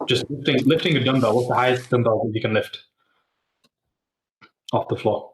just lifting a dumbbell, what's the highest dumbbell that you can lift off the floor?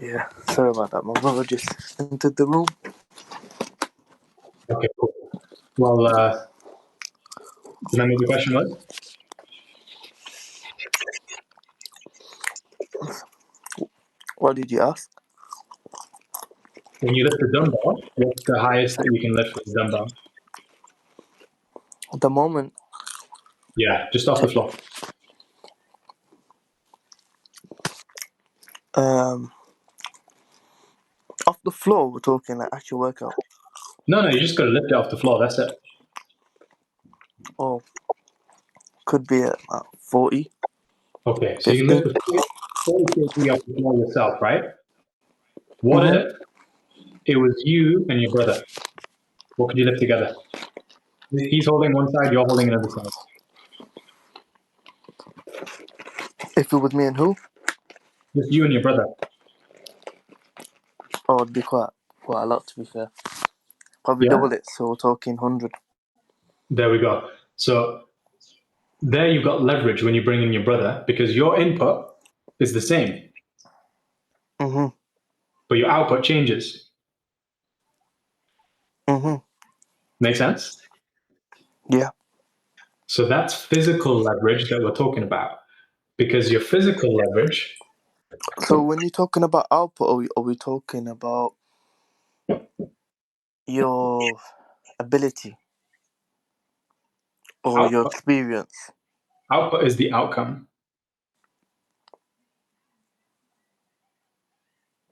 yeah. Sorry about that. My brother just entered the room. Okay, cool. Well, remember the question was? What did you ask? When you lift a dumbbell, what's the highest that you can lift with a dumbbell? At the moment, Yeah, just off the floor. um, off the floor, we're talking like actual workout. No, you just got to lift it off the floor. That's it. Or could be at 40. Okay, so you can 50. lift the 40 kg off the floor yourself, right? What if it was you and your brother? What could you lift together? He's holding one side, you're holding another side. If it was me and who? Just you and your brother. Oh, it'd be quite a lot, to be fair. Probably Yeah? double it, so we're talking 100. There we go. So there you've got leverage when you bring in your brother, because your input is the same, Mhm. but your output changes. Mhm. Make sense? Yeah. So that's physical leverage that we're talking about, because your physical leverage, So when you're talking about output, are we talking about your ability or your output, experience? output is the outcome.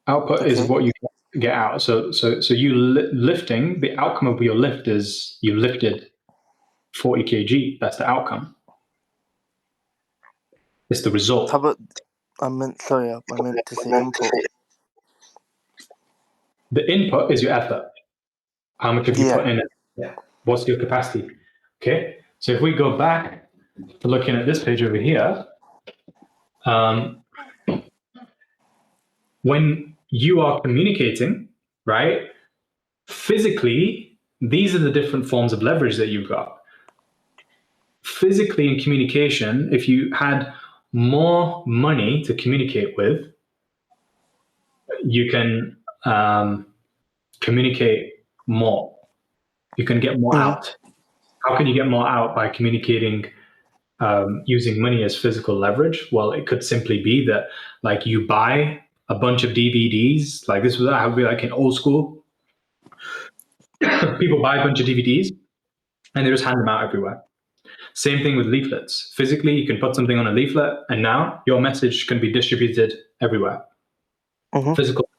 Output is Okay. what you get out. So you lifting, the outcome of your lift is you lifted 40 kg. That's the outcome. It's the How result. about I meant to say input. The input is your effort. How much have you Yeah. put in it? Yeah. What's your capacity? Okay. So if we go back to looking at this page over here, when you are communicating, right? Physically, these are the different forms of leverage that you've got. Physically, in communication, if you had more money to communicate with, you can communicate more. You can get more Mhm. out. How can you get more out by communicating using money as physical leverage? Well, it could simply be that, like, you buy a bunch of DVDs. Like this was how it would be like in old school. People buy a bunch of DVDs and they just hand them out everywhere. Same thing with leaflets. Physically, you can put something on a leaflet, and now your message can be distributed everywhere. Mhm. Physical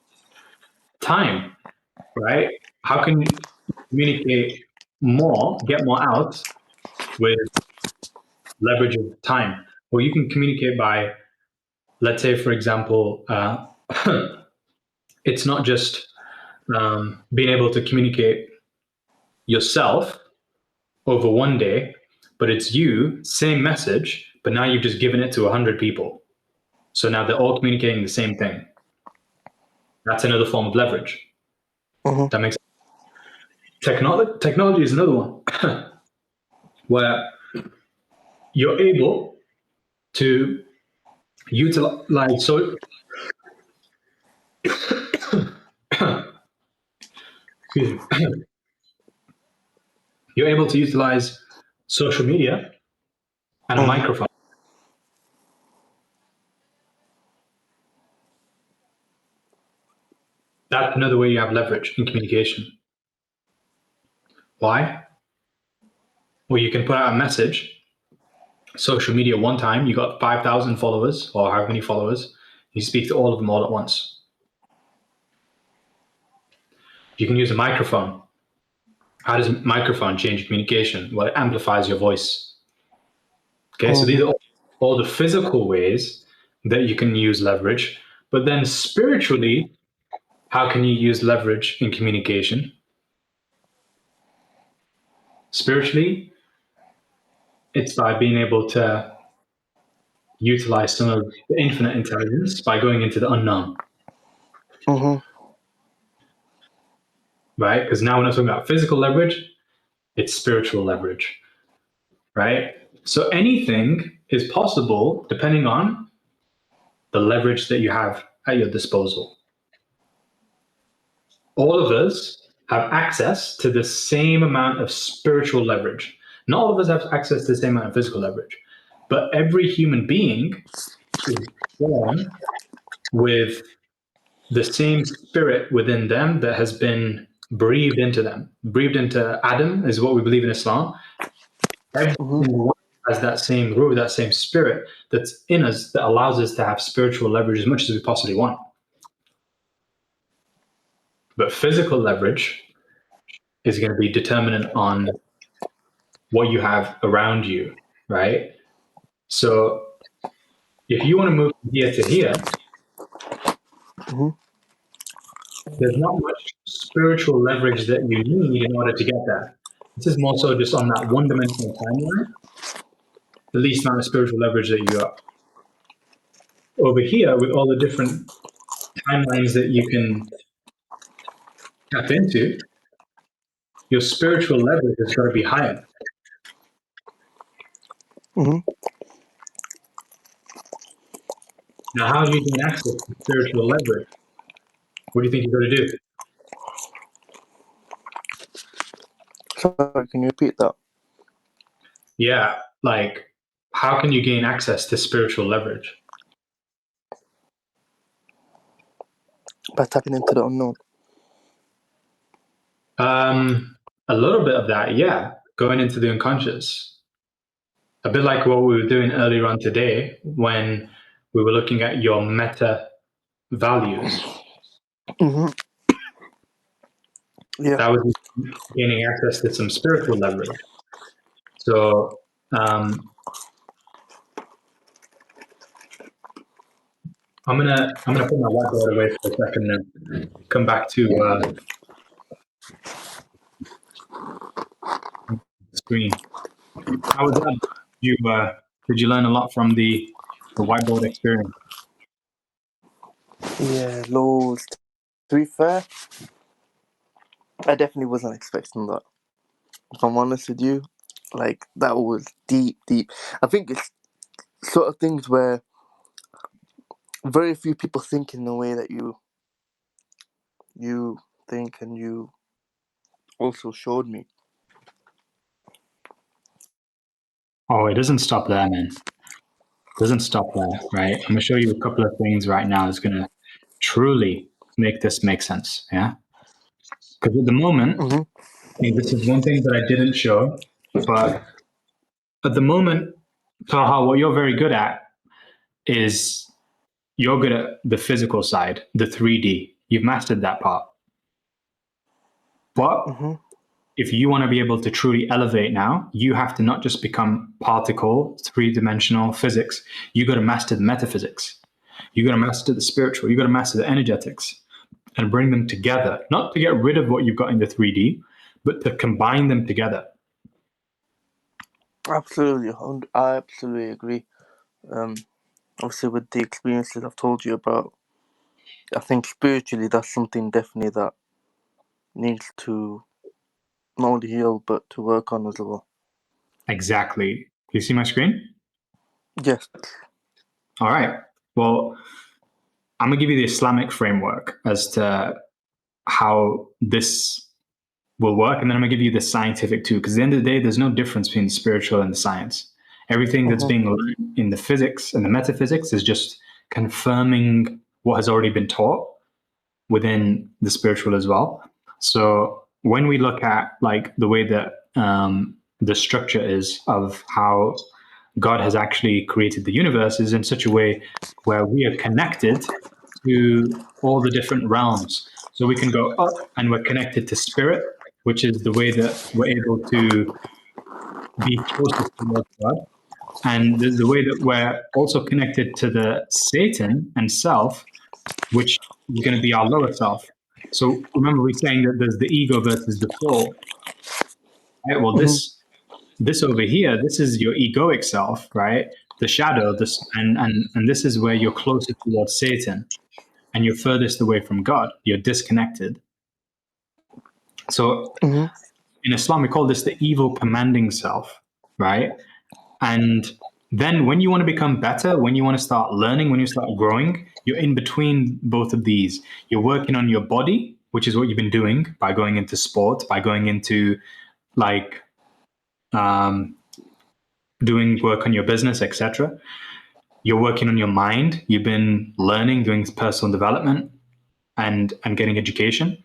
time, right? How can you communicate more, get more out with leverage of time? Well, you can communicate by, let's say, for example, it's not just being able to communicate yourself over one day, but it's you, same message, but now you've just given it to 100 people. So now they're all communicating the same thing. That's another form of leverage. Mhm. That makes technology is another one where you're able to utilize excuse me, you're able to utilize social media and a Mhm. microphone. That's another way you have leverage in communication. Why? Well, you can put out a message, social media one time, you got 5,000 followers or however many followers, you speak to all of them all at once. You can use a microphone. How does a microphone change communication? Well, it amplifies your voice. Okay, so these Mhm. are all the physical ways that you can use leverage. But then spiritually, how can you use leverage in communication? Spiritually, it's by being able to utilize some of the infinite intelligence by going into the unknown, Mhm. right? Because now we're not talking about physical leverage, it's spiritual leverage, right? So anything is possible depending on the leverage that you have at your disposal. All of us have access to the same amount of spiritual leverage. Not all of us have access to the same amount of physical leverage, but every human being is born with the same spirit within them that has been breathed into them. Breathed into Adam is what we believe in Islam. Every Mhm. single one has that same ruh, that same spirit that's in us that allows us to have spiritual leverage as much as we possibly want. But physical leverage is going to be determinant on what you have around you, right? So if you want to move from here to here, there's not much spiritual leverage that you need in order to get there. This is more so just on that one-dimensional timeline, the least amount of spiritual leverage that you got. Over here, with all the different timelines that you can tap into, your spiritual leverage is going to be higher. Now, how do you gain access to spiritual leverage? What do you think you're going to do? Sorry, can you repeat that? Yeah, like, how can you gain access to spiritual leverage? By tapping into the unknown. A little bit of that, yeah, going into the unconscious. A bit like what we were doing earlier on today when we were looking at your meta values. Yeah. That was gaining access to some spiritual leverage. So I'm gonna put my whiteboard away for a second and come back to the screen. How was that? Did you learn a lot from the whiteboard experience? Yeah, loads. To be fair, I definitely wasn't expecting that. If I'm honest with you, like, that was deep. I think it's sort of things where very few people think in the way that you think, and you also showed me. Oh, it doesn't stop there, man. It doesn't stop there, right? I'm gonna show you a couple of things right now that's gonna truly make this make sense, yeah? Because at the moment, this is one thing that I didn't show, but at the moment, Taha, what you're very good at is you're good at the physical side, the 3D. You've mastered that part. But if you want to be able to truly elevate now, you have to not just become particle, three-dimensional physics. You got to master the metaphysics. You got to master the spiritual. You got to master the energetics and bring them together, not to get rid of what you've got in the 3D, but to combine them together. Absolutely, I absolutely agree. Obviously, with the experiences I've told you about, I think spiritually that's something definitely that needs to not only heal but to work on as well. Exactly. Do you see my screen? Yes. All right. Well, I'm going to give you the Islamic framework as to how this will work. And then I'm going to give you the scientific too, because at the end of the day, there's no difference between the spiritual and the science. Everything that's being learned in the physics and the metaphysics is just confirming what has already been taught within the spiritual as well. So when we look at like the way that the structure is of how God has actually created the universe is in such a way where we are connected to all the different realms. So we can go up and we're connected to spirit, which is the way that we're able to be closest towards God. And the way that we're also connected to the Satan and self, which is going to be our lower self. So remember, we're saying that there's the ego versus the soul. Right? Well, this over here, this is your egoic self, right? The shadow, and this is where you're closer towards Satan, and you're furthest away from God. You're disconnected. So in Islam, we call this the evil commanding self, right? And then when you want to become better, when you want to start learning, when you start growing, you're in between both of these. You're working on your body, which is what you've been doing by going into sport, by going into like doing work on your business, etc. You're working on your mind. You've been learning, doing personal development and getting education.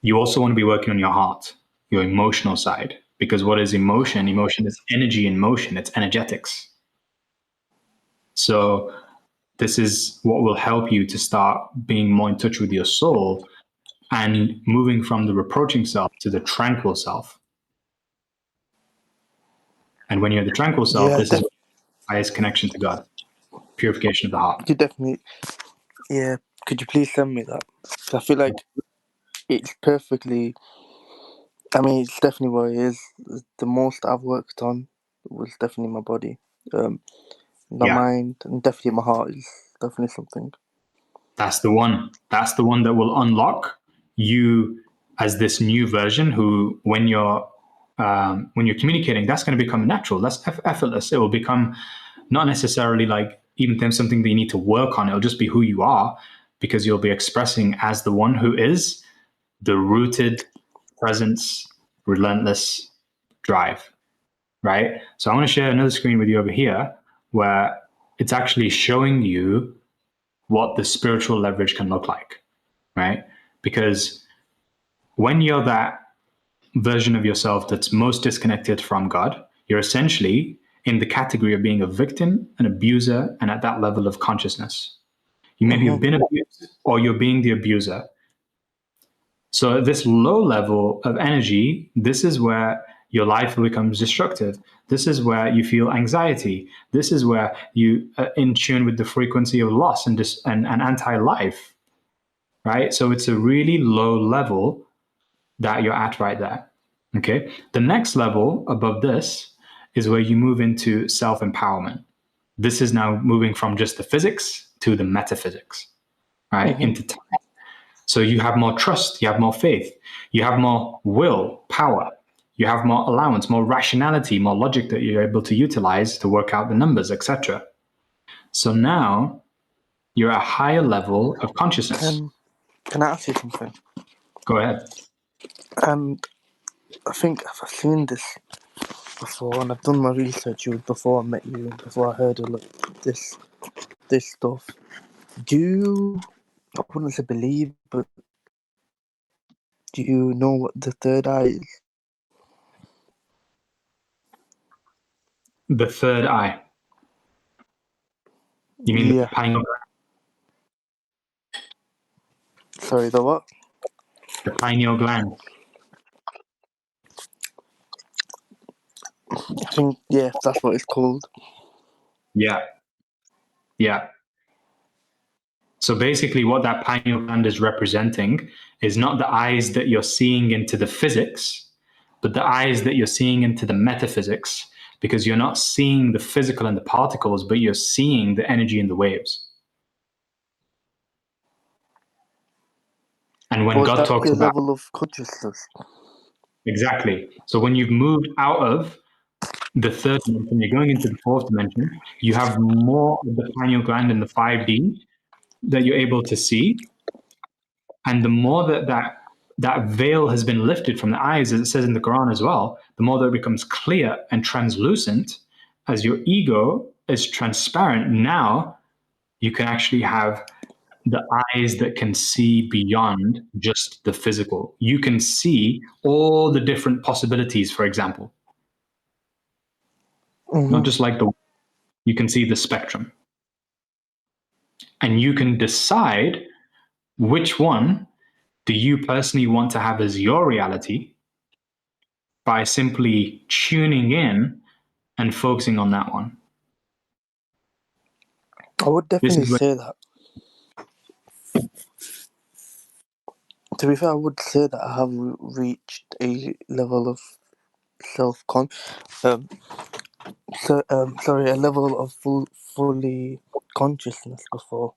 You also want to be working on your heart, your emotional side, because what is emotion? Emotion is energy in motion. It's energetics. So this is what will help you to start being more in touch with your soul and moving from the reproaching self to the tranquil self. And when you're the tranquil self, Yeah, this is highest connection to God, purification of the heart. You definitely, yeah. Could you please send me that? I feel like it's perfectly. I mean, it's definitely what it is. The most I've worked on was definitely my body. My Yeah, mind, and definitely my heart is definitely something. that's the one. That's the one that will unlock you as this new version. Who, when you're communicating, that's going to become natural. That's effortless. It will become not necessarily like even something that you need to work on. It'll just be who you are, because you'll be expressing as the one who is the rooted presence, relentless drive, right? So I want to share another screen with you over here where it's actually showing you what the spiritual leverage can look like, right? Because when you're that version of yourself that's most disconnected from God, you're essentially in the category of being a victim, an abuser, and at that level of consciousness. You maybe have been abused or you're being the abuser. So at this low level of energy, this is where your life becomes destructive. This is where you feel anxiety. This is where you are in tune with the frequency of loss and anti-life, right? So it's a really low level that you're at right there. Okay. The next level above this is where you move into self-empowerment. This is now moving from just the physics to the metaphysics, right? Into time. So you have more trust, you have more faith, you have more will, power, you have more allowance, more rationality, more logic that you're able to utilize to work out the numbers, etc. So now you're at a higher level of consciousness. Can I ask you something? Go ahead. And I think I've seen this before, and I've done my research before I met you, before I heard of this stuff. Do you, I wouldn't say believe, but do you know what the third eye is? The third eye. You mean the Yeah. pineal? Sorry, the what? The pineal gland. I think, yeah, that's what it's called. Yeah. Yeah. So basically, what that pineal gland is representing is not the eyes that you're seeing into the physics, but the eyes that you're seeing into the metaphysics, because you're not seeing the physical and the particles, but you're seeing the energy in the waves. And when Was God that talks your about level of consciousness? exactly, so when you've moved out of the third dimension, you're going into the fourth dimension, you have more of the pineal gland in the 5D that you're able to see. And the more that veil has been lifted from the eyes, as it says in the Quran as well, the more that it becomes clear and translucent, as your ego is transparent. Now you can actually have the eyes that can see beyond just the physical. You can see all the different possibilities, for example, not just like you can see the spectrum. And you can decide which one do you personally want to have as your reality by simply tuning in and focusing on that one. I would This definitely is where, say that. To be fair, I would say that I have reached a level of um, sorry, a level of fully consciousness before.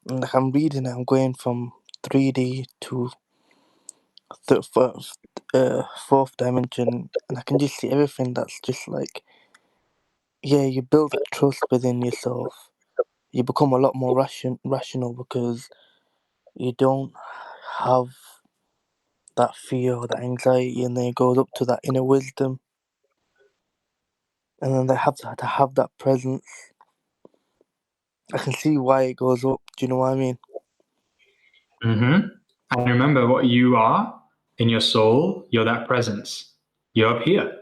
And like I'm reading it, I'm going from 3D to the fourth dimension, and I can just see everything that's just like, yeah, you build that trust within yourself. You become a lot more rational because you don't have that fear or that anxiety, and then it goes up to that inner wisdom, and then they have to have that presence. I can see why it goes up. Do you know what I mean? and remember what you are in your soul, you're that presence. You're up here.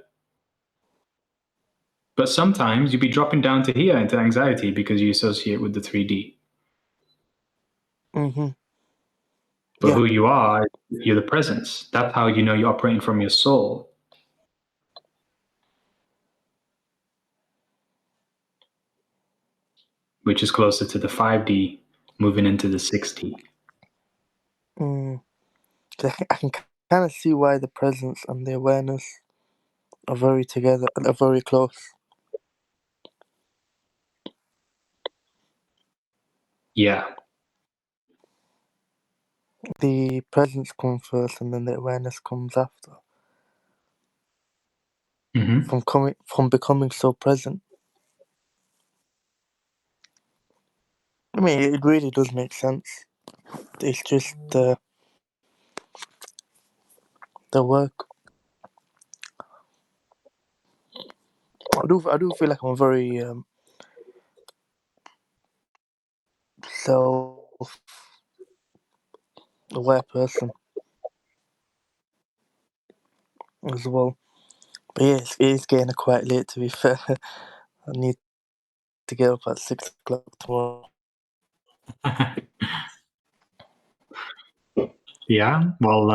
But sometimes you'd be dropping down to here into anxiety because you associate with the 3D. Mhm. But Yeah. who you are, you're the presence. That's how you know you're operating from your soul. which is closer to the 5D, moving into the 6D. 'Cause I can kind of see why the presence and the awareness are very together, are very close. Yeah. The presence comes first, and then the awareness comes after. From becoming so present. I mean, it really does make sense. It's just the work. I do feel like I'm a very self-aware person as well. But yeah, it is getting quite late, to be fair. I need to get up at 6 o'clock tomorrow. Yeah. Well,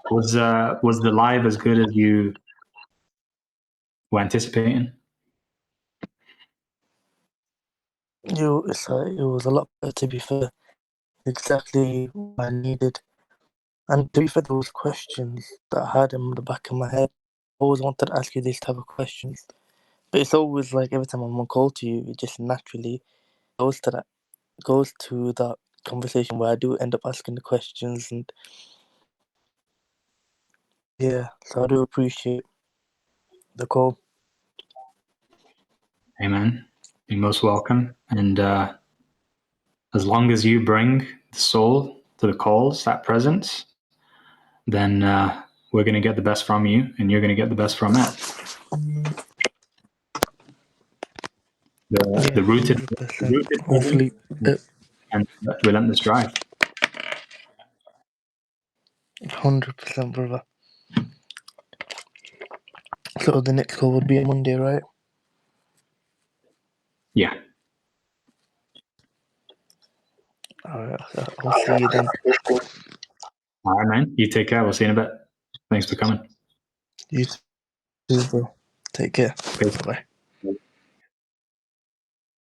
was the live as good as you were anticipating? It was a lot better, to be fair. Exactly what I needed. And to be fair, there was questions that I had in the back of my head. I always wanted to ask you these type of questions. But it's always like every time I'm on call to you, it just naturally goes to that conversation where I do end up asking the questions, and yeah, so I do appreciate the call. Hey, man. You're most welcome. And as long as you bring the soul to the calls, that presence, then we're going to get the best from you, and you're going to get the best from it. The rooted 100%. Hopefully, and relentless drive. 100%, brother. So the next call would be on Monday, right? Yeah. Alright, I'll see you then. All right, man. You take care. We'll see you in a bit. Thanks for coming. You too, bro. Take care. Peace. Bye-bye.